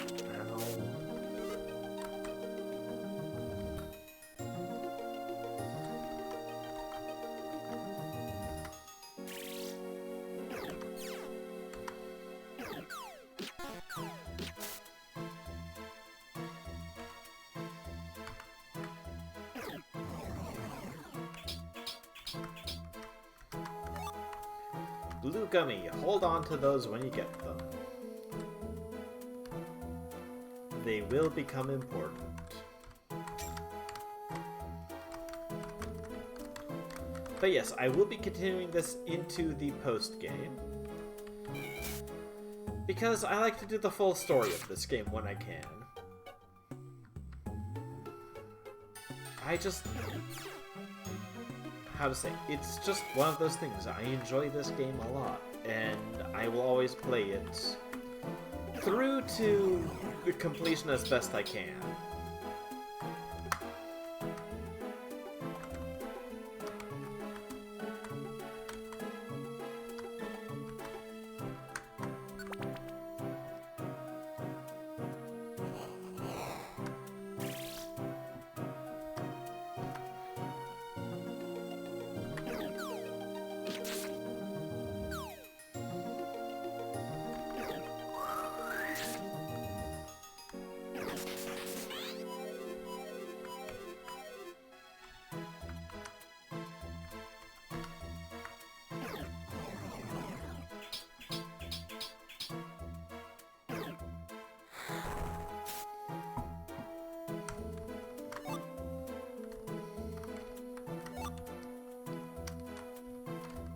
Blue Gummy, hold on to those when you get them. They will become important. But yes, I will be continuing this into the post-game. Because I like to do the full story of this game when I can. I just... How to say? It's just one of those things. I enjoy this game a lot, and I will always play it through to the completion as best I can.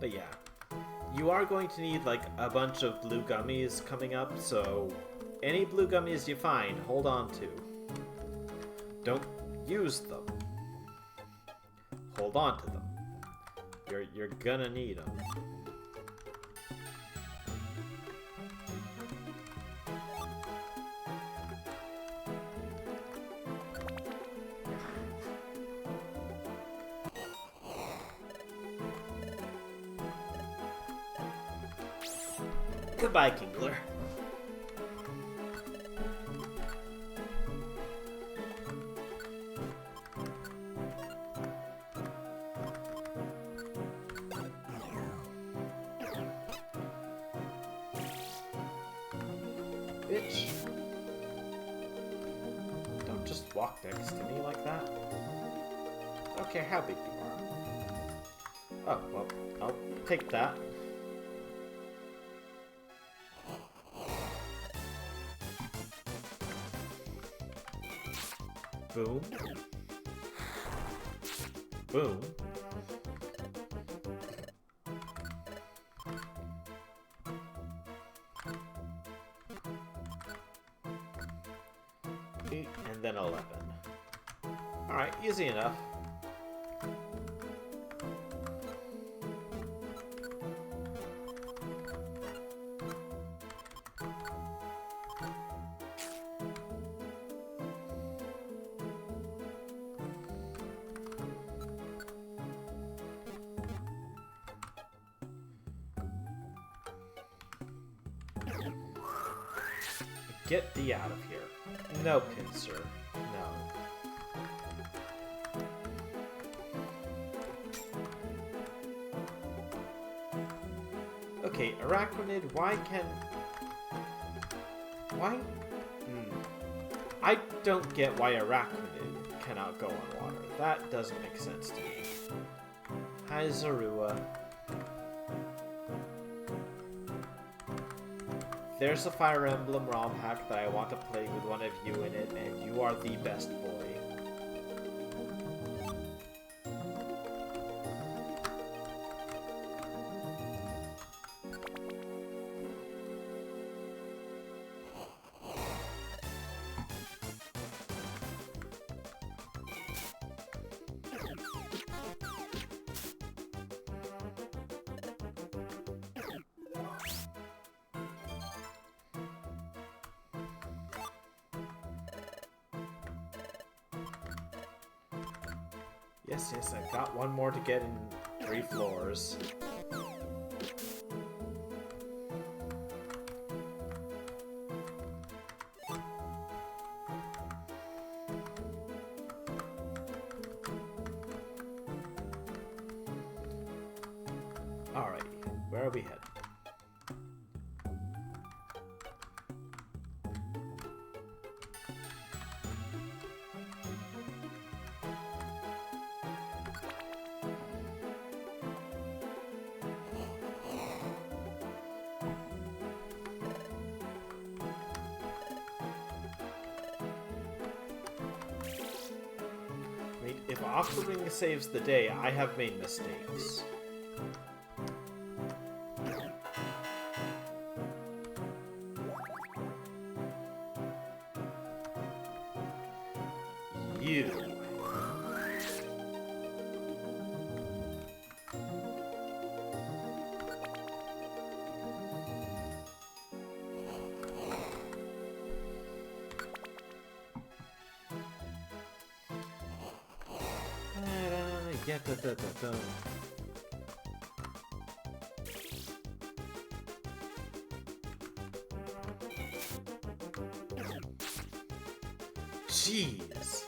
But yeah, you are going to need like a bunch of blue gummies coming up, so any blue gummies you find, hold on to. Don't use them. Hold on to them. You're gonna need them. Goodbye, Kingler. Bitch. Don't just walk next to me like that. I don't care how big you are. Oh, well, I'll take that. Boom. Boom. Eight, and then 11. Alright, easy enough. Get thee out of here. No, pincer. No. Okay, Arachnid, why can... Why? I don't get why Arachnid cannot go on water. That doesn't make sense to me. Hi, Zorua. There's a Fire Emblem ROM hack that I want to play with one of you in it, and you are the best boy. Yes, I've got one more to get in 3 floors. Alright, where are we headed? If offering saves the day, I have made mistakes. You. Yeah, da, da, da, da. Jeez.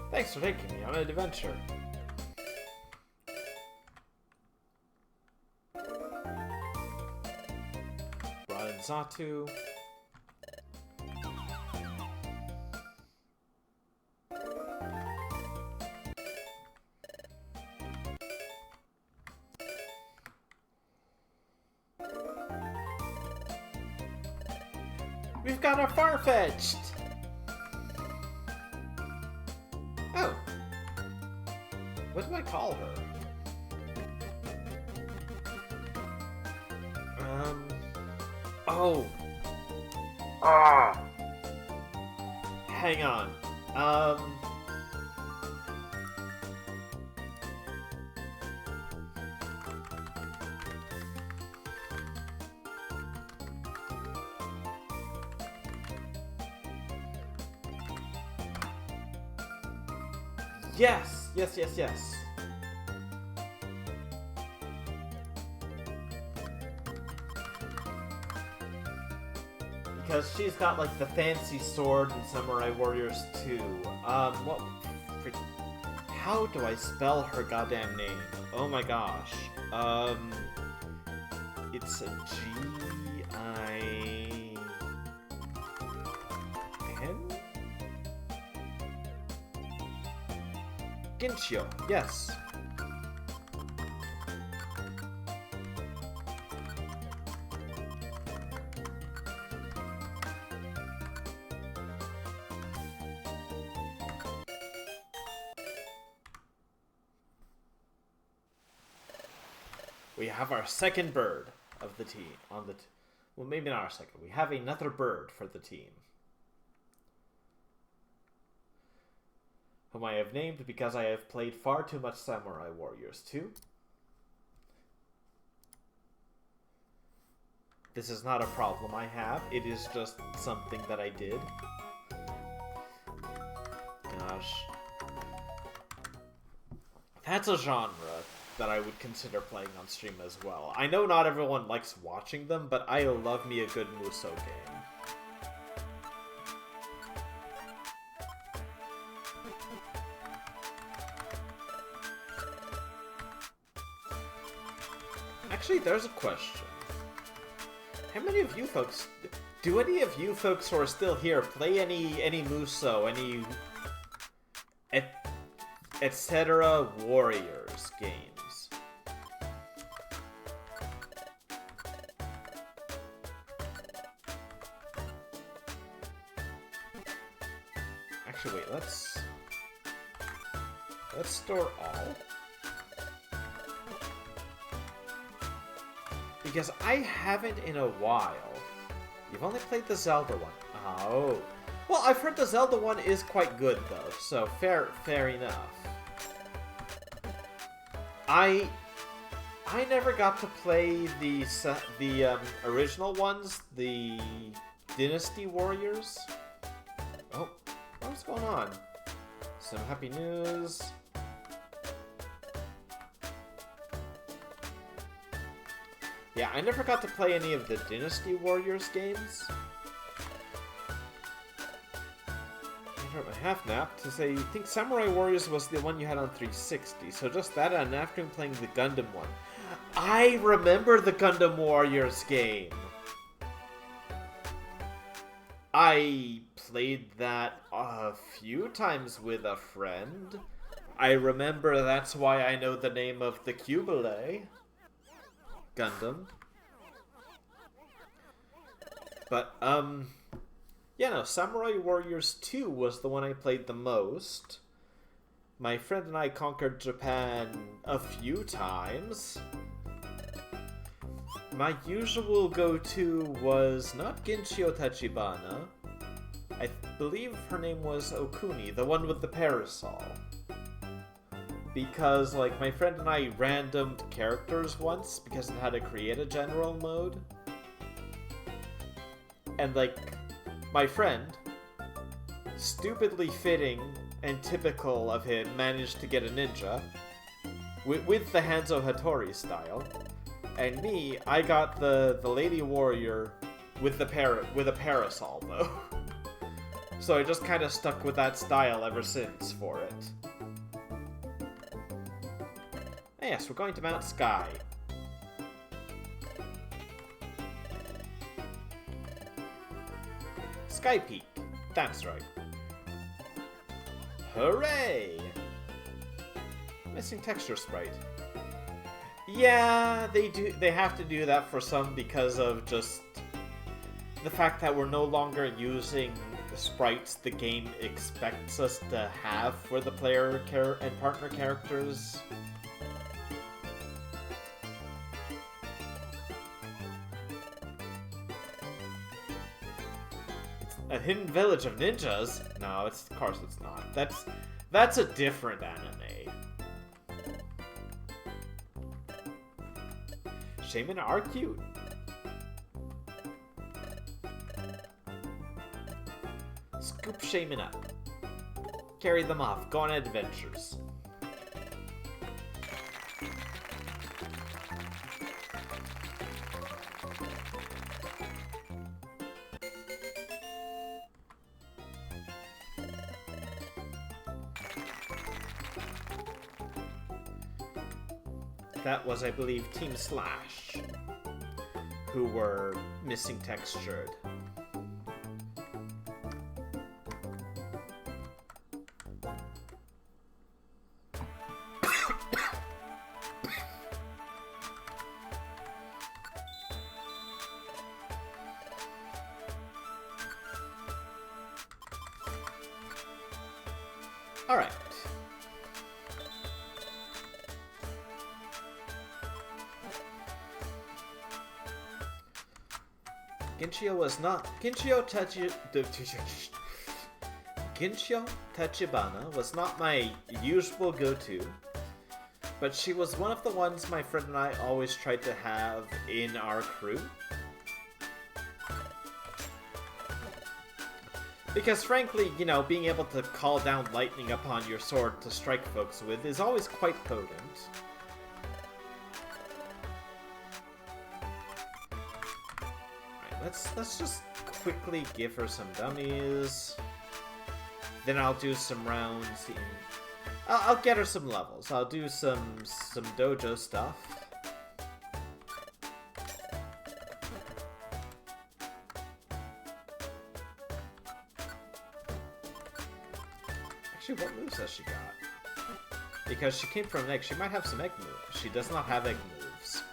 Thanks for taking me on an adventure. Run Zatu. We've got a Farfetch'd! Oh. What do I call her? Oh. Ah. Hang on. Yes! Yes, yes, yes. Because she's got, like, the fancy sword in Samurai Warriors 2. What... How do I spell her goddamn name? Oh my gosh. It's a G-I-N? Ginshio, yes. We have our second bird of the team on the... well, maybe not our second. We have another bird for the team, whom I have named because I have played far too much Samurai Warriors 2. This is not a problem I have. It is just something that I did. Gosh. That's a genre that I would consider playing on stream as well. I know not everyone likes watching them, but I love me a good Musou game. Actually, there's a question. How many of you folks... do any of you folks who are still here play any Musou, any... etc. Warriors games? Actually, wait, let's store all. Because I haven't in a while. You've only played the Zelda one. Oh. Well, I've heard the Zelda one is quite good, though, so fair enough. I never got to play the original ones, the Dynasty Warriors. Oh, what's going on? Some happy news. Yeah, I never got to play any of the Dynasty Warriors games. I hurt my half nap to say, you think Samurai Warriors was the one you had on 360, so just that and after playing the Gundam one. I remember the Gundam Warriors game! I played that a few times with a friend. I remember that's why I know the name of the Cubile Gundam. But, yeah, no, Samurai Warriors 2 was the one I played the most. My friend and I conquered Japan a few times. My usual go-to was not Ginshio Tachibana. I believe her name was Okuni, the one with the parasol. because, like, my friend and I randomed characters once because it had to create a general mode. And, like, my friend, stupidly fitting and typical of him, managed to get a ninja with the Hanzo Hattori style. And me, I got the lady warrior with a parasol, though. So I just kind of stuck with that style ever since for it. Yes, we're going to Mount Sky. Sky Peak. That's right. Hooray! Missing texture sprite. Yeah, they have to do that for some because of just the fact that we're no longer using the sprites the game expects us to have for the player and partner characters. A hidden village of ninjas? No, of course it's not. That's a different anime. Shaman are cute. Scoop Shaman up. Carry them off. Go on adventures. That was, I believe, Team Slash, who were missing textured. All right. Ginshio Tachibana was not my usual go-to, but she was one of the ones my friend and I always tried to have in our crew. Because frankly, you know, being able to call down lightning upon your sword to strike folks with is always quite potent. Let's just quickly give her some dummies. Then I'll do some rounds. I'll get her some levels. I'll do some dojo stuff. Actually, what moves has she got? Because she came from an egg, she might have some egg moves. She does not have egg moves.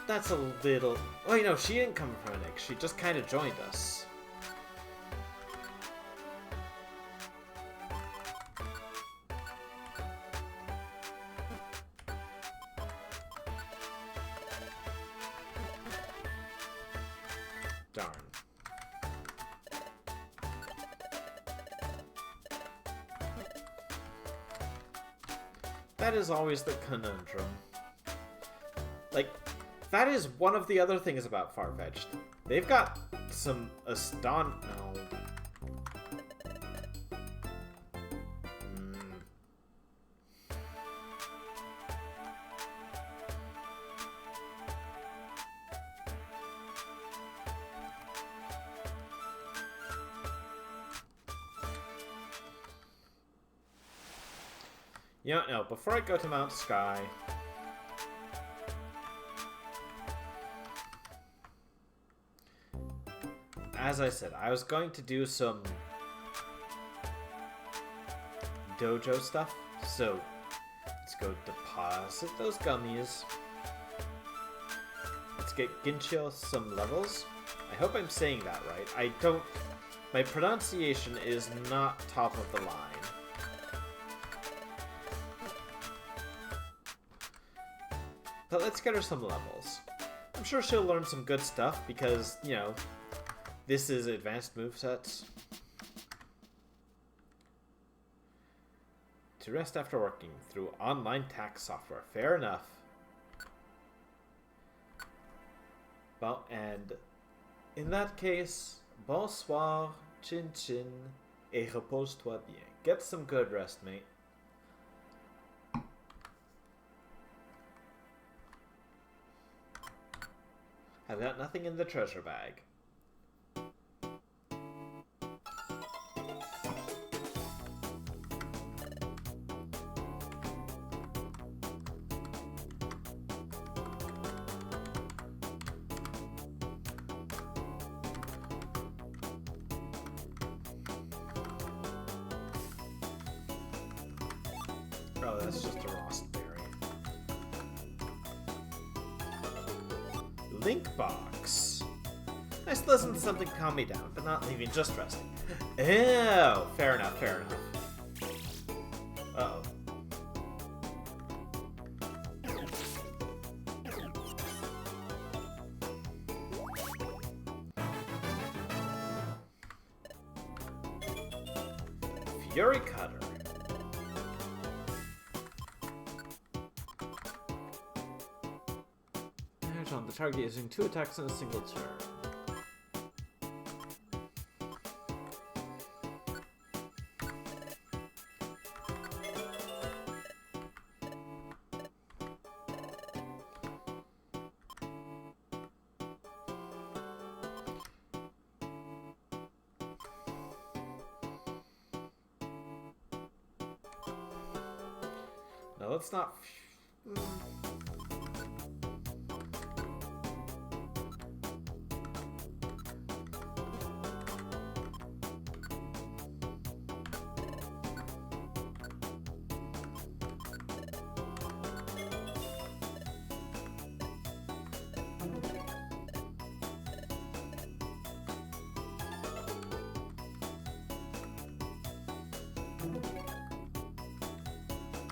That's a little... Oh, you know, she didn't come from an egg. She just kind of joined us. Darn. That is always the conundrum. Like... That is one of the other things about Farfetch'd. They've got some no. You don't know, before I go to Mount Sky... As I said, I was going to do some dojo stuff, so let's go deposit those gummies. Let's get Ginshio some levels. I hope I'm saying that right. My pronunciation is not top of the line. But let's get her some levels. I'm sure she'll learn some good stuff because, you know, this is advanced movesets. to rest after working through online tax software. Fair enough. Well, and in that case, bonsoir, chin chin, et repose-toi bien. Get some good rest, mate. I've got nothing in the treasure bag. Oh, that's just a Rost berry. Link box. Nice to listen to something calm me down, but not leaving just resting. Oh, fair enough, fair enough. Uh-oh. Fury Cutter. On the target using 2 attacks in a single turn. No, let's not.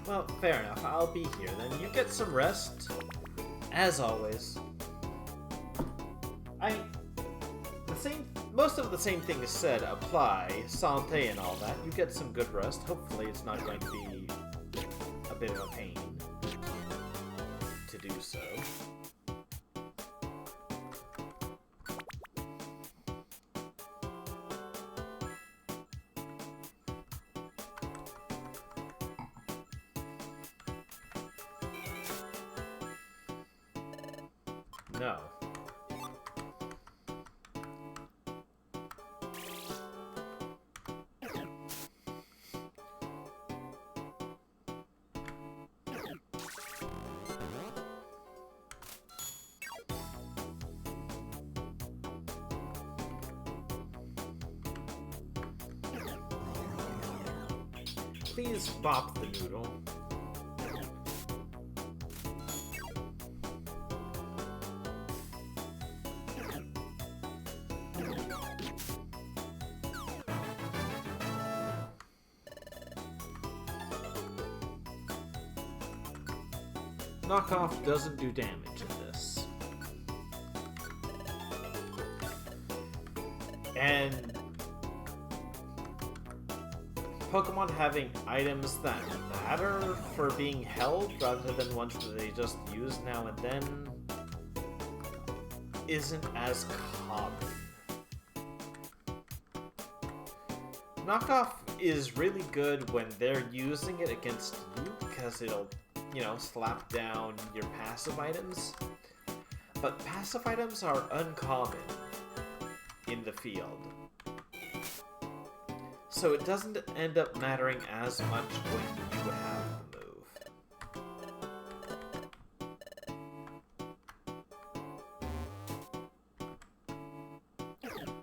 Well, fair enough. I'll be here then. You get some rest. As always. Most of the same things said apply. Santé and all that. You get some good rest. Hopefully it's not going to be a bit of a pain to do so. No. Please bop the noodle. Knockoff doesn't do damage in this. And Pokemon having items that matter for being held rather than ones that they just use now and then isn't as common. Knockoff is really good when they're using it against you because it'll, you know, slap down your passive items. But passive items are uncommon in the field. So it doesn't end up mattering as much when you have the move.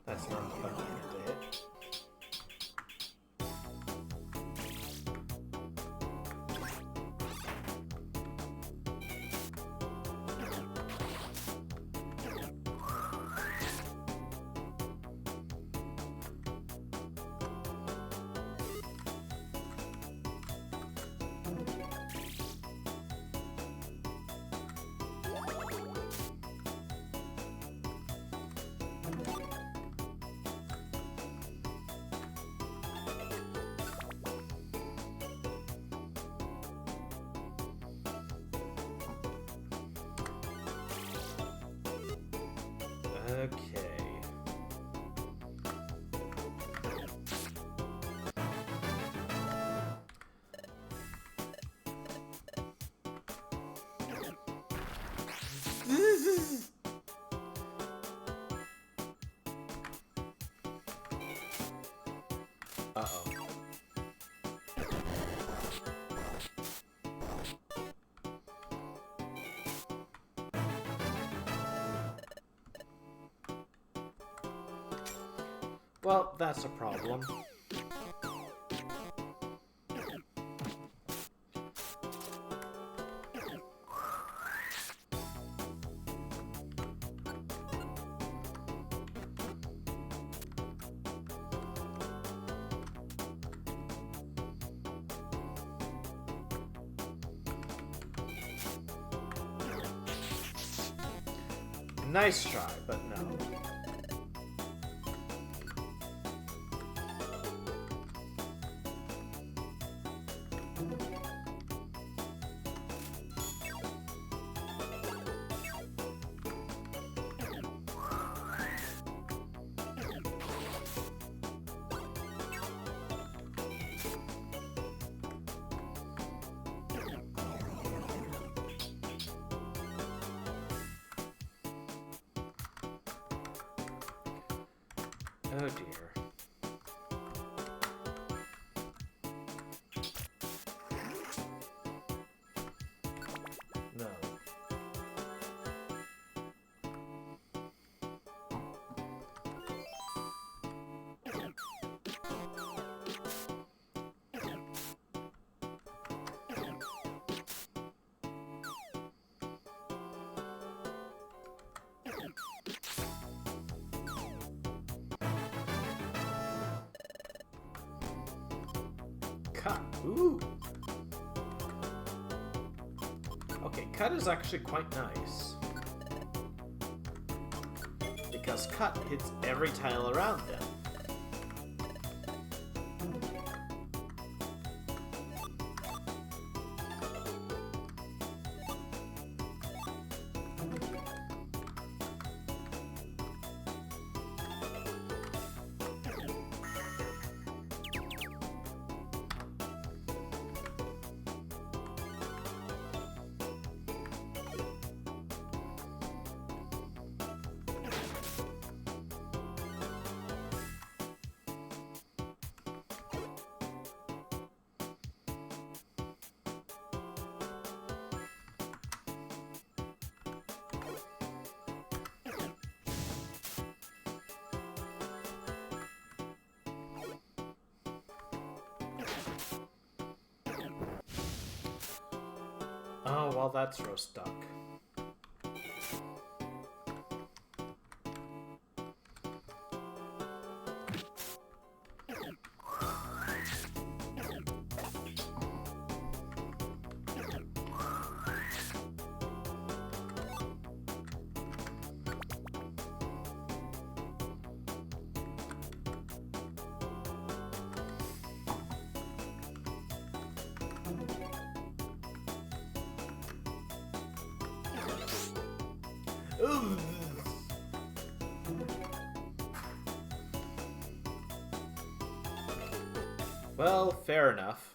That's not a fun thing to hit. Okay. Uh-oh. Well, that's a problem. Nice try, but no. Oh dear. No. Cut. Ooh. Okay, cut is actually quite nice. Because cut hits every tile around them. Oh, well, that's roast duck. Ugh. Well, fair enough.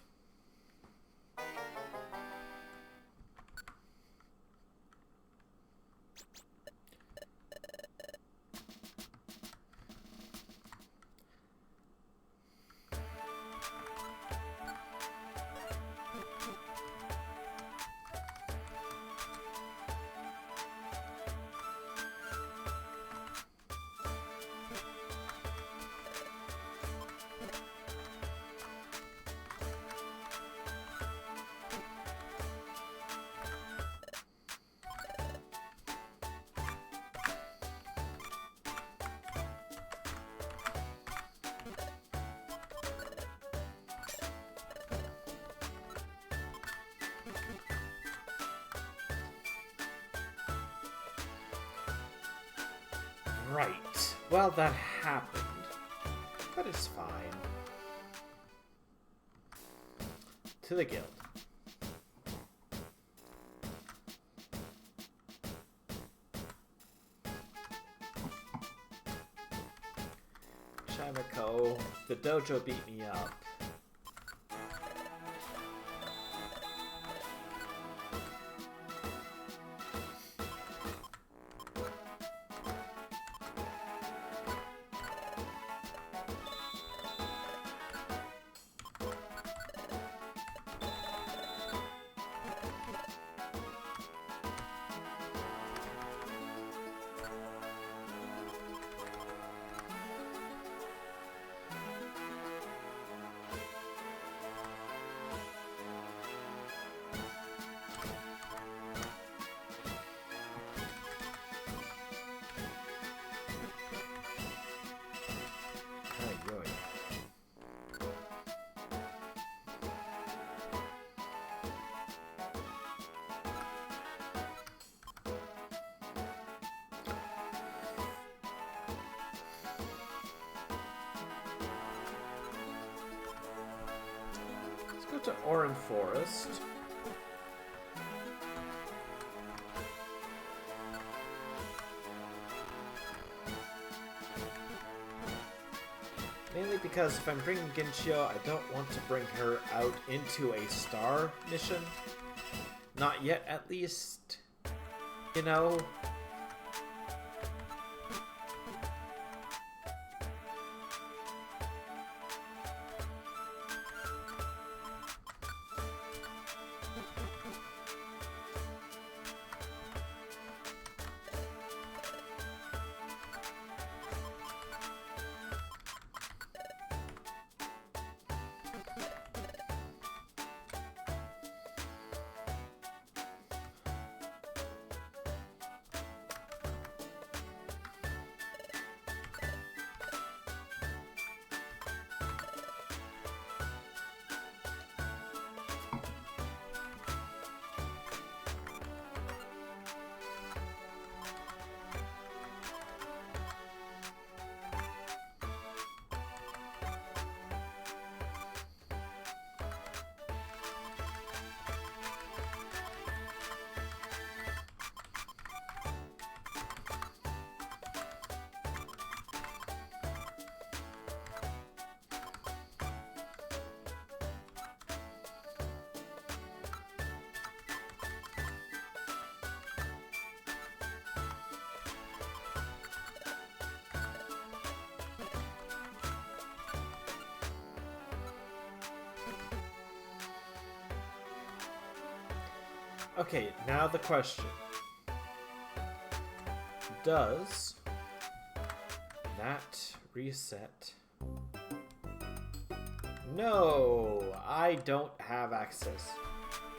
Right. Well, that happened. But it's fine. To the guild. Shamiko, the dojo beat me up. To Oran Forest. Mainly because if I'm bringing Ginchio, I don't want to bring her out into a star mission. Not yet, at least. You know? Okay, now the question. Does that reset? No, I don't have access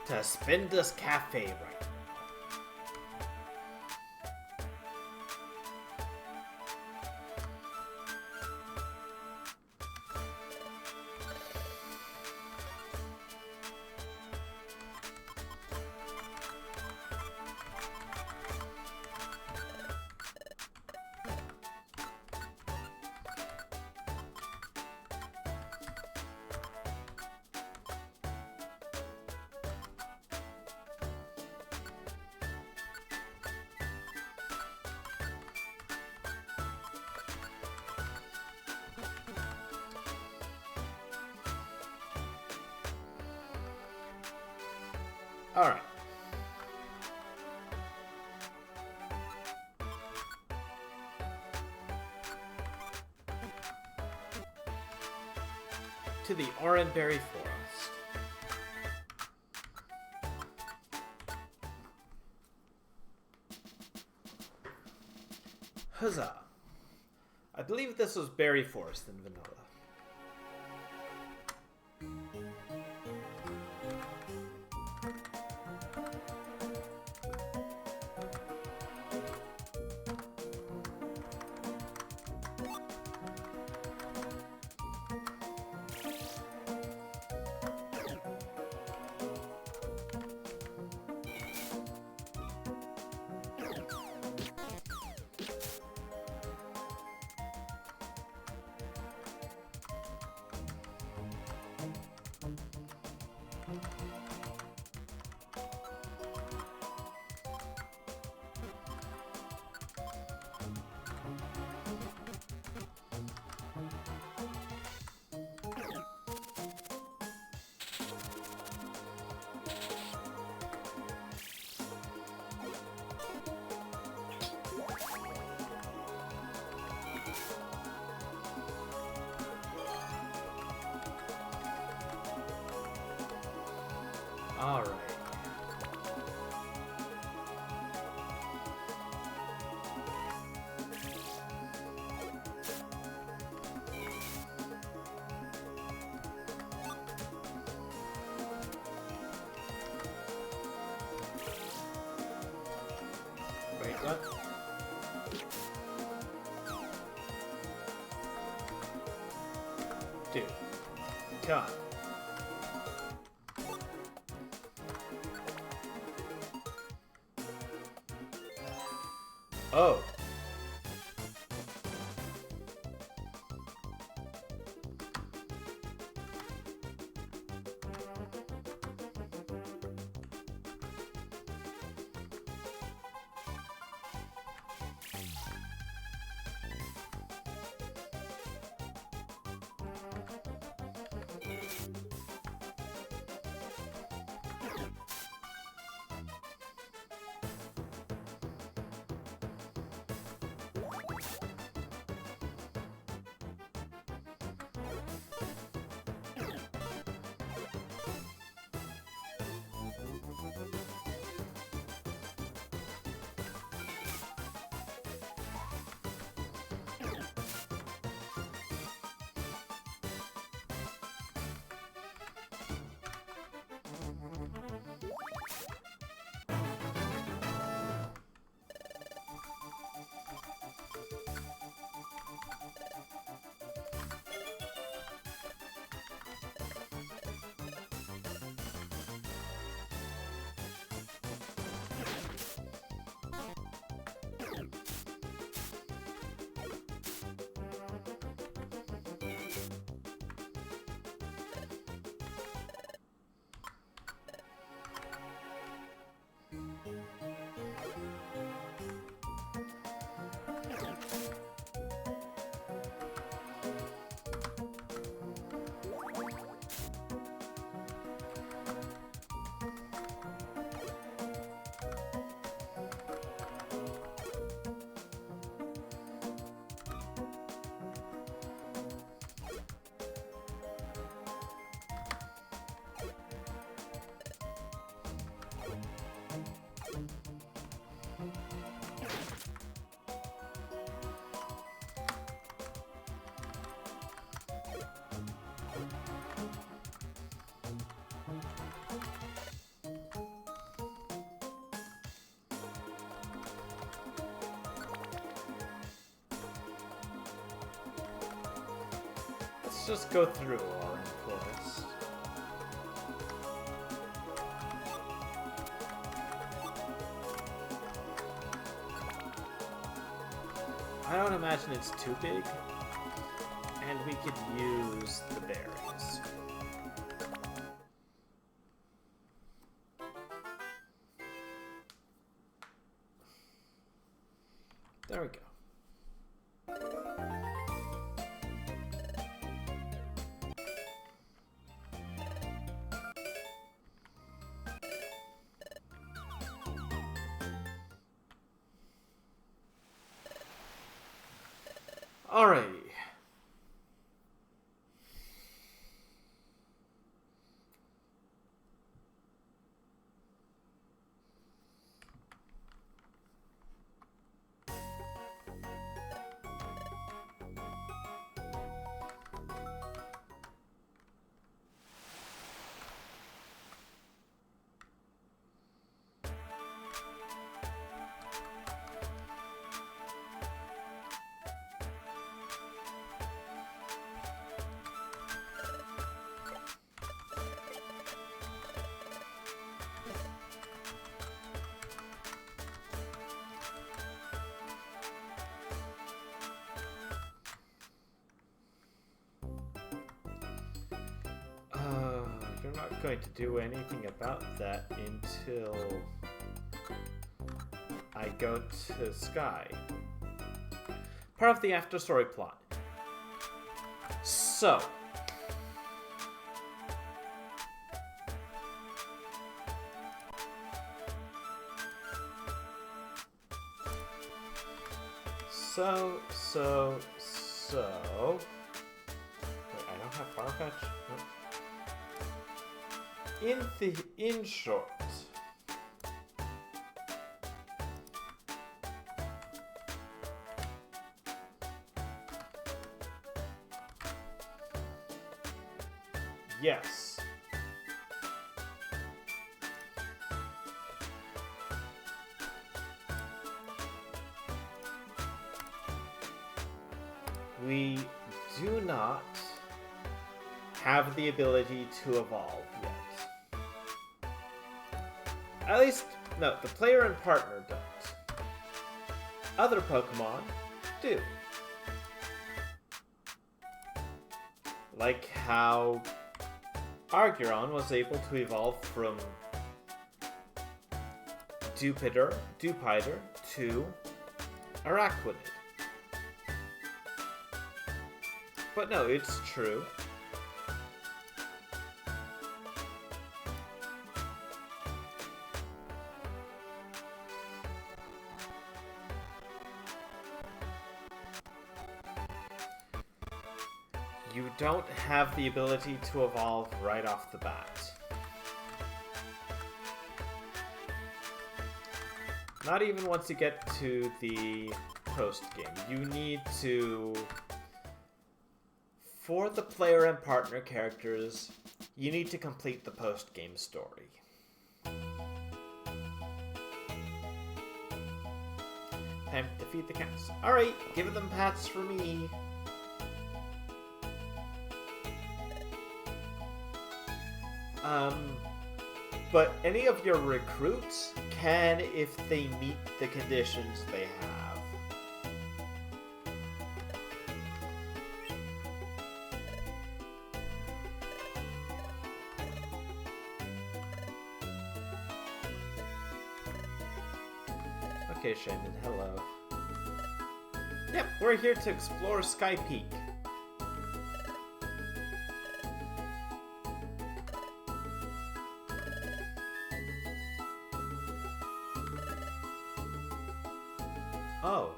to Spindus Cafe right now. All right. To the Oranberry Forest. Huzzah. I believe this was Berry Forest in vanilla. Alright. Wait, what? Dude. Come on. Oh. Let's just go through our quest. I don't imagine it's too big, and we could use the berries. There we go. Alrighty. You're not going to do anything about that until I go to Sky. Part of the after-story plot. So. Wait, I don't have Far Fetch? Nope. In short, yes. We do not have the ability to evolve yet. At least, no, the player and partner don't. Other Pokemon do. Like how Argyron was able to evolve from Dupiter to Araquanid. But no, it's true. You don't have the ability to evolve right off the bat. Not even once you get to the post-game. You need to... For the player and partner characters, you need to complete the post-game story. Time to feed the cats. Alright, give them pats for me. But any of your recruits can if they meet the conditions they have. Okay, Shaman, hello. Yep, we're here to explore Sky Peak. Oh.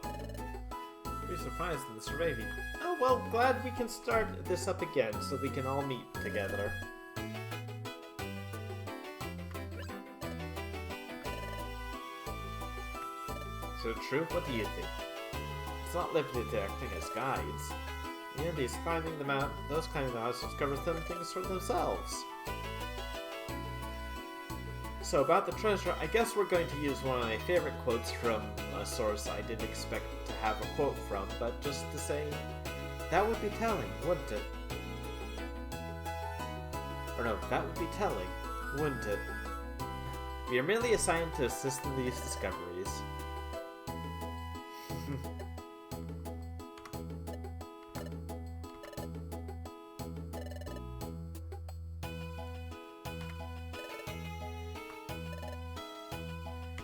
Pretty surprised in the survey. Oh, well, glad we can start this up again so we can all meet together. So true? What do you think? It's not limited to acting as guides. And these climbing the mountain, those climbing the house discover some things for themselves. So about the treasure, I guess we're going to use one of my favorite quotes from a source I didn't expect to have a quote from, but just to say, that would be telling, wouldn't it? Or no, that would be telling, wouldn't it? We are merely assigned to assist in these discoveries.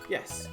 Yes.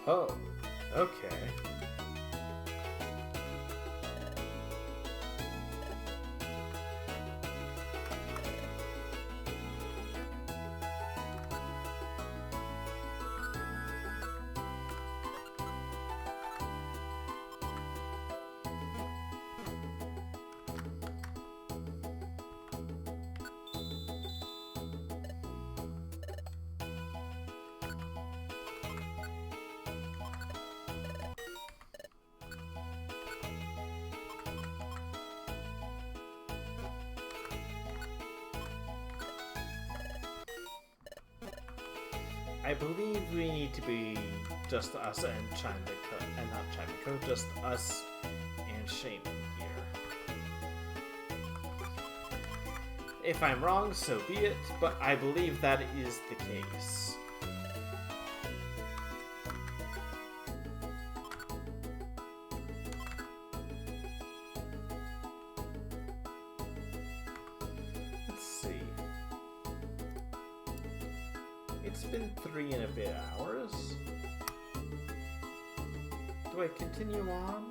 Oh, okay. I believe we need to be just us and Chimiko, and not Chimiko, just us and Shaman here. If I'm wrong, so be it, but I believe that is the case. Let's see. It's been 3 and a bit hours. Do I continue on?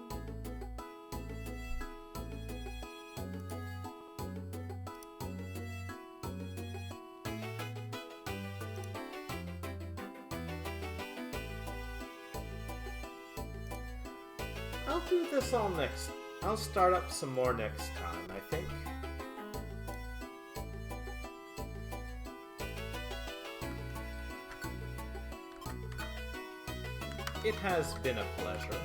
I'll do this all next. I'll start up some more next time, I think. It has been a pleasure.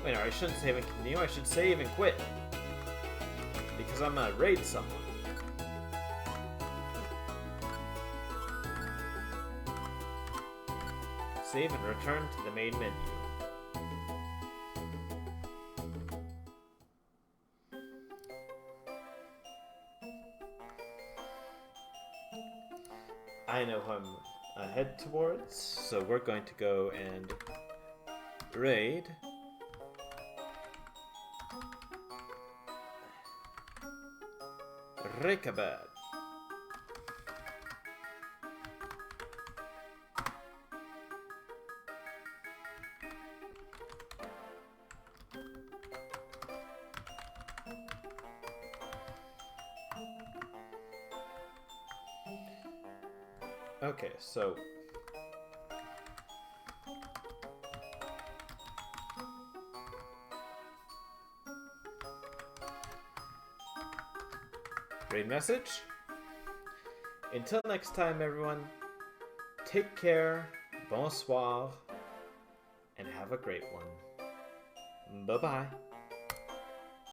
Wait, no, I shouldn't save and continue. I should save and quit. Because I'm gonna raid someone. Save and return to the main menu. I know who I'm head towards, so we're going to go and raid Rekabad. Okay, so raid message. Until next time, everyone, take care, bonsoir, and have a great one. Bye-bye.